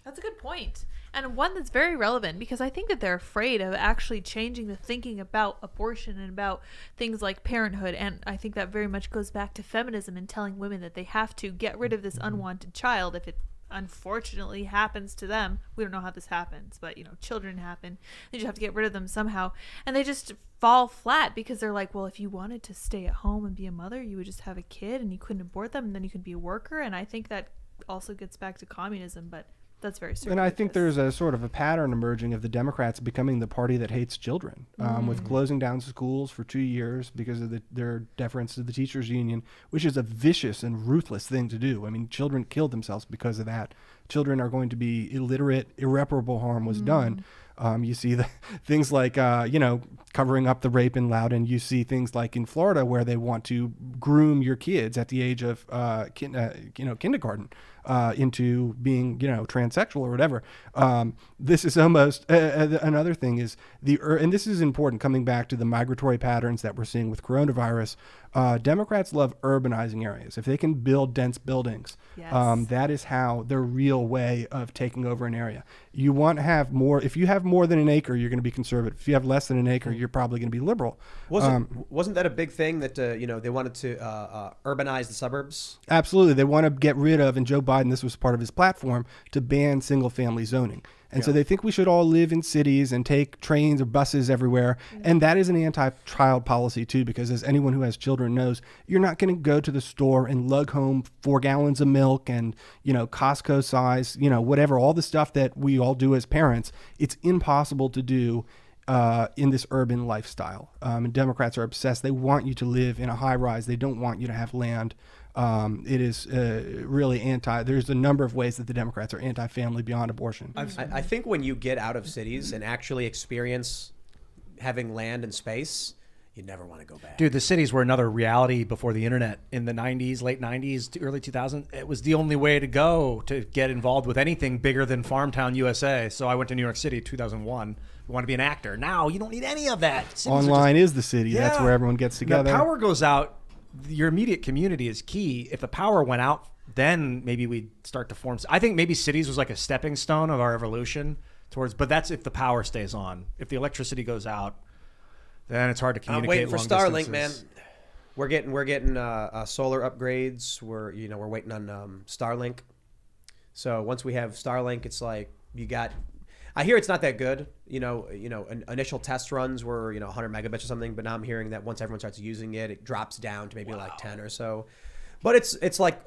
That's a good point. And one that's very relevant, because I think that they're afraid of actually changing the thinking about abortion and about things like parenthood. And I think that very much goes back to feminism and telling women that they have to get rid of this unwanted child if it unfortunately happens to them. We don't know how this happens, but children happen. They just have to get rid of them somehow, and they just fall flat because they're like, well, if you wanted to stay at home and be a mother, you would just have a kid and you couldn't abort them, and then you could be a worker. And I think that also gets back to communism, but that's very circuitous. And I think there's a sort of a pattern emerging of the Democrats becoming the party that hates children, with closing down schools for 2 years because of their deference to the teachers union, which is a vicious and ruthless thing to do. Children killed themselves because of that. Children are going to be illiterate. Irreparable harm was done. You see the things like, covering up the rape in Loudoun. You see things like in Florida where they want to groom your kids at the age of, kindergarten into being, transsexual or whatever. This is almost another thing is and this is important coming back to the migratory patterns that we're seeing with coronavirus. Democrats love urbanizing areas. If they can build dense buildings, that is how their real way of taking over an area. You want to have more. If you have more than an acre, you're going to be conservative. If you have less than an acre, you're probably going to be liberal. Wasn't that a big thing that they wanted to urbanize the suburbs? Absolutely, they want to get rid of, and Joe Biden, this was part of his platform, to ban single-family zoning. And so they think we should all live in cities and take trains or buses everywhere. And that is an anti-child policy too, because as anyone who has children knows, you're not going to go to the store and lug home 4 gallons of milk and, Costco size, whatever, all the stuff that we all do as parents. It's impossible to do in this urban lifestyle. And Democrats are obsessed. They want you to live in a high rise. They don't want you to have land. It is really there's a number of ways that the Democrats are anti-family beyond abortion. I think when you get out of cities and actually experience having land and space, you never want to go back. Dude, the cities were another reality before the internet in the 90s, late 90s to early 2000s. It was the only way to go to get involved with anything bigger than Farmtown, USA. So I went to New York City in 2001. You want to be an actor. Now you don't need any of that. Cities Online is the city. Yeah. That's where everyone gets together. The power goes out. Your immediate community is key. If the power went out, then maybe we'd start to form. I think maybe cities was like a stepping stone of our evolution towards, but that's if the power stays on. If the electricity goes out, then it's hard to communicate. I'm waiting for Starlink, distances. man. We're getting solar upgrades. We're waiting on Starlink. So once we have Starlink, it's like I hear it's not that good. Initial test runs were 100 megabits or something, but now I'm hearing that once everyone starts using it, it drops down to maybe like 10 or so. But it's like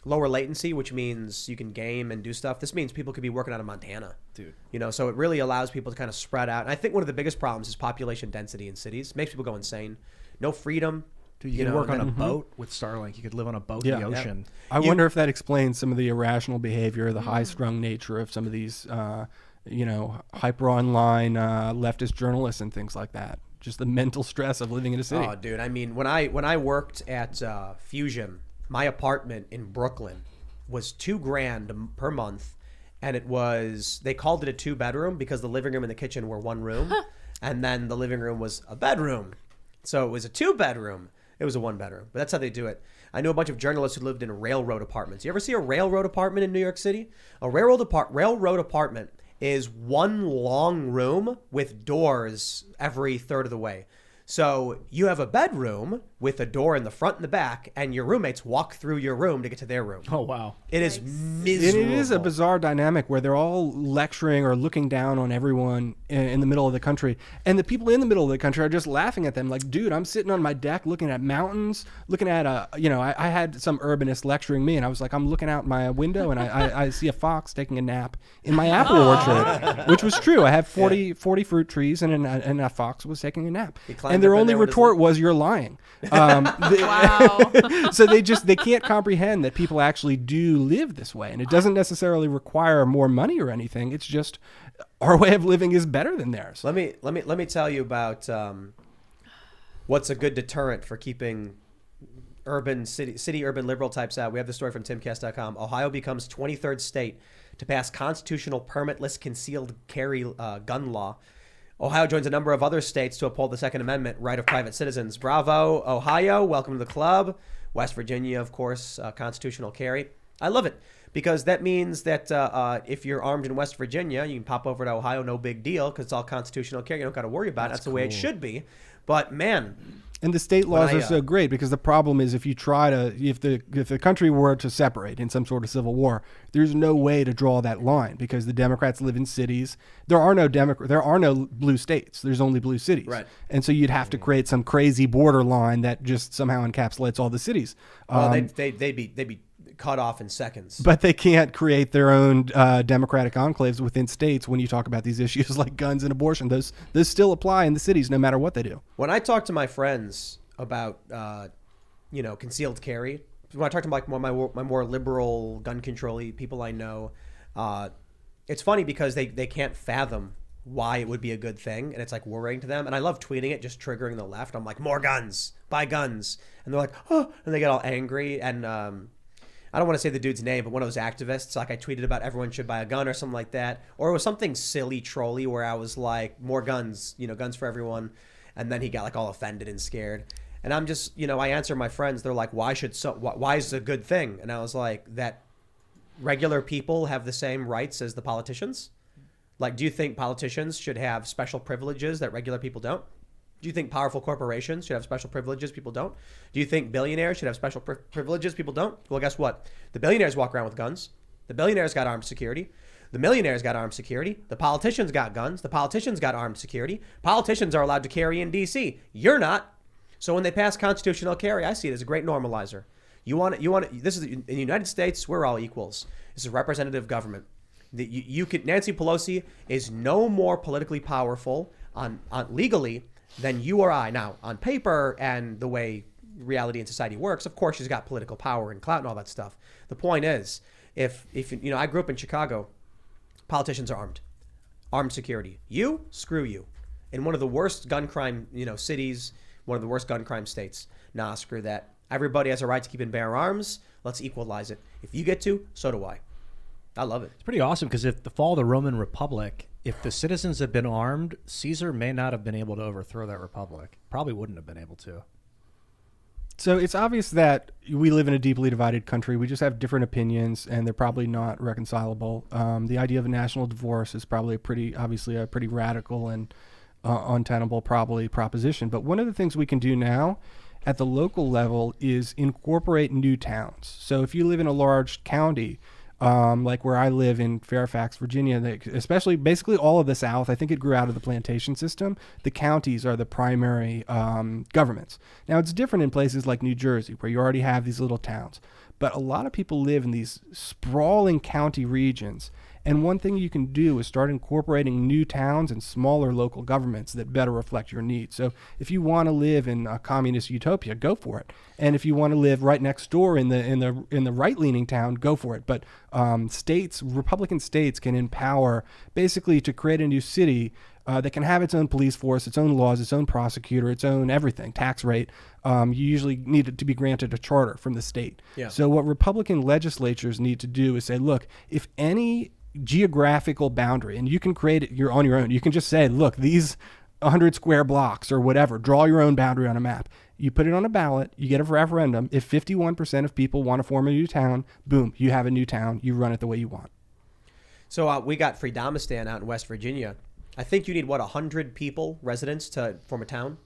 lower latency, which means you can game and do stuff. This means people could be working out of Montana, dude. So it really allows people to kind of spread out. And I think one of the biggest problems is population density in cities. It makes people go insane. No freedom. Dude, you can work on a boat with Starlink. You could live on a boat in the ocean. I wonder if that explains some of the irrational behavior, the high-strung nature of some of these, hyper online leftist journalists and things like that. Just the mental stress of living in a city. Oh, dude. I mean, when I worked at Fusion, my apartment in Brooklyn was $2,000 per month, and they called it a 2-bedroom because the living room and the kitchen were one room, and then the living room was a bedroom. So it was a 2-bedroom. It was a 1-bedroom, but that's how they do it. I know a bunch of journalists who lived in railroad apartments. You ever see a railroad apartment in New York City? A railroad apartment is one long room with doors every third of the way. So you have a bedroom with a door in the front and the back, and your roommates walk through your room to get to their room. Oh, wow. It is miserable. It is a bizarre dynamic where they're all lecturing or looking down on everyone in the middle of the country. And the people in the middle of the country are just laughing at them like, dude, I'm sitting on my deck looking at mountains, looking at I had some urbanist lecturing me, and I was like, I'm looking out my window, and I see a fox taking a nap in my apple orchard, which was true. I have 40 fruit trees, and a fox was taking a nap. And their only retort was, you're lying. Wow. So they can't comprehend that people actually do live this way. And it doesn't necessarily require more money or anything. It's just our way of living is better than theirs. Let me tell you about what's a good deterrent for keeping city urban liberal types out. We have the story from Timcast.com. Ohio becomes 23rd state to pass constitutional permitless concealed carry gun law. Ohio joins a number of other states to uphold the Second Amendment right of private citizens. Bravo, Ohio. Welcome to the club. West Virginia, of course, constitutional carry. I love it because that means that if you're armed in West Virginia, you can pop over to Ohio, no big deal, because it's all constitutional carry. You don't got to worry about it. That's the way it should be. But, man... And the state laws are so great because the problem is if the country were to separate in some sort of civil war, there's no way to draw that line because the Democrats live in cities. There are no blue states. There's only blue cities. Right. And so you'd have to create some crazy border line that just somehow encapsulates all the cities. Well, they'd be cut off in seconds. But they can't create their own democratic enclaves within states when you talk about these issues like guns and abortion. Those still apply in the cities no matter what they do. When I talk to my friends about concealed carry, when I talk to my more liberal gun control-y people I know, it's funny because they can't fathom why it would be a good thing, and it's like worrying to them. And I love tweeting it, just triggering the left. I'm like, more guns, buy guns, and they're like, oh, and they get all angry. And I don't want to say the dude's name, but one of those activists, like I tweeted about everyone should buy a gun or something like that. Or it was something silly, trolly, where I was like, more guns, guns for everyone. And then he got like all offended and scared. And I'm just, I answer my friends, they're like, why is it a good thing? And I was like, that regular people have the same rights as the politicians? Like, do you think politicians should have special privileges that regular people don't? Do you think powerful corporations should have special privileges people don't? Do you think billionaires should have special privileges people don't? Well, guess what? The billionaires walk around with guns. The billionaires got armed security. The millionaires got armed security. The politicians got guns. The politicians got armed security. Politicians are allowed to carry in D.C. You're not. So when they pass constitutional carry, I see it as a great normalizer. This is in the United States, we're all equals. This is representative government. Nancy Pelosi is no more politically powerful on legally than you or I. Now, on paper and the way reality and society works, of course, she's got political power and clout and all that stuff. The point is, if I grew up in Chicago, politicians are armed security. Screw you. In one of the worst gun crime, cities, one of the worst gun crime states. Nah, screw that. Everybody has a right to keep and bear arms. Let's equalize it. If you get to, so do I. I love it. It's pretty awesome because if the fall of the Roman Republic, if the citizens had been armed, Caesar may not have been able to overthrow that republic. Probably wouldn't have been able to. So it's obvious that we live in a deeply divided country. We just have different opinions, and they're probably not reconcilable. The idea of a national divorce is probably obviously a pretty radical and untenable proposition. But one of the things we can do now at the local level is incorporate new towns. So if you live in a large county, like where I live in Fairfax, Virginia, especially basically all of the South, I think it grew out of the plantation system. The counties are the primary governments. Now, it's different in places like New Jersey, where you already have these little towns. But a lot of people live in these sprawling county regions. And one thing you can do is start incorporating new towns and smaller local governments that better reflect your needs. So if you want to live in a communist utopia, go for it. And if you want to live right next door in the right-leaning town, go for it. But Republican states can empower basically to create a new city that can have its own police force, its own laws, its own prosecutor, its own everything, tax rate. You usually need it to be granted a charter from the state. Yeah. So what Republican legislatures need to do is say, look, if any geographical boundary, and you can create it on your own. You can just say, look, these 100 square blocks or whatever, draw your own boundary on a map. You put it on a ballot, you get a referendum. If 51% of people want to form a new town, boom, you have a new town. You run it the way you want. So we got Freedomistan out in West Virginia. I think you need, 100 people, residents, to form a town?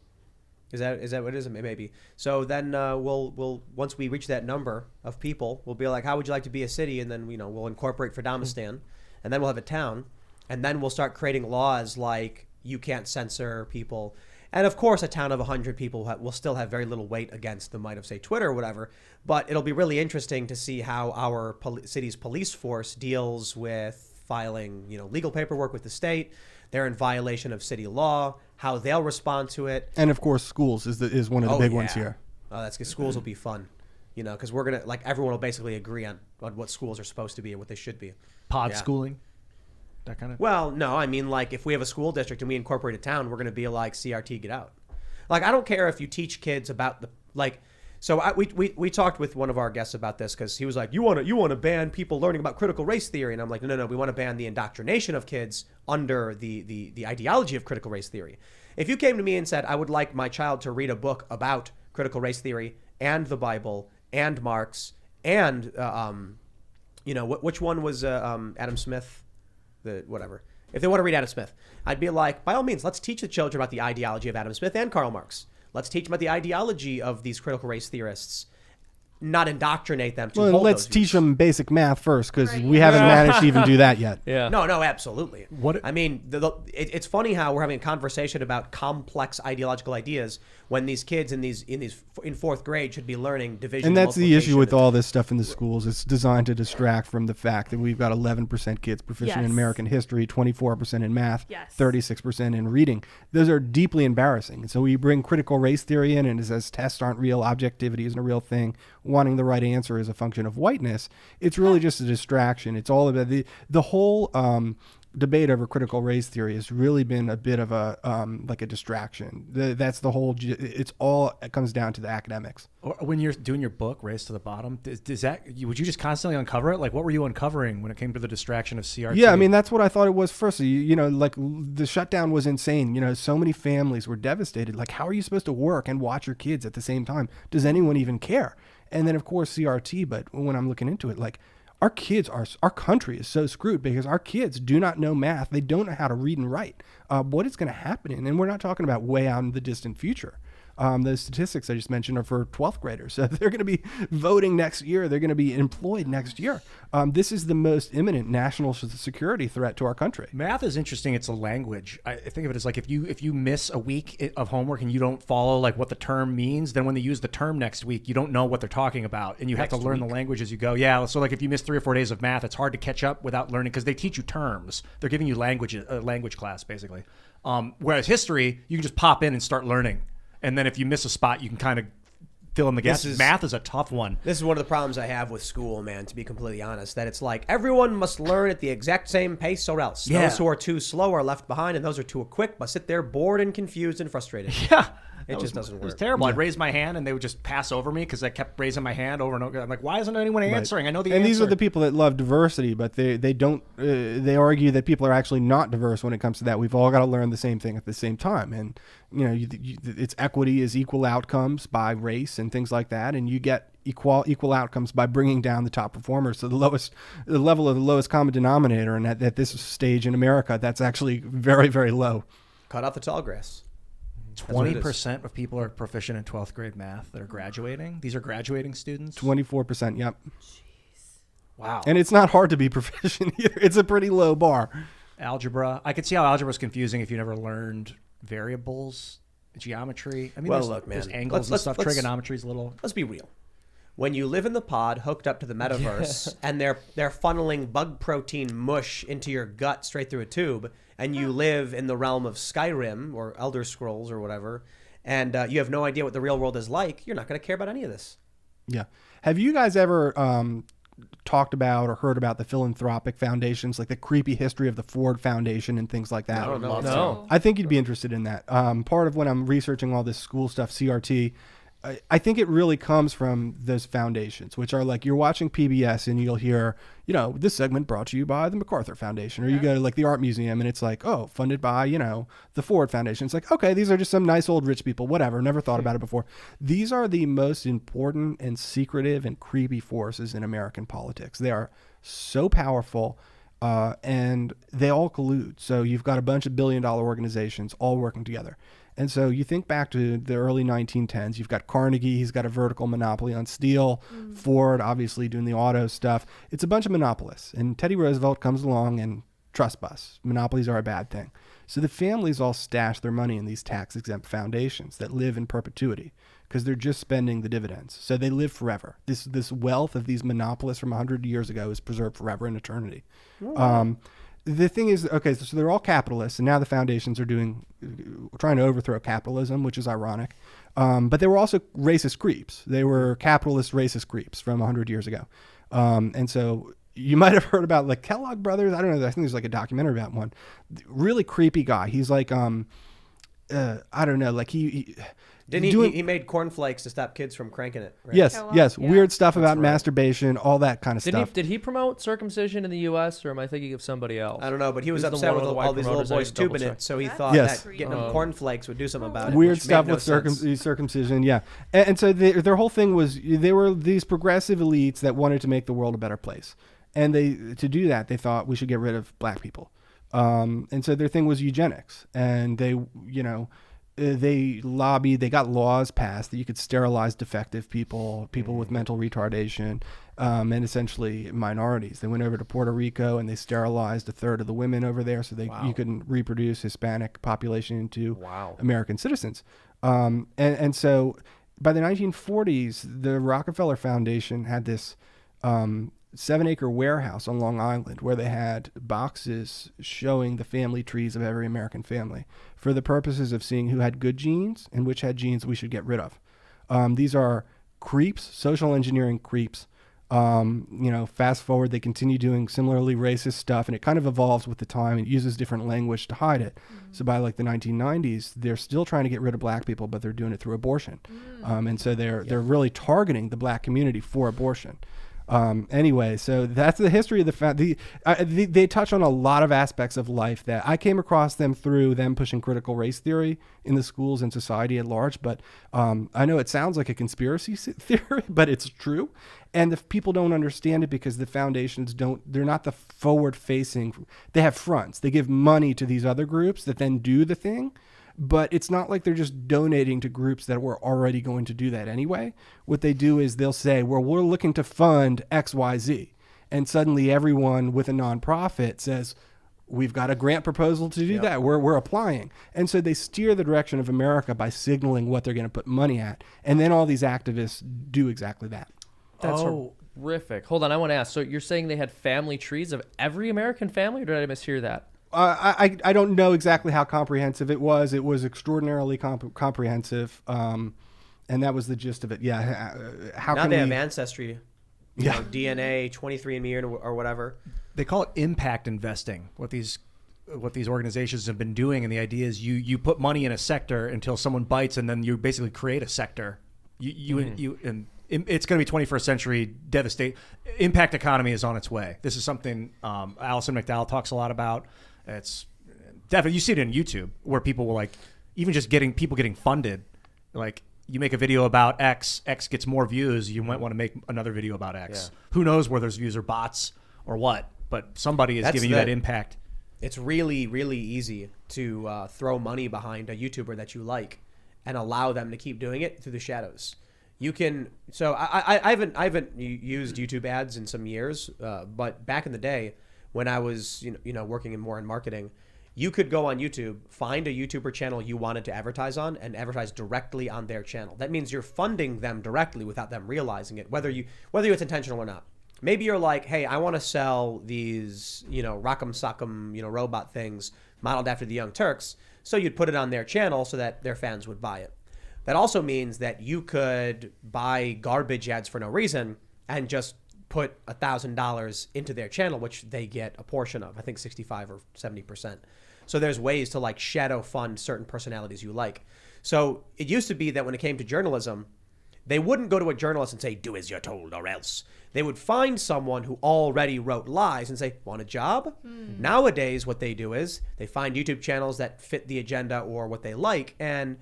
Is that what it is? Maybe. So then we'll once we reach that number of people, we'll be like, how would you like to be a city? And then we'll incorporate Freedomistan, and then we'll have a town, and then we'll start creating laws like you can't censor people. And of course, a town of 100 people will still have very little weight against the might of, say, Twitter or whatever. But it'll be really interesting to see how our city's police force deals with filing, legal paperwork with the state. They're in violation of city law, how they'll respond to it. And of course, schools is one of the big ones here. Oh, that's good. Schools will be fun, because we're going to, everyone will basically agree on what schools are supposed to be and what they should be. Schooling? That kind of? Well, no, I mean, if we have a school district and we incorporate a town, we're going to be like, CRT, get out. I don't care if you teach kids about So we talked with one of our guests about this because he was like, you want to ban people learning about critical race theory, and I'm like, no, we want to ban the indoctrination of kids under the ideology of critical race theory. If you came to me and said, I would like my child to read a book about critical race theory and the Bible and Marx and which one was Adam Smith, whatever. If they want to read Adam Smith, I'd be like, by all means, let's teach the children about the ideology of Adam Smith and Karl Marx. Let's teach them about the ideology of these critical race theorists, not indoctrinate them. Let's teach them basic math first, because we haven't managed to even do that yet. Yeah. No, absolutely. I mean, it's funny how we're having a conversation about complex ideological ideas when these kids in fourth grade should be learning division. And that's the issue with all this stuff in the schools. It's designed to distract from the fact that we've got 11% kids proficient in American history, 24% in math, 36% in reading. Those are deeply embarrassing. And so we bring critical race theory in, and it says tests aren't real, objectivity isn't a real thing, wanting the right answer is a function of whiteness. It's really just a distraction. It's all about the whole debate over critical race theory has really been a bit of a a distraction. That's the whole. It comes down to the academics. When you're doing your book, Race to the Bottom, would you just constantly uncover it? Like, what were you uncovering when it came to the distraction of CRT? Yeah, I mean, that's what I thought it was first. The shutdown was insane. So many families were devastated. Like, how are you supposed to work and watch your kids at the same time? Does anyone even care? And then, of course, CRT. But when I'm looking into it, our country is so screwed because our kids do not know math. They don't know how to read and write. What is going to happen? And we're not talking about way out in the distant future. Those statistics I just mentioned are for 12th graders. So they're going to be voting next year. They're going to be employed next year. This is the most imminent national security threat to our country. Math is interesting. It's a language. I think of it as like if you miss a week of homework and you don't follow like what the term means, then when they use the term next week, you don't know what they're talking about, and you have to learn the language as you go. Yeah. So like if you miss 3 or 4 days of math, it's hard to catch up without learning because they teach you terms. They're giving you a language class basically. Whereas history, you can just pop in and start learning, and then if you miss a spot, you can kind of fill in the gaps. Math is a tough one. This is one of the problems I have with school, man, to be completely honest, that it's like everyone must learn at the exact same pace or else. Yeah. Those who are too slow are left behind, and those who are too quick must sit there bored and confused and frustrated. Yeah. It just doesn't work. It was terrible. I'd raise my hand and they would just pass over me because I kept raising my hand over and over. I'm like, why isn't anyone answering? I know the answer. And these are the people that love diversity, but they don't. They argue that people are actually not diverse when it comes to that. We've all got to learn the same thing at the same time, and it's equity is equal outcomes by race and things like that, and you get equal outcomes by bringing down the top performers to the level of the lowest common denominator. And at this stage in America, that's actually very, very low. Cut out the tall grass. 20% of people are proficient in 12th grade math that are graduating. These are graduating students. 24%. Yep. Jeez. Wow. And it's not hard to be proficient either. It's a pretty low bar. Algebra. I could see how algebra is confusing if you never learned variables, geometry. I mean, there's angles and stuff. Trigonometry is a little. Let's be real. When you live in the pod hooked up to the metaverse and they're funneling bug protein mush into your gut straight through a tube, and you live in the realm of Skyrim or Elder Scrolls or whatever, and you have no idea what the real world is like, you're not going to care about any of this. Yeah. Have you guys ever talked about or heard about the philanthropic foundations, like the creepy history of the Ford Foundation and things like that? I don't know. No. I think you'd be interested in that. Part of when I'm researching all this school stuff, CRT, I think it really comes from those foundations, which are like you're watching PBS and you'll hear, this segment brought to you by the MacArthur Foundation, or you go to like the art museum and it's like, oh, funded by, the Ford Foundation. It's like, okay, these are just some nice old rich people, whatever. Never thought about it before. These are the most important and secretive and creepy forces in American politics. They are so powerful. And they all collude. So you've got a bunch of billion-dollar organizations all working together. And so you think back to the early 1910s, you've got Carnegie, he's got a vertical monopoly on steel, Ford obviously doing the auto stuff. It's a bunch of monopolists. And Teddy Roosevelt comes along and trust busts. Monopolies are a bad thing. So the families all stash their money in these tax-exempt foundations that live in perpetuity because they're just spending the dividends. So they live forever. This wealth of these monopolists from 100 years ago is preserved forever in eternity. The thing is, okay, so they're all capitalists, and now the foundations are trying to overthrow capitalism, which is ironic. But they were also racist creeps. They were capitalist racist creeps from 100 years ago. And so you might have heard about like Kellogg Brothers. I don't know. I think there's like a documentary about one. Really creepy guy. He's like, I don't know, like he made cornflakes to stop kids from cranking it, right? Yes, Yeah. weird stuff about masturbation, all that kind of stuff. Did he promote circumcision in the U.S., or am I thinking of somebody else? I don't know, but he was He's the upset one with of the all white these little promoters. boys tubing it, so he thought Yes. that getting them cornflakes would do something about it. Weird which stuff made no with sense. circumcision, yeah. And so their whole thing was they were these progressive elites that wanted to make the world a better place. And to do that, they thought we should get rid of black people. And so their thing was eugenics. And they lobbied, they got laws passed that you could sterilize defective people with mental retardation, and essentially minorities. They went over to Puerto Rico and they sterilized a third of the women over there so you couldn't reproduce Hispanic population into American citizens. And so by the 1940s, the Rockefeller Foundation had this 7-acre warehouse on Long Island where they had boxes showing the family trees of every American family for the purposes of seeing who had good genes and which had genes we should get rid of. These are creeps, social engineering creeps. Fast forward, they continue doing similarly racist stuff, and it kind of evolves with the time. It uses different language to hide it. So by like the 1990s, they're still trying to get rid of black people, but they're doing it through abortion. And so they're really targeting the black community for abortion. Anyway, so that's the history of they touch on a lot of aspects of life that I came across them through them pushing critical race theory in the schools and society at large. But I know it sounds like a conspiracy theory, but it's true. And if people don't understand it because the foundations they're not the forward facing, they have fronts. They give money to these other groups that then do the thing. But it's not like they're just donating to groups that were already going to do that anyway. What they do is they'll say, well, we're looking to fund XYZ. And suddenly everyone with a nonprofit says, we've got a grant proposal to do that. We're applying. And so they steer the direction of America by signaling what they're going to put money at. And then all these activists do exactly that. That's horrific. Hold on, I want to ask. So you're saying they had family trees of every American family, or did I mishear that? I don't know exactly how comprehensive it was. It was extraordinarily comprehensive, and that was the gist of it. Yeah. How now can they have Ancestry, you know, DNA, 23andMe, or whatever. They call it impact investing. What these organizations have been doing, and the idea is you put money in a sector until someone bites, and then you basically create a sector. And it's going to be 21st century devastate. Impact economy is on its way. This is something Alison McDowell talks a lot about. It's definitely, you see it in YouTube where people will even just people getting funded. Like, you make a video about X gets more views. You might want to make another video about X. Yeah. Who knows where those views are bots or what? But somebody is giving you that impact. It's really, really easy to throw money behind a YouTuber that you like and allow them to keep doing it through the shadows. You can. So I haven't used YouTube ads in some years, but back in the day when I was working more in marketing, you could go on YouTube, find a YouTuber channel you wanted to advertise on, and advertise directly on their channel. That means you're funding them directly without them realizing it, whether it's intentional or not. Maybe you're like, hey, I want to sell these rock'em sock'em robot things modeled after the Young Turks, so you'd put it on their channel so that their fans would buy it. That also means that you could buy garbage ads for no reason and just put $1,000 into their channel, which they get a portion of, I think 65 or 70%. So there's ways to shadow fund certain personalities you like. So it used to be that when it came to journalism, they wouldn't go to a journalist and say, do as you're told or else. They would find someone who already wrote lies and say, want a job? Nowadays, what they do is they find YouTube channels that fit the agenda or what they like, and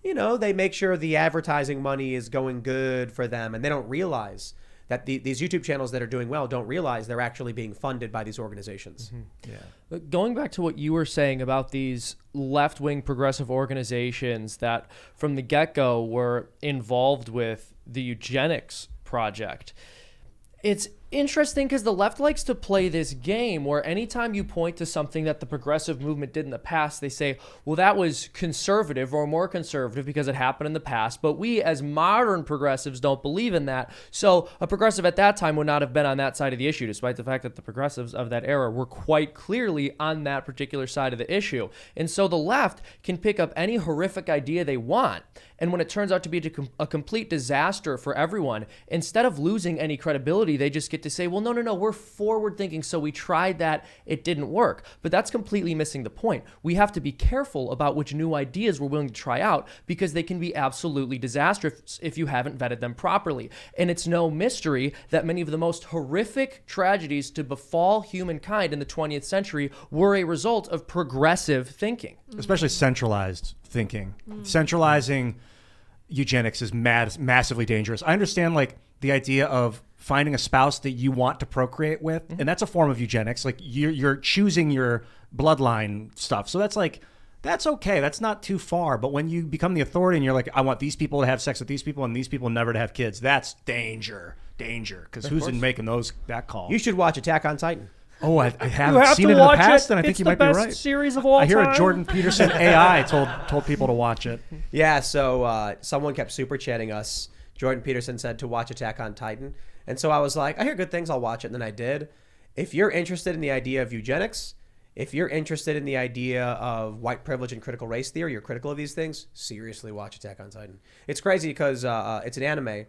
they make sure the advertising money is going good for them, and they don't realize that these YouTube channels that are doing well don't realize they're actually being funded by these organizations. Mm-hmm. Yeah. Going back to what you were saying about these left-wing progressive organizations that from the get-go were involved with the eugenics project, it's interesting because the left likes to play this game where anytime you point to something that the progressive movement did in the past, they say, well, that was conservative or more conservative because it happened in the past. But we as modern progressives don't believe in that. So a progressive at that time would not have been on that side of the issue, despite the fact that the progressives of that era were quite clearly on that particular side of the issue. And so the left can pick up any horrific idea they want. And when it turns out to be a complete disaster for everyone, instead of losing any credibility, they just get to say, well, no, we're forward thinking, so we tried that, it didn't work. But that's completely missing the point. We have to be careful about which new ideas we're willing to try out because they can be absolutely disastrous if you haven't vetted them properly. And it's no mystery that many of the most horrific tragedies to befall humankind in the 20th century were a result of progressive thinking. Especially centralized thinking. Centralizing eugenics is massively dangerous. I understand the idea of finding a spouse that you want to procreate with, and that's a form of eugenics. You're choosing your bloodline stuff. So that's okay. That's not too far. But when you become the authority and you're like, I want these people to have sex with these people and these people never to have kids, that's danger. Because who's making that call? You should watch Attack on Titan. Oh, I haven't seen it in the past, and I think you might be right. It's the best series of all time. I hear a Jordan Peterson AI told people to watch it. Yeah, so someone kept super chatting us. Jordan Peterson said to watch Attack on Titan. And so I was like, I hear good things, I'll watch it. And then I did. If you're interested in the idea of eugenics, if you're interested in the idea of white privilege and critical race theory, you're critical of these things, seriously watch Attack on Titan. It's crazy because it's an anime.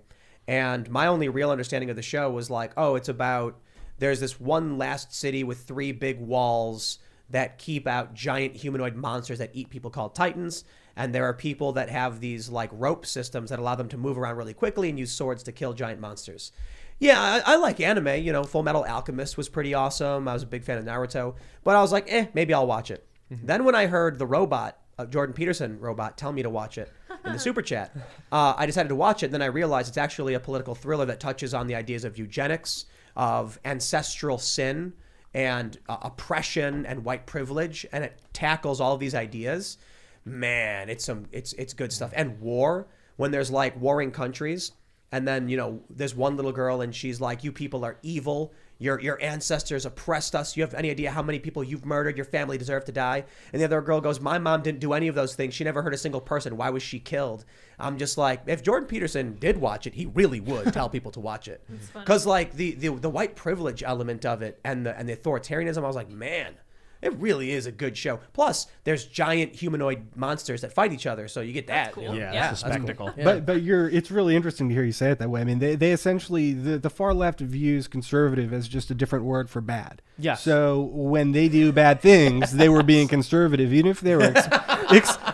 And my only real understanding of the show was it's about... There's this one last city with 3 big walls that keep out giant humanoid monsters that eat people called Titans. And there are people that have these rope systems that allow them to move around really quickly and use swords to kill giant monsters. Yeah, I like anime. Full Metal Alchemist was pretty awesome. I was a big fan of Naruto. But I was like, maybe I'll watch it. Mm-hmm. Then when I heard the robot, Jordan Peterson robot, tell me to watch it in the super chat, I decided to watch it. And then I realized it's actually a political thriller that touches on the ideas of eugenics, of ancestral sin and oppression and white privilege, and it tackles all of these ideas. man, it's good stuff. And war, when there's like warring countries, and then there's one little girl and she's like, you people are evil. Your ancestors oppressed us. You have any idea how many people you've murdered? Your family deserved to die. And the other girl goes, my mom didn't do any of those things. She never hurt a single person. Why was she killed? I'm just like, if Jordan Peterson did watch it, he really would tell people to watch it. Because like the white privilege element of it and the authoritarianism, I was like, man, it really is a good show. Plus, there's giant humanoid monsters that fight each other, so you get that. Cool. Yeah, it's a spectacle. Cool. But it's really interesting to hear you say it that way. I mean, they essentially the far left views conservative as just a different word for bad. Yeah. So when they do bad things, they were being conservative, even if they were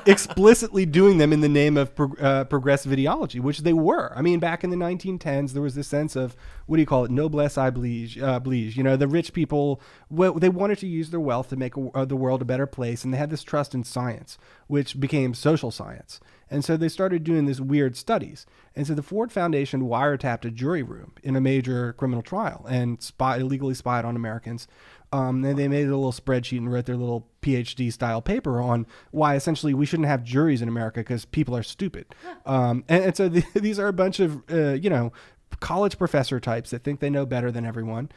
explicitly doing them in the name of progressive ideology, which they were. I mean, back in the 1910s, there was this sense of, what do you call it? Noblesse oblige. The rich people, they wanted to use their wealth to make the world a better place, and they had this trust in science, which became social science. And so they started doing these weird studies. And so the Ford Foundation wiretapped a jury room in a major criminal trial and illegally spied on Americans. And they made a little spreadsheet and wrote their little PhD style paper on why essentially we shouldn't have juries in America because people are stupid. And so these are a bunch of, college professor types that think they know better than everyone.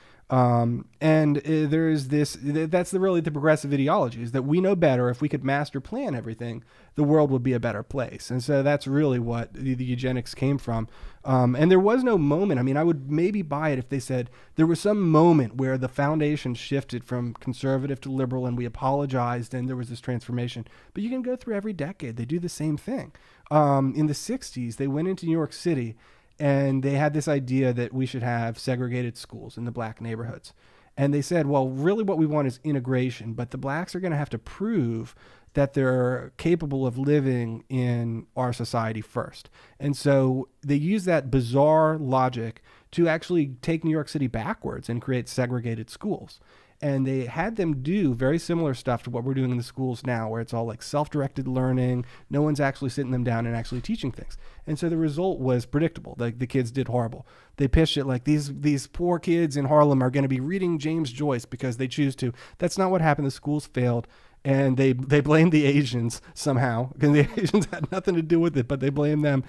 There's this, that's really the progressive ideology, is that we know better. If we could master plan everything, the world would be a better place. And so that's really what the eugenics came from. And there was no moment. I mean, I would maybe buy it if they said there was some moment where the foundation shifted from conservative to liberal and we apologized and there was this transformation. But you can go through every decade. They do the same thing. In the 60s, they went into New York City and they had this idea that we should have segregated schools in the black neighborhoods. And they said, well, really what we want is integration, but the blacks are going to have to prove that they're capable of living in our society first. And so they use that bizarre logic to actually take New York City backwards and create segregated schools. And they had them do very similar stuff to what we're doing in the schools now, where it's all like self-directed learning. No one's actually sitting them down and actually teaching things. And so the result was predictable. The kids did horrible. They pitched it like these poor kids in Harlem are going to be reading James Joyce because they choose to. That's not what happened. The schools failed. And they blamed the Asians somehow, because the Asians had nothing to do with it, but they blamed them.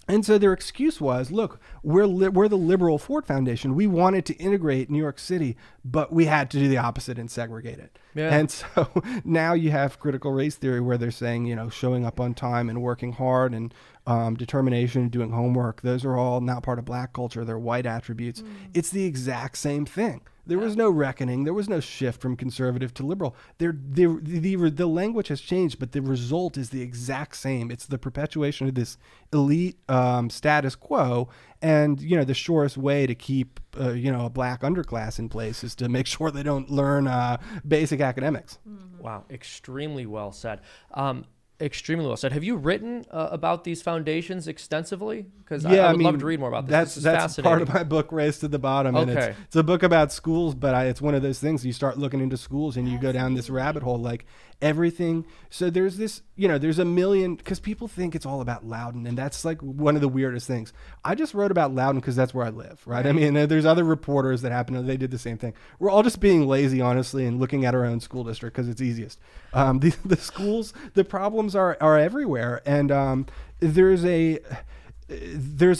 And so their excuse was, look, we're the liberal Ford Foundation. We wanted to integrate New York City, but we had to do the opposite and segregate it. Yeah. And so now you have critical race theory where they're saying, showing up on time and working hard and determination and doing homework. Those are all not part of black culture. They're white attributes. It's the exact same thing. There was no reckoning. There was no shift from conservative to liberal. The language has changed, but the result is the exact same. It's the perpetuation of this elite status quo. And, the surest way to keep, a black underclass in place is to make sure they don't learn basic academics. Wow. Extremely well said. Extremely well said. Have you written about these foundations extensively? Because I would love to read more about this. This is that's fascinating. Part of my book, Race to the Bottom. And Okay. it's a book about schools, but it's one of those things you start looking into schools and you go down this rabbit hole, like everything. So there's this, there's a million, because people think it's all about Loudoun, and that's like one of the weirdest things. I just wrote about Loudoun because that's where I live, right? I mean, there's other reporters that they did the same thing. We're all just being lazy, honestly, and looking at our own school district because it's easiest. The schools, the problems are everywhere, and there's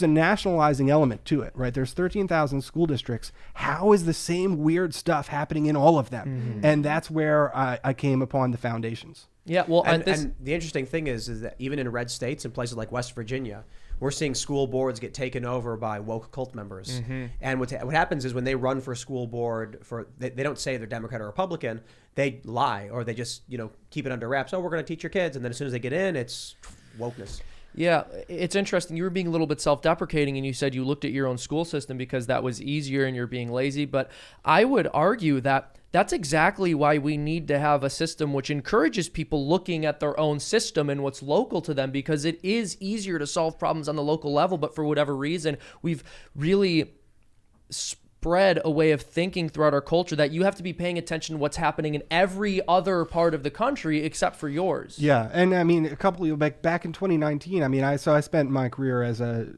a nationalizing element to it, right? There's 13,000 school districts. How is the same weird stuff happening in all of them? Mm-hmm. And that's where I came upon the foundations. Yeah, well, and the interesting thing is that even in red states and places like West Virginia, we're seeing school boards get taken over by woke cult members. Mm-hmm. And what happens is when they run for school board, they don't say they're Democrat or Republican. They lie, or they just keep it under wraps. Oh, we're going to teach your kids, and then as soon as they get in, it's wokeness. Yeah, it's interesting. You were being a little bit self-deprecating, and you said you looked at your own school system because that was easier and you're being lazy. But I would argue that that's exactly why we need to have a system which encourages people looking at their own system and what's local to them, because it is easier to solve problems on the local level. But for whatever reason, we've really bred a way of thinking throughout our culture that you have to be paying attention to what's happening in every other part of the country except for yours. Yeah, and I mean, a couple of back in 2019. I mean, I spent my career as a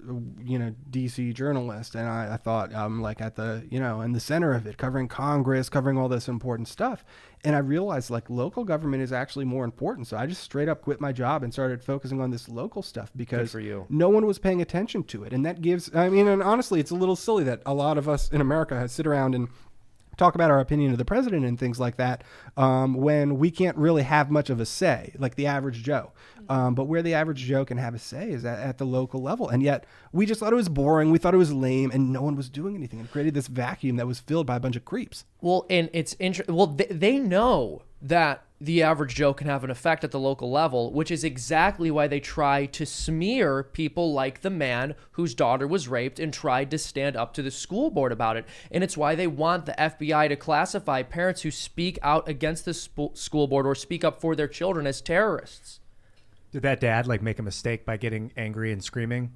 DC journalist, and I thought I'm like at the in the center of it, covering Congress, covering all this important stuff. And I realized like local government is actually more important. So I just straight up quit my job and started focusing on this local stuff because no one was paying attention to it. And that gives, I mean, and honestly, it's a little silly that a lot of us in America sit around and talk about our opinion of the president and things like that when we can't really have much of a say, like the average Joe. But where the average Joe can have a say is at the local level. And yet we just thought it was boring. We thought it was lame, and no one was doing anything. It created this vacuum that was filled by a bunch of creeps. Well, and it's interesting. Well, they know that the average Joe can have an effect at the local level, which is exactly why they try to smear people like the man whose daughter was raped and tried to stand up to the school board about it. And it's why they want the FBI to classify parents who speak out against the school board or speak up for their children as terrorists. Did that dad like make a mistake by getting angry and screaming?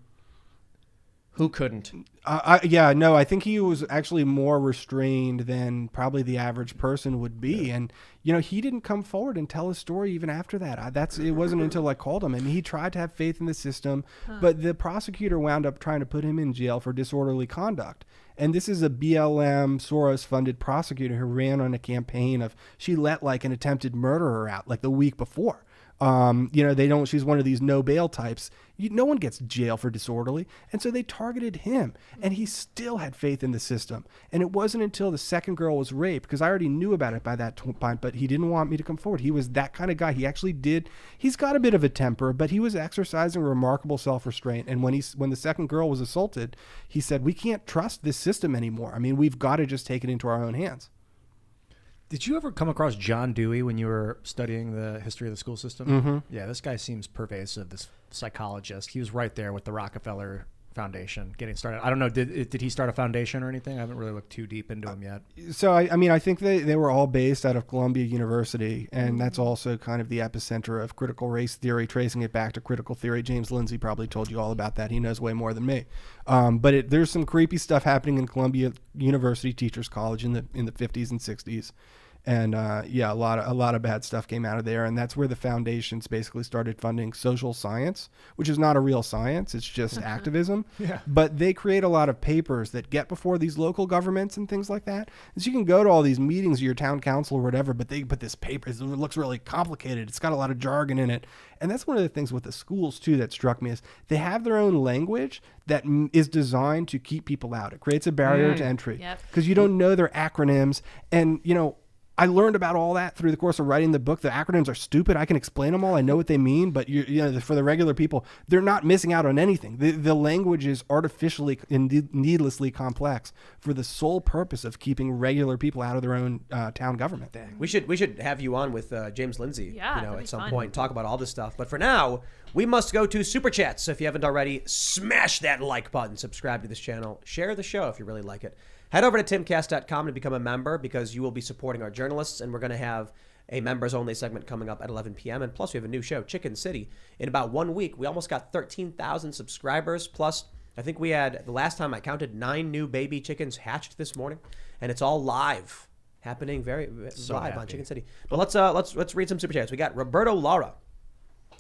Who couldn't? I think he was actually more restrained than probably the average person would be. And, he didn't come forward and tell his story even after that. It wasn't until I called him, and he tried to have faith in the system, but the prosecutor wound up trying to put him in jail for disorderly conduct. And this is a BLM Soros-funded prosecutor who ran on a campaign of, she let like an attempted murderer out like the week before. She's one of these no bail types. No one gets jail for disorderly. And so they targeted him, and he still had faith in the system. And it wasn't until the second girl was raped, because I already knew about it by that point, but he didn't want me to come forward. He was that kind of guy. He actually he's got a bit of a temper, but he was exercising remarkable self-restraint. And when the second girl was assaulted, he said, we can't trust this system anymore. I mean, we've got to just take it into our own hands. Did you ever come across John Dewey when you were studying the history of the school system? Mm-hmm. Yeah, this guy seems pervasive, this psychologist. He was right there with the Rockefeller Foundation getting started. I don't know, did he start a foundation or anything? I haven't really looked too deep into him yet. So, I think they were all based out of Columbia University, and that's also kind of the epicenter of critical race theory, tracing it back to critical theory. James Lindsay probably told you all about that. He knows way more than me. But there's some creepy stuff happening in Columbia University Teachers College in the 50s and 60s. And a lot of bad stuff came out of there, and that's where the foundations basically started funding social science, which is not a real science; it's just activism. Yeah. But they create a lot of papers that get before these local governments and things like that. And so you can go to all these meetings of your town council or whatever, but they put this paper. It looks really complicated. It's got a lot of jargon in it, and that's one of the things with the schools too that struck me is they have their own language that is designed to keep people out. It creates a barrier to entry because you don't know their acronyms, and I learned about all that through the course of writing the book. The acronyms are stupid. I can explain them all. I know what they mean, but for the regular people, they're not missing out on anything. The language is artificially and needlessly complex for the sole purpose of keeping regular people out of their own town government. We should have you on with James Lindsay, at some point, talk about all this stuff. But for now, we must go to Super Chats. So if you haven't already, smash that like button, subscribe to this channel, share the show if you really like it. Head over to timcast.com to become a member because you will be supporting our journalists, and we're going to have a members-only segment coming up at 11 p.m. And plus, we have a new show, Chicken City. In about 1 week, we almost got 13,000 subscribers. Plus, I think we had, the last time I counted, 9 new baby chickens hatched this morning, and it's all live, happening live on Chicken City. But let's read some super chats. We got Roberto Lara.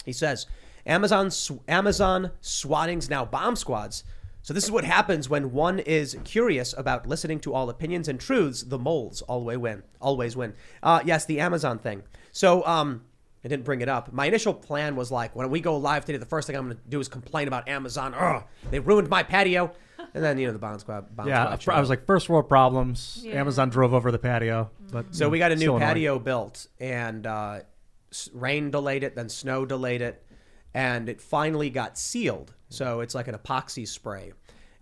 He says, Amazon swatting's now bomb squads. So this is what happens when one is curious about listening to all opinions and truths. The moles always win. Yes, the Amazon thing. So I didn't bring it up. My initial plan was like, when we go live today, the first thing I'm going to do is complain about Amazon. They ruined my patio. And then, the bomb squad. I was like, first world problems. Yeah. Amazon drove over the patio. But so we got a new patio built, and rain delayed it, then snow delayed it, and it finally got sealed. So it's like an epoxy spray.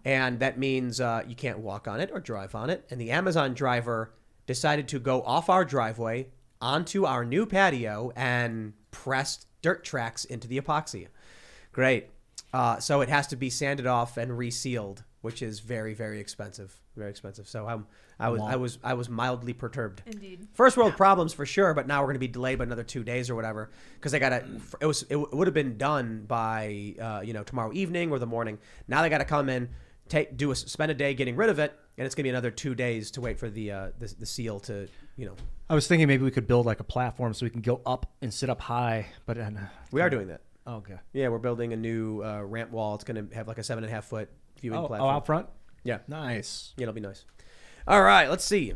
And that means you can't walk on it or drive on it. And the Amazon driver decided to go off our driveway onto our new patio and pressed dirt tracks into the epoxy. Great. So it has to be sanded off and resealed, which is very, very expensive. Very expensive. So I was mildly perturbed. Indeed. First world problems for sure, but now we're going to be delayed by another 2 days or whatever because they got to. It would have been done by tomorrow evening or the morning. Now they got to come in, spend a day getting rid of it, And it's going to be another 2 days to wait for the seal to, I was thinking maybe we could build like a platform so we can go up and sit up high, but we are doing that. Oh, okay. Yeah, we're building a new ramp wall. It's going to have like a 7.5 foot viewing platform. Oh, out front? Yeah. Nice. Yeah, it'll be nice. All right, let's see.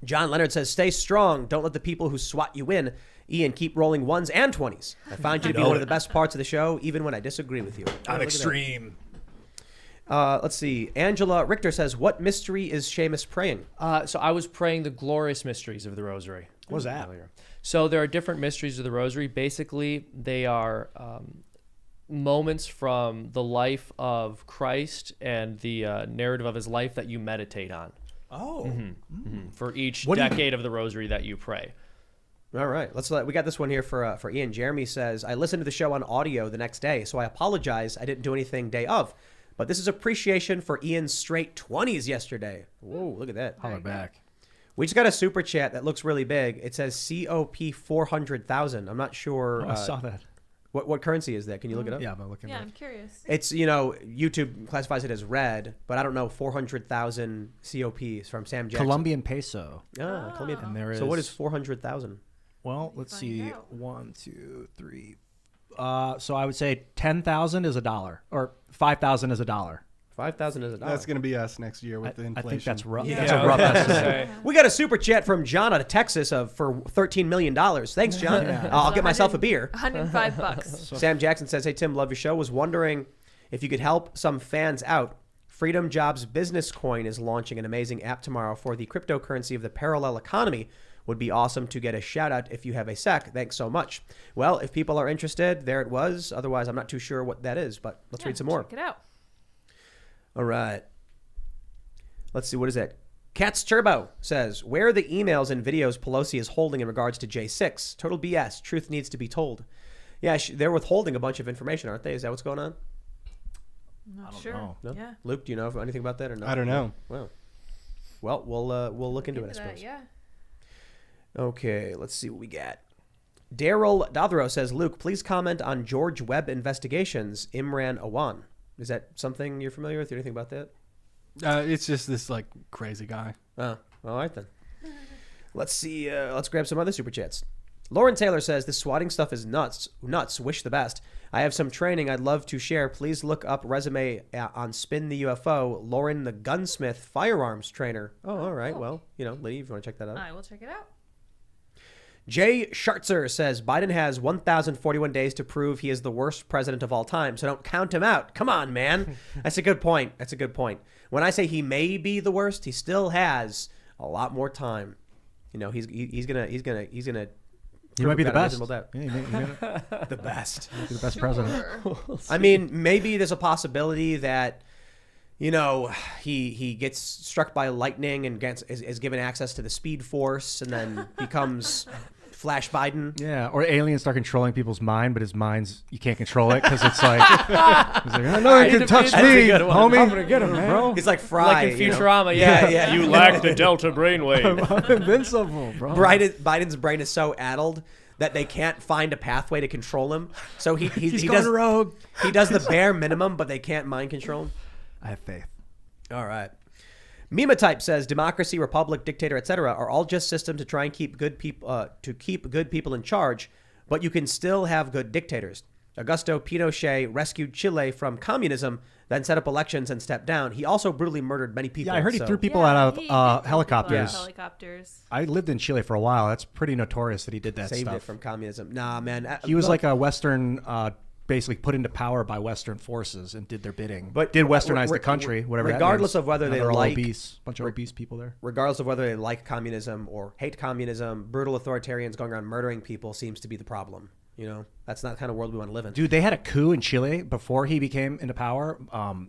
John Leonard says, stay strong. Don't let the people who swat you win. Ian, keep rolling 1s and 20s. I find you to be one of the best parts of the show, even when I disagree with you. I'm extreme. Let's see. Angela Richter says, what mystery is Seamus praying? So I was praying the glorious mysteries of the Rosary. What was that? So there are different mysteries of the Rosary. Basically, they are moments from the life of Christ and the narrative of his life that you meditate on. Oh. For each decade of the Rosary that you pray. All right. We got this one here for Ian. Jeremy says, I listened to the show on audio the next day, so I apologize. I didn't do anything day of. But this is appreciation for Ian's straight 20s yesterday. Whoa, look at that. Holler back. We just got a super chat that looks really big. It says COP 400,000. I'm not sure. I saw that. What currency is that? Can you look it up? Yeah, I'm looking. Yeah, I'm curious. It's, YouTube classifies it as red, but I don't know, 400,000 COPs from Sam Jackson. Colombian peso. Ah, Colombian. And there is. So what is 400,000? Well, let's see. Find out. 1, 2, 3. So I would say 10,000 is $1, or 5,000 is $1. 5,000 is $1. That's going to be us next year with the inflation. I think that's rough. Yeah. That's a rough estimate. We got a super chat from John out of Texas for $13 million. Thanks, John. I'll get myself a beer. $105. Sam Jackson says, hey, Tim, love your show. Was wondering if you could help some fans out. Freedom Jobs Business Coin is launching an amazing app tomorrow for the cryptocurrency of the parallel economy. Would be awesome to get a shout out if you have a sec. Thanks so much. Well, if people are interested, there it was. Otherwise, I'm not too sure what that is, but let's read some more. Check it out. All right. Let's see. What is that? Cats Turbo says, where are the emails and videos Pelosi is holding in regards to J6? Total BS. Truth needs to be told. Yeah, they're withholding a bunch of information, aren't they? Is that what's going on? I'm not don't sure. know. No? Yeah. Luke, do you know anything about that or not? I don't know. Well, we'll look into it, I suppose. Yeah. Okay, let's see what we got. Daryl Dothero says, Luke, please comment on George Webb investigations, Imran Awan. Is that something you're familiar with? Anything about that? It's just this like crazy guy. Oh, all right then. Let's see. Let's grab some other super chats. Lauren Taylor says, this swatting stuff is nuts. Wish the best. I have some training I'd love to share. Please look up resume on Spin the UFO. Lauren the Gunsmith firearms trainer. Oh, all right. Cool. Well, Lee, if you want to check that out. I will check it out. Jay Schartzer says, Biden has 1,041 days to prove he is the worst president of all time, so don't count him out. Come on, man. That's a good point. When I say he may be the worst, he still has a lot more time. He's gonna. He might be the best. The best. The best president. I mean, maybe there's a possibility that, he gets struck by lightning and is given access to the Speed Force and then becomes Flash Biden. Yeah, or aliens start controlling people's mind, but his mind's, you can't control it because it's like, he's like, I know you can touch me, homie. I'm going to get him, man. Bro. He's like Fry. Like in Futurama, yeah. You lack the delta brainwave. I'm invincible, bro. Biden's brain is so addled that they can't find a pathway to control him. So he does rogue. He does the bare minimum, but they can't mind control him. I have faith. All right. Mematype says democracy, republic, dictator, etc. are all just systems to try and keep good people in charge, but you can still have good dictators. Augusto Pinochet rescued Chile from communism, then set up elections and stepped down. He also brutally murdered many people. Yeah, I heard he threw people Yeah, out he of did helicopters. throw helicopters. I lived in Chile for a while. That's pretty notorious that he did that Saved stuff. it from communism. Nah, man. He was like a Western, basically put into power by Western forces and did their bidding. But did westernize the country, whatever. Regardless that means. of whether they They're all like obese, bunch of obese people there. Regardless of whether they like communism or hate communism, brutal authoritarians going around murdering people seems to be the problem. That's not the kind of world we want to live in. Dude, they had a coup in Chile before he became into power,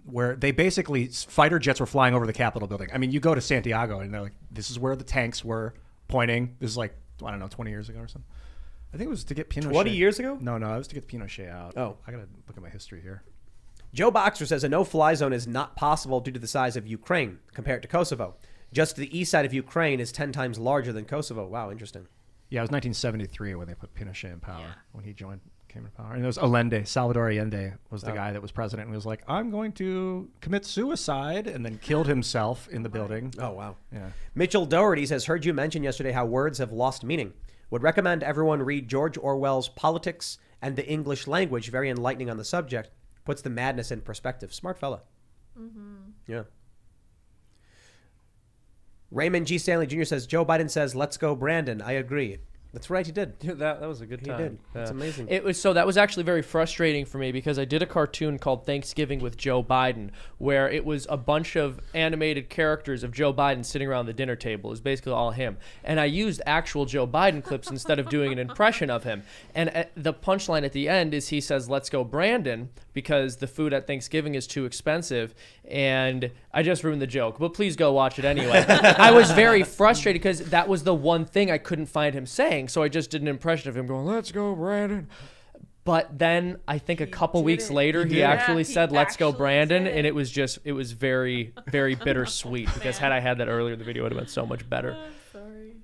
where they basically fighter jets were flying over the Capitol building. I mean, you go to Santiago and they're like, this is where the tanks were pointing. This is like, I don't know, 20 years ago or something. I think it was to get Pinochet. 20 years ago? No, it was to get Pinochet out. Oh. I got to look at my history here. Joe Boxer says a no-fly zone is not possible due to the size of Ukraine compared to Kosovo. Just the east side of Ukraine is 10 times larger than Kosovo. Wow, interesting. Yeah, it was 1973 when they put Pinochet in power, when he joined came to power. And it was Allende. Salvador Allende was the guy that was president and was like, I'm going to commit suicide, and then killed himself in the building. Oh, wow. Yeah. Mitchell Doherty says, heard you mention yesterday how words have lost meaning. Would recommend everyone read George Orwell's Politics and the English Language. Very enlightening on the subject. Puts the madness in perspective. Smart fella. Yeah. Raymond G. Stanley Jr. says, Joe Biden says, let's go, Brandon. I agree. That's right, he did. That was a good time. He did. That's amazing. That was actually very frustrating for me because I did a cartoon called Thanksgiving with Joe Biden, where it was a bunch of animated characters of Joe Biden sitting around the dinner table. It was basically all him. And I used actual Joe Biden clips instead of doing an impression of him. And the punchline at the end is he says, let's go, Brandon, because the food at Thanksgiving is too expensive. And I just ruined the joke, but please go watch it anyway. I was very frustrated because that was the one thing I couldn't find him saying. So I just did an impression of him going, let's go, Brandon. But then I think a couple weeks later, he actually said, let's go, Brandon. And it was very, very bittersweet because had I had that earlier, the video would have been so much better. Sorry.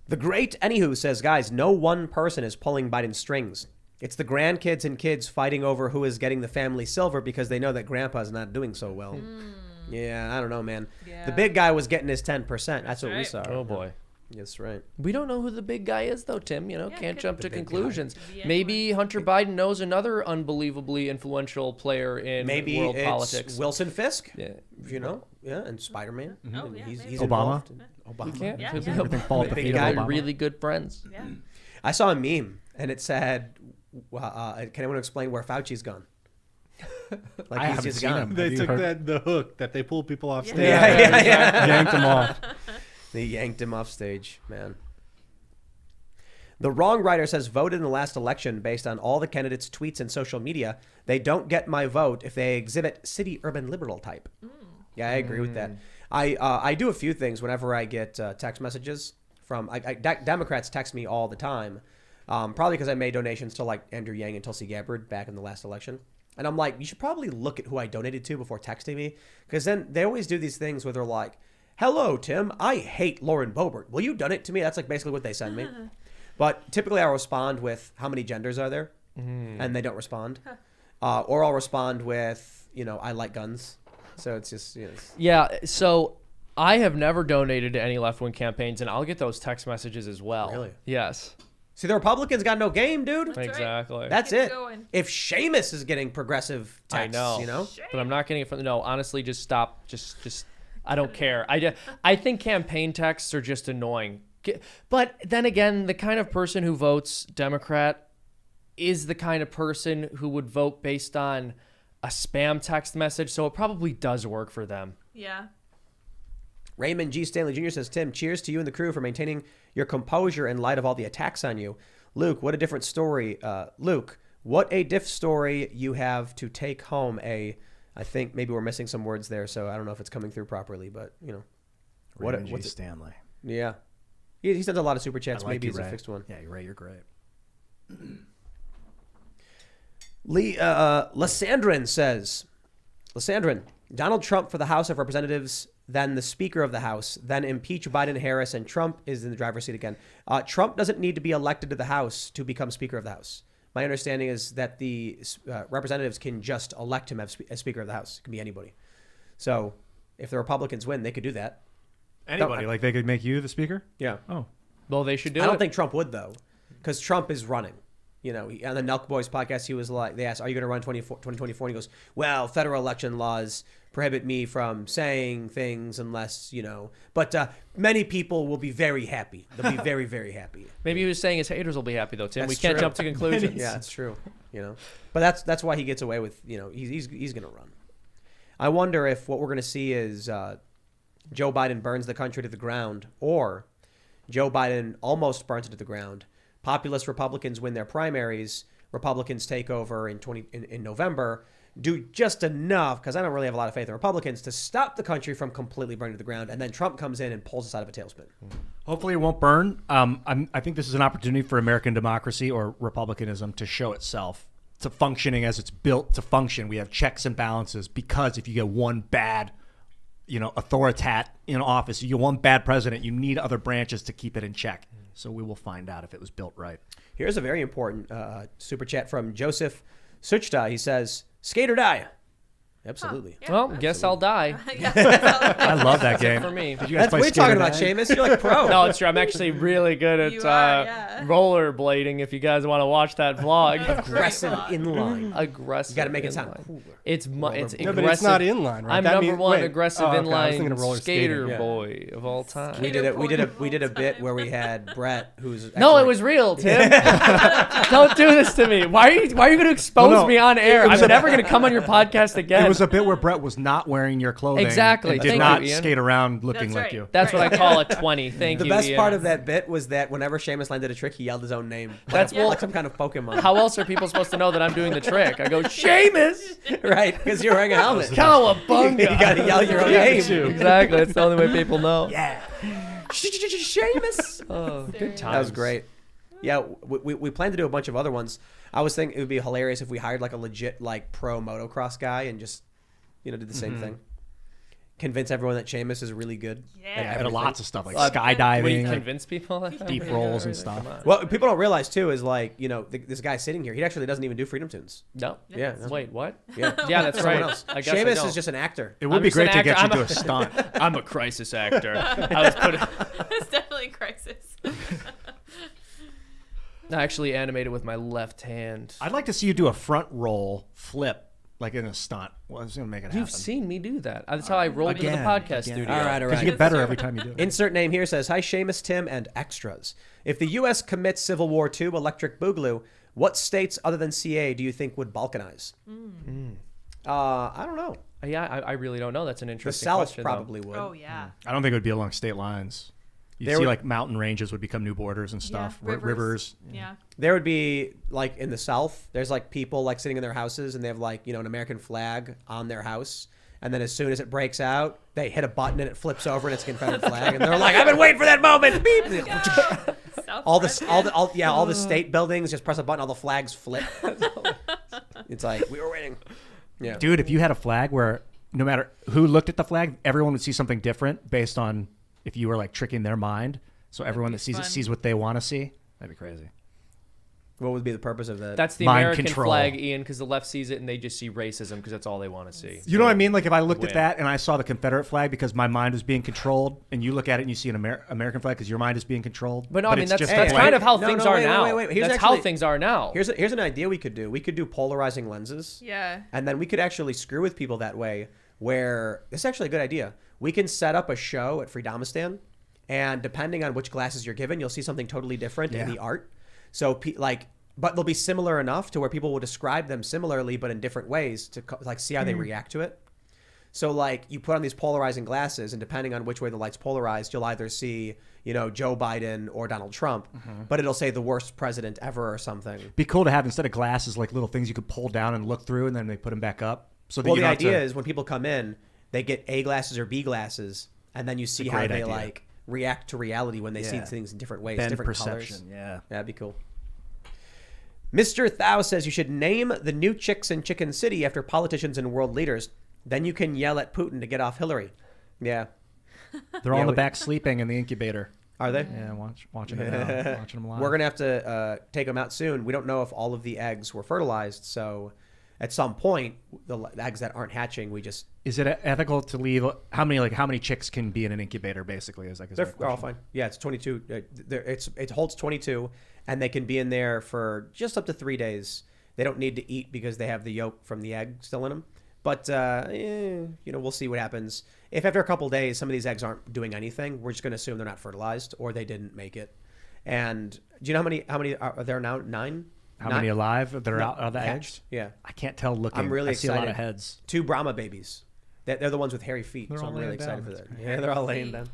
The great Anywho says, guys, no one person is pulling Biden's strings. It's the grandkids and kids fighting over who is getting the family silver because they know that grandpa's not doing so well. Yeah, I don't know, man. Yeah. The big guy was getting his 10%. That's what we right. saw. Oh, boy. That's right. We don't know who the big guy is, though, Tim. Can't jump to big conclusions. guy. Maybe Hunter Biden knows another unbelievably influential player in Maybe world it's politics. Wilson Fisk, Yeah. and Spider-Man. Oh, And yeah, he's maybe. Obama? involved. Obama. We can't. Yeah, Could yeah. be Everything fall at the Big feet guy, of Obama. really good friends. Yeah. I saw a meme, and it said, can anyone explain where Fauci's gone? Like, I he's haven't just seen gone. him. They Have you took heard- the hook that they pull people off stage. Yeah. Yanked them off. They yanked him off stage, man. The Wrong Writer says, voted in the last election based on all the candidates' tweets and social media. They don't get my vote if they exhibit city urban liberal type. Yeah, I agree with that. I do a few things whenever I get text messages from Democrats text me all the time, probably because I made donations to like Andrew Yang and Tulsi Gabbard back in the last election. And I'm like, you should probably look at who I donated to before texting me, because then they always do these things where they're like, hello, Tim, I hate Lauren Boebert. Will you donate to me? That's like basically what they send me. But typically I'll respond with how many genders are there? And they don't respond. Or I'll respond with, I like guns. So it's just, Yeah, so I have never donated to any left-wing campaigns, and I'll get those text messages as well. Really? Yes. See, the Republicans got no game, dude. That's right. Exactly. That's Keep it. going. If Seamus is getting progressive texts, I know. But I'm not getting it from honestly, just stop. Just I don't care. I think campaign texts are just annoying. But then again, the kind of person who votes Democrat is the kind of person who would vote based on a spam text message, so it probably does work for them. Yeah. Raymond G. Stanley Jr. says, Tim, cheers to you and the crew for maintaining your composure in light of all the attacks on you. Luke, what a different story. Luke, what a diff story you have to take home. I think maybe we're missing some words there, so I don't know if it's coming through properly, but, Raymond G. what's it? Stanley. Yeah. He sends a lot of super chats. I like Maybe you, it's a Ray. fixed one. Yeah, you're right. You're great. Lysandrin says, Donald Trump for the House of Representatives, then the Speaker of the House, then impeach Biden, Harris, and Trump is in the driver's seat again. Trump doesn't need to be elected to the House to become Speaker of the House. My understanding is that the representatives can just elect him as Speaker of the House. It can be anybody. So if the Republicans win, they could do that. Anybody, like they could make you the speaker? Yeah. Oh. Well, they should do it. I don't think Trump would, though, because Trump is running. On the Nelk Boys podcast, he was like, they asked, are you going to run 2024? And he goes, well, federal election laws prohibit me from saying things unless, but many people will be very happy. They'll be very, very happy. Maybe he was saying his haters will be happy, though, Tim. That's we can't true. jump to conclusions. Yeah, that's true. But that's why he gets away with, he's going to run. I wonder if what we're going to see is Joe Biden burns the country to the ground, or Joe Biden almost burns it to the ground. Populist Republicans win their primaries. Republicans take over in November, do just enough, because I don't really have a lot of faith in Republicans, to stop the country from completely burning to the ground, and then Trump comes in and pulls us out of a tailspin. Hopefully it won't burn. I think this is an opportunity for American democracy or republicanism to show itself to functioning as it's built to function. We have checks and balances, because if you get one bad authoritat in office, you get one bad president, you need other branches to keep it in check. So we will find out if it was built right. Here's a very important super chat from Joseph Suchta. He says, skate or die. Absolutely. Yeah. Well, guess I'll die. I love that game. For me. Did you guys What play are you Skate or talking about, Die? Seamus? You're like pro. No, it's true. I'm actually really good at You are, yeah. rollerblading. If you guys want to watch that vlog, Aggressive inline. aggressive. You got to make it sound inline. cooler. It's No, aggressive. but it's not inline, right? I'm That number means- one wait. aggressive Oh, okay, I was thinking inline of roller skater skating. Yeah. boy of all time. We did a bit where we had Brett, who's No, actually- it was real, Tim. Don't do this to me. Why are you going to expose Well, no, me on air? I'm never going to come on your podcast again. It was a bit where Brett was not wearing your clothing. Exactly. And did Thank not you, Ian. skate around looking That's like right. you. That's what I call a 20. Thank The you. best Ian. part of that bit was that whenever Seamus landed a trick, he yelled his own name. That's like some kind of Pokemon. How else are people supposed to know that I'm doing the trick? I go, Seamus! Right? Because you're wearing a helmet. Cowabunga! You got to yell your own name. Exactly. That's the only way people know. Yeah. Seamus. Oh, good times. That was great. Yeah, we plan to do a bunch of other ones. I was thinking it would be hilarious if we hired like a legit like pro motocross guy and just did the same thing. Convince everyone that Seamus is really good. Yeah. And lots of stuff like What do you skydiving, convince people? deep rolls and stuff. Come on. What people don't realize too is like this guy sitting here. He actually doesn't even do Freedom Tunes. No. Yeah. no. Wait, what? Yeah. Yeah, that's Someone right. else. I guess I Seamus don't. is just an actor. It would I'm be just an great to get actor. you to a stunt. I'm a crisis actor. I was put. It's definitely a crisis. I actually animated with my left hand. I'd like to see you do a front roll flip, like in a stunt. Well, I was going to make it happen. You've seen me do that. That's how I rolled into the Again, podcast again. studio. All right. Because you get better every time you do it. Insert name here says, "Hi Seamus, Tim, and extras. If the U.S. commits Civil War II, Electric Boogaloo, what states other than CA do you think would balkanize?" I don't know. Yeah, I really don't know. That's an The interesting South question. though. probably would. Oh yeah. I don't think it would be along state lines. You'd There see would- like mountain ranges would become new borders and stuff. Yeah, Rivers. Yeah. There would be like in the South, there's like people like sitting in their houses and they have like, an American flag on their house. And then as soon as it breaks out, they hit a button and it flips over and it's a Confederate flag. And they're like, I've been waiting for that moment. Beep. all the state buildings just press a button, all the flags flip. It's like, we were waiting. Yeah. Dude, if you had a flag where no matter who looked at the flag, everyone would see something different based on if you were like tricking their mind. So everyone that sees fun. it sees what they want to see. That'd be crazy. What would be the purpose of that? That's the Mind American control. flag, Ian, because the left sees it and they just see racism because that's all they want to see. You know what I mean? Like if I looked Win. at that and I saw the Confederate flag because my mind was being controlled, and you look at it and you see an American flag because your mind is being controlled. But no, I mean it's that's just that's white. kind of how No, things no, are wait, now. wait. Here's That's how actually- things are now. Here's an idea we could do. We could do polarizing lenses. Yeah. And then we could actually screw with people that way where this is actually a good idea. We can set up a show at Freedomistan, and depending on which glasses you're given, you'll see something totally different in Yeah. the art. So but they'll be similar enough to where people will describe them similarly but in different ways to like see how they react to it. So like you put on these polarizing glasses, and depending on which way the light's polarized, you'll either see, Joe Biden or Donald Trump, but it'll say the worst president ever or something. Be cool to have instead of glasses like little things you could pull down and look through, and then they put them back up. So that Well, you the don't have idea to- is when people come in, they get A glasses or B glasses, and then you see how great they idea. like react to reality when they see Yeah. things in different ways, bend different perception. colors. Yeah. That'd be cool. Mr. Thou says you should name the new chicks in Chicken City after politicians and world leaders. Then you can yell at Putin to get off Hillary. Yeah. They're all Yeah, in the we- back sleeping in the incubator. Are they? Yeah, watching it out, watching them live. We're going to have to take them out soon. We don't know if all of the eggs were fertilized, so at some point, the eggs that aren't hatching, we just... Is it ethical to leave how many chicks can be in an incubator? Basically, is my They're all question. fine. Yeah, it's 22. It holds 22, and they can be in there for just up to 3 days. They don't need to eat because they have the yolk from the egg still in them. But we'll see what happens. If after a couple days some of these eggs aren't doing anything, we're just going to assume they're not fertilized or they didn't make it. And do you know how many are there now? 9? How many alive that are out of the hatched? eggs? Yeah, I can't tell looking. I'm really I see excited. a lot of heads. 2 Brahma babies. They're the ones with hairy feet. They're So all I'm really laying excited down. for that. Yeah, they're all laying down.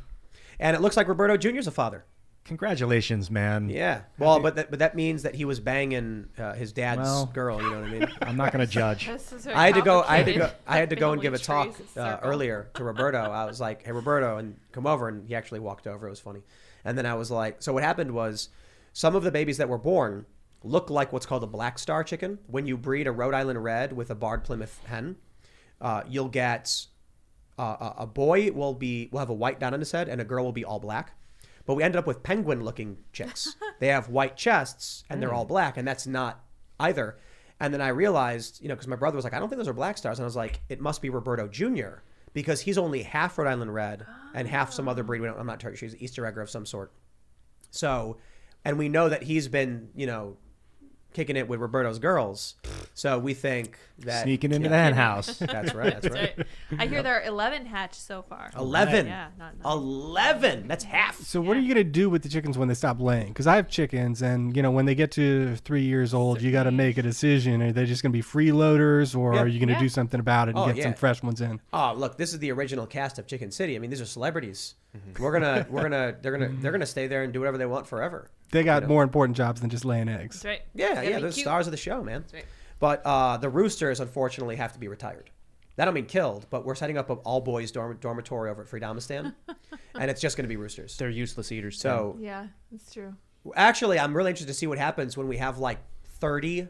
And it looks like Roberto Jr.'s a father. Congratulations, man. Yeah. Well, but that means that he was banging his dad's Well, girl. You know what I mean? I'm not going to judge. This is very I had to go complicated. and give a Only talk trace a circle. earlier to Roberto. I was like, "Hey, Roberto," and come over, and he actually walked over. It was funny. And then I was like, "So what happened was, some of the babies that were born look like what's called a black star chicken. When you breed a Rhode Island Red with a barred Plymouth hen, you'll get a boy will have a white dot on his head, and a girl will be all black. But we ended up with penguin-looking chicks. They have white chests, and they're all black, and that's not either. And then I realized, because my brother was like, I don't think those are black stars. And I was like, it must be Roberto Jr., because he's only half Rhode Island Red and half some other breed. I'm not sure. She's an Easter egger of some sort. So, and we know that he's been, kicking it with Roberto's girls. So we think that sneaking into the hen house. That's right. That's right. I hear there are 11 hatched so far. 11. Yeah, not 11. That's half. So what are you going to do with the chickens when they stop laying? Because I have chickens, and when they get to 3 years old, you got to make a decision. Are they just going to be freeloaders, or are you going to do something about it and get some fresh ones in? Oh, look, this is the original cast of Chicken City. I mean, these are celebrities. They're gonna stay there and do whatever they want forever. They got more important jobs than just laying eggs. That's right. Yeah, they're the stars of the show, man. That's right. But the roosters, unfortunately, have to be retired. That don't mean killed, but we're setting up an all-boys dormitory over at Freedomistan, and it's just going to be roosters. They're useless eaters. So Yeah, that's true. actually, I'm really interested to see what happens when we have 30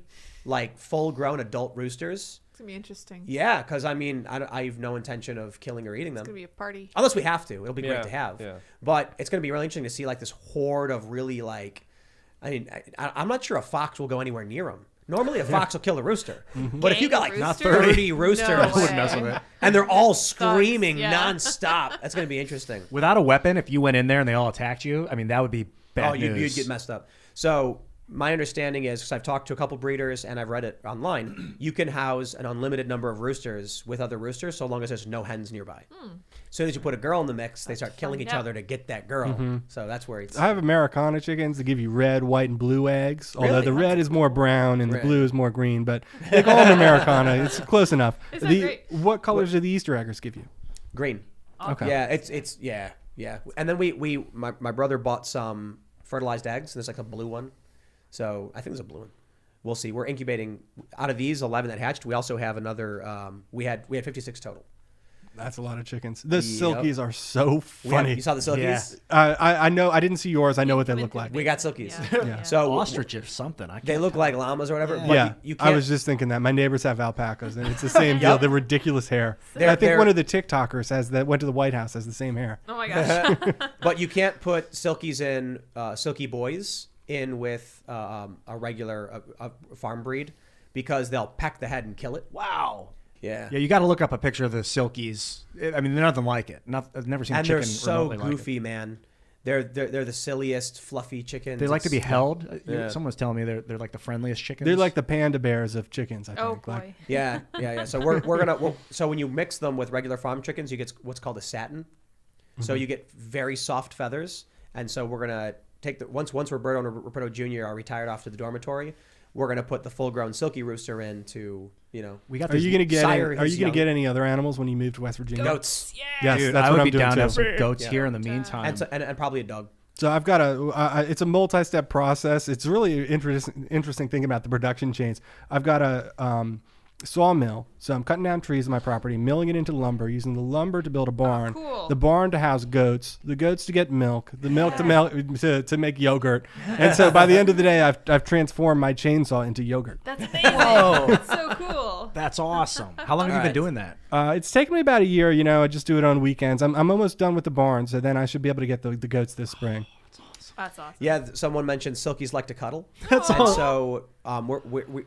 full-grown adult roosters. It's going to be interesting. Yeah, because I have no intention of killing or eating them. It's going to be a party. Unless we have to. It'll be great to have. Yeah. But it's going to be really interesting to see this horde of really I'm not sure a fox will go anywhere near them. Normally a fox will kill a rooster. But if you got Roosters? 30 roosters No I wouldn't way. mess with it. and they're all screaming yeah. nonstop, that's going to be interesting. Without a weapon, if you went in there and they all attacked you, that would be bad news. You'd get messed up. So my understanding is, because I've talked to a couple breeders and I've read it online, you can house an unlimited number of roosters with other roosters so long as there's no hens nearby. As soon as you put a girl in the mix, they start killing each other to get that girl. So that's where it's... I have Americana chickens that give you red, white, and blue eggs. Although Really? the red is more brown and the Really? blue is more green, but they call them Americana. It's close enough. Is that great? What colors do the Easter eggers give you? green. Okay. Yeah, it's yeah. And then my brother bought some fertilized eggs, and there's a blue one. So I think there's a blue one. We'll see. We're incubating out of these 11 that hatched. We also have another. We had 56 total. That's a lot of chickens. The silkies are so funny. You saw the silkies? Yeah. I know. I didn't see yours. I know what they look like. We got silkies. Yeah. So Ostrich or something. they look like llamas or whatever. But Yeah, you can't, I was just thinking that. My neighbors have alpacas, and it's the same deal. The ridiculous hair. I think they're- one of the TikTokers went to the White House has the same hair. Oh my gosh. but you can't put silkies in silky boys in with a regular farm breed because they'll peck the head and kill it. Wow. Yeah. Yeah, you got to look up a picture of the silkies. They're nothing like it. I've never seen a And chicken they're so remotely goofy, man. They're the silliest, fluffy chickens. They like to be held. Yeah. Someone was telling me they're like the friendliest chickens. They're like the panda bears of chickens. I think. Oh Like, boy. Yeah. So we're gonna. So when you mix them with regular farm chickens, you get what's called a satin. So you get very soft feathers, and so we're gonna take once Roberto and Roberto Jr. are retired off to the dormitory, we're gonna put the full-grown silky rooster in to We got. Are you gonna get? sire Are you his gonna young. get any other animals when you move to West Virginia? goats Yeah. Yes, Dude, that's I what would I'm be doing down to have too. some goats Yeah. here in the meantime. and probably a dog. So I've got it's a multi-step process. It's really interesting thing about the production chains. I've got a sawmill. So I'm cutting down trees on my property, milling it into lumber, using the lumber to build a barn, cool. the barn to house goats, the goats to get milk, the milk to make yogurt. And so by the end of the day, I've transformed my chainsaw into yogurt. That's amazing. That's so cool. That's awesome. How long have you been doing that? It's taken me about a year. I just do it on weekends. I'm almost done with the barn, so then I should be able to get the goats this spring. That's awesome. Yeah, someone mentioned silkies like to cuddle. That's and so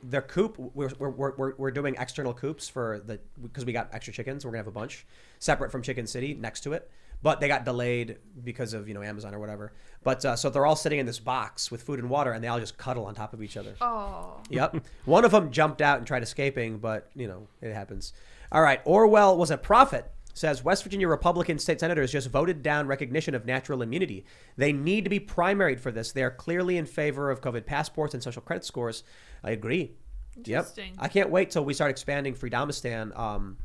their coop. We're doing external coops because we got extra chickens. We're gonna have a bunch separate from Chicken City next to it, but they got delayed because of Amazon or whatever. But so they're all sitting in this box with food and water, and they all just cuddle on top of each other. Oh. Yep. One of them jumped out and tried escaping, but it happens. All right. Orwell was a prophet. Says West Virginia Republican state senators just voted down recognition of natural immunity. They need to be primaried for this. They are clearly in favor of COVID passports and social credit scores. I agree. Interesting. Yep. I can't wait till we start expanding Freedomistan.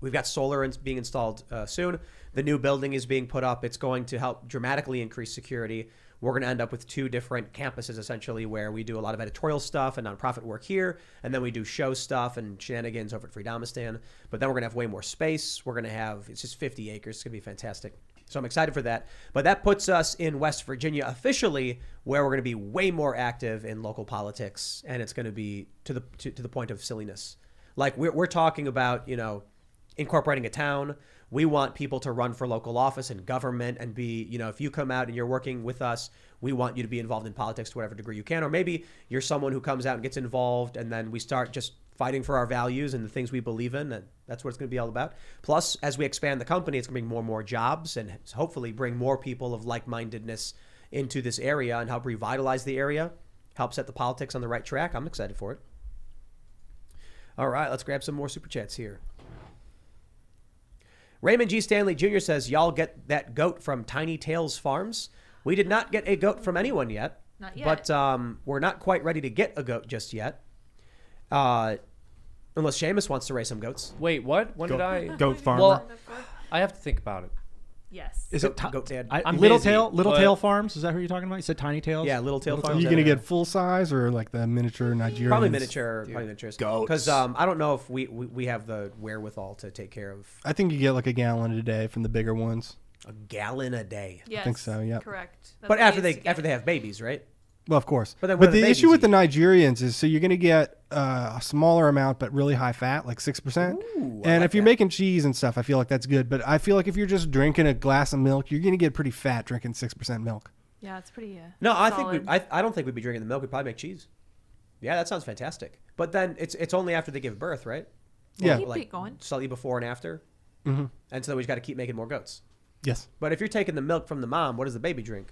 We've got solar being installed soon. The new building is being put up. It's going to help dramatically increase security. We're going to end up with 2 different campuses, essentially, where we do a lot of editorial stuff and nonprofit work here, and then we do show stuff and shenanigans over at Freedomistan. But then we're going to have way more space. We're going to have, it's just 50 acres. It's going to be fantastic. So I'm excited for that. But that puts us in West Virginia officially, where we're going to be way more active in local politics, and it's going to be to the point of silliness. Like we're talking about, incorporating a town. We want people to run for local office and government and be, if you come out and you're working with us, we want you to be involved in politics to whatever degree you can. Or maybe you're someone who comes out and gets involved, and then we start just fighting for our values and the things we believe in, and that's what it's going to be all about. Plus, as we expand the company, it's going to bring more and more jobs and hopefully bring more people of like-mindedness into this area and help revitalize the area, help set the politics on the right track. I'm excited for it. All right, let's grab some more super chats here. Raymond G. Stanley Jr. says, y'all get that goat from Tiny Tails Farms? We did not get a goat from anyone yet. Not yet. But we're not quite ready to get a goat just yet. Unless Seamus wants to raise some goats. Wait, what? When did I? Goat farmer. Well, I have to think about it. Yes. Is it Goat Dad? I'm Little busy, Tail but- Farms? Is that who you're talking about? You said Tiny Tails? Yeah, Little Tail Are Farms. you going to get full size or like the miniature Nigerian? Probably miniatures. Goats. Because I don't know if we have the wherewithal to take care of I think you get like a gallon a day from the bigger ones. a gallon a day. Yes. think so, yeah. Correct. That's But what after I used to they get. have babies, right? Well, of course. But then what do the the issue with the babies Nigerians is so you're going to get a smaller amount, but really high fat, like 6%. Ooh, I And like if you're that. making cheese and stuff, I feel like that's good. But I feel like if you're just drinking a glass of milk, you're going to get pretty fat drinking 6% milk. Yeah, it's pretty. No, I solid. think I don't think we'd be drinking the milk. We'd probably make cheese. Yeah, that sounds fantastic. But then it's only after they give birth, right? Yeah. Keep it going. Slightly before and after. Mm-hmm. And so we just got to keep making more goats. Yes. But if you're taking the milk from the mom, what does the baby drink?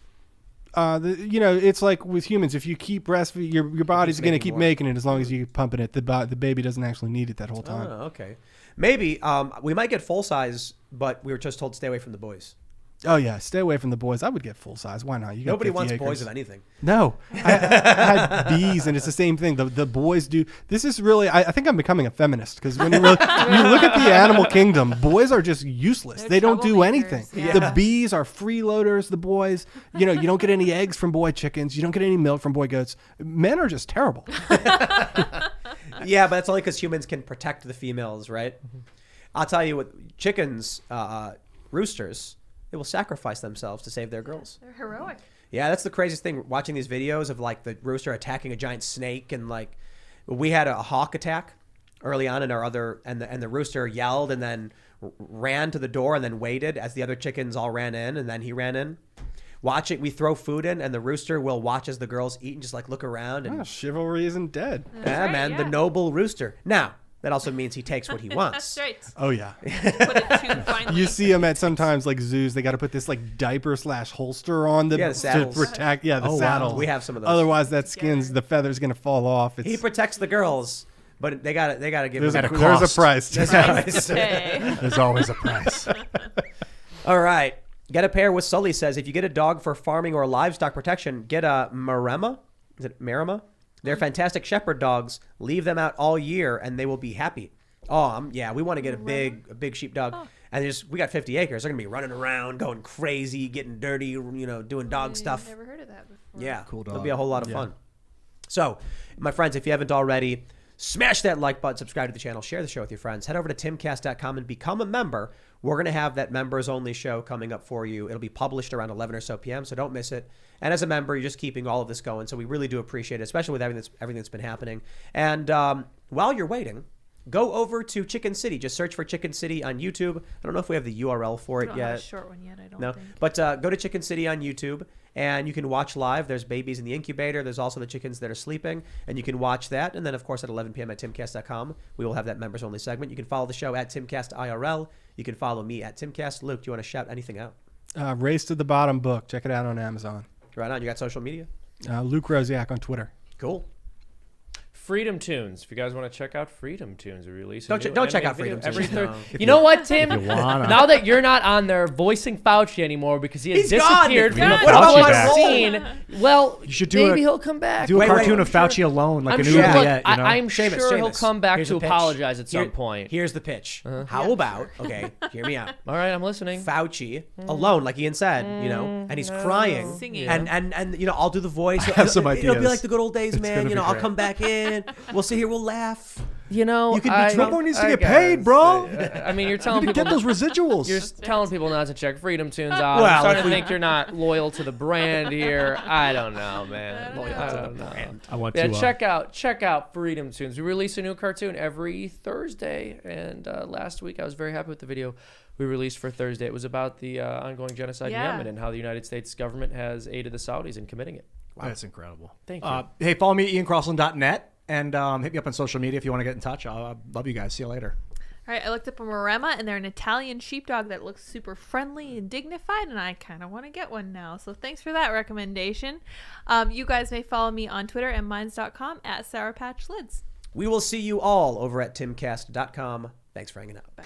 It's like with humans. If you keep breastfeeding, your body's going to making keep more. making it as long as you keep pumping it. The baby doesn't actually need it that whole time. Oh, okay. Maybe we might get full size, but we were just told to stay away from the boys. Oh yeah, stay away from the boys. I would get full size. Why not? You got Nobody 50 wants acres. boys of anything. No, I had bees, and it's the same thing. The boys do. This is really. I think I'm becoming a feminist because when you look at the animal kingdom, boys are just useless. They're They don't do troublemakers, anything. yeah. The bees are freeloaders. The boys, you don't get any eggs from boy chickens. You don't get any milk from boy goats. Men are just terrible. Yeah, but that's only because humans can protect the females, right? I'll tell you what, chickens, roosters, they will sacrifice themselves to save their girls. They're heroic. Yeah, that's the craziest thing. Watching these videos of like the rooster attacking a giant snake, and like we had a hawk attack early on in our other, and the rooster yelled and then ran to the door and then waited as the other chickens all ran in, and then he ran in. Watch it. We throw food in, and the rooster will watch as the girls eat and just like look around and Chivalry isn't dead. yeah, right, man, yeah. the noble rooster. Now that also means he takes what he wants. That's right. Oh yeah. Put it too finely. You see them at sometimes like zoos. They got to put this like diaper / holster on the, Yeah, the to saddles. protect. Yeah, the Oh, wow. saddle. We have some of those. Otherwise, that skin's the feather's gonna fall off. He protects the girls, but they got to give There's him a, at a there's a cost. price. price. Okay. There's always a price. All right. Get a pair with Sully says, if you get a dog for farming or livestock protection, get a Maremma. Is it Maremma? They're fantastic shepherd dogs. Leave them out all year and they will be happy. Oh, yeah, we want to get a big sheepdog. And we got 50 acres. They're going to be running around, going crazy, getting dirty, doing dog stuff. Never heard of that before. Yeah, Cool it'll dog. be a whole lot of fun. So, my friends, if you haven't already, smash that like button, subscribe to the channel, share the show with your friends. Head over to timcast.com and become a member. We're going to have that members-only show coming up for you. It'll be published around 11 or so p.m., so don't miss it. And as a member, you're just keeping all of this going, so we really do appreciate it, especially with everything that's been happening. And while you're waiting, go over to Chicken City. Just search for Chicken City on YouTube. I don't know if we have the URL for We it don't yet. have a short one yet, I don't No, think. but go to Chicken City on YouTube, and you can watch live. There's babies in the incubator. There's also the chickens that are sleeping, and you can watch that. And then, of course, at 11 p.m. at timcast.com, we will have that members-only segment. You can follow the show at Timcast IRL. You can follow me at Timcast. Luke, do you want to shout anything out? Race to the Bottom book. Check it out on Amazon. Right on. You got social media? Luke Rosiak on Twitter. Cool. Freedom Tunes. If you guys want to check out Freedom Tunes, we release. Don't check out Freedom every Tunes, third. no. You know what, Tim? you wanna. Now that you're not on there voicing Fauci anymore because he has He's gone. disappeared from the What about public my role? scene, well, You should do maybe a- he'll come back. Do a Wait, cartoon wait. of Fauci alone, like I'm an sure. oubliette, Look, you know? I'm Seamus, sure he'll Seamus, come back here's to the pitch. apologize at some point. Here's the pitch. How about, okay, hear me out. All right, I'm listening. Fauci alone, like Ian said, and he's crying, Singing. and I'll do the voice. have some It'll be ideas. like the good old days, man. gonna be I'll great. come back in. We'll sit here, we'll laugh. You know, You could be Trump needs to get paid, bro. I mean, you're telling You people get those residuals. You're telling people not to check Freedom Tunes out. Well, I'm starting to think you're not loyal to the brand here. I don't know, man. Loyal to the brand. I want Yeah, to check out Freedom Tunes. We release a new cartoon every Thursday, and last week I was very happy with the video we released for Thursday. It was about the ongoing genocide in Yemen and how the United States government has aided the Saudis in committing it. Wow. That's incredible. Thank you. Hey, follow me at iancrossland.net and hit me up on social media if you want to get in touch. I love you guys. See you later. All right, I looked up a Maremma, and they're an Italian sheepdog that looks super friendly and dignified, and I kind of want to get one now. So thanks for that recommendation. You guys may follow me on Twitter and minds.com at Sour Patch Lids. We will see you all over at timcast.com. Thanks for hanging out. Bye.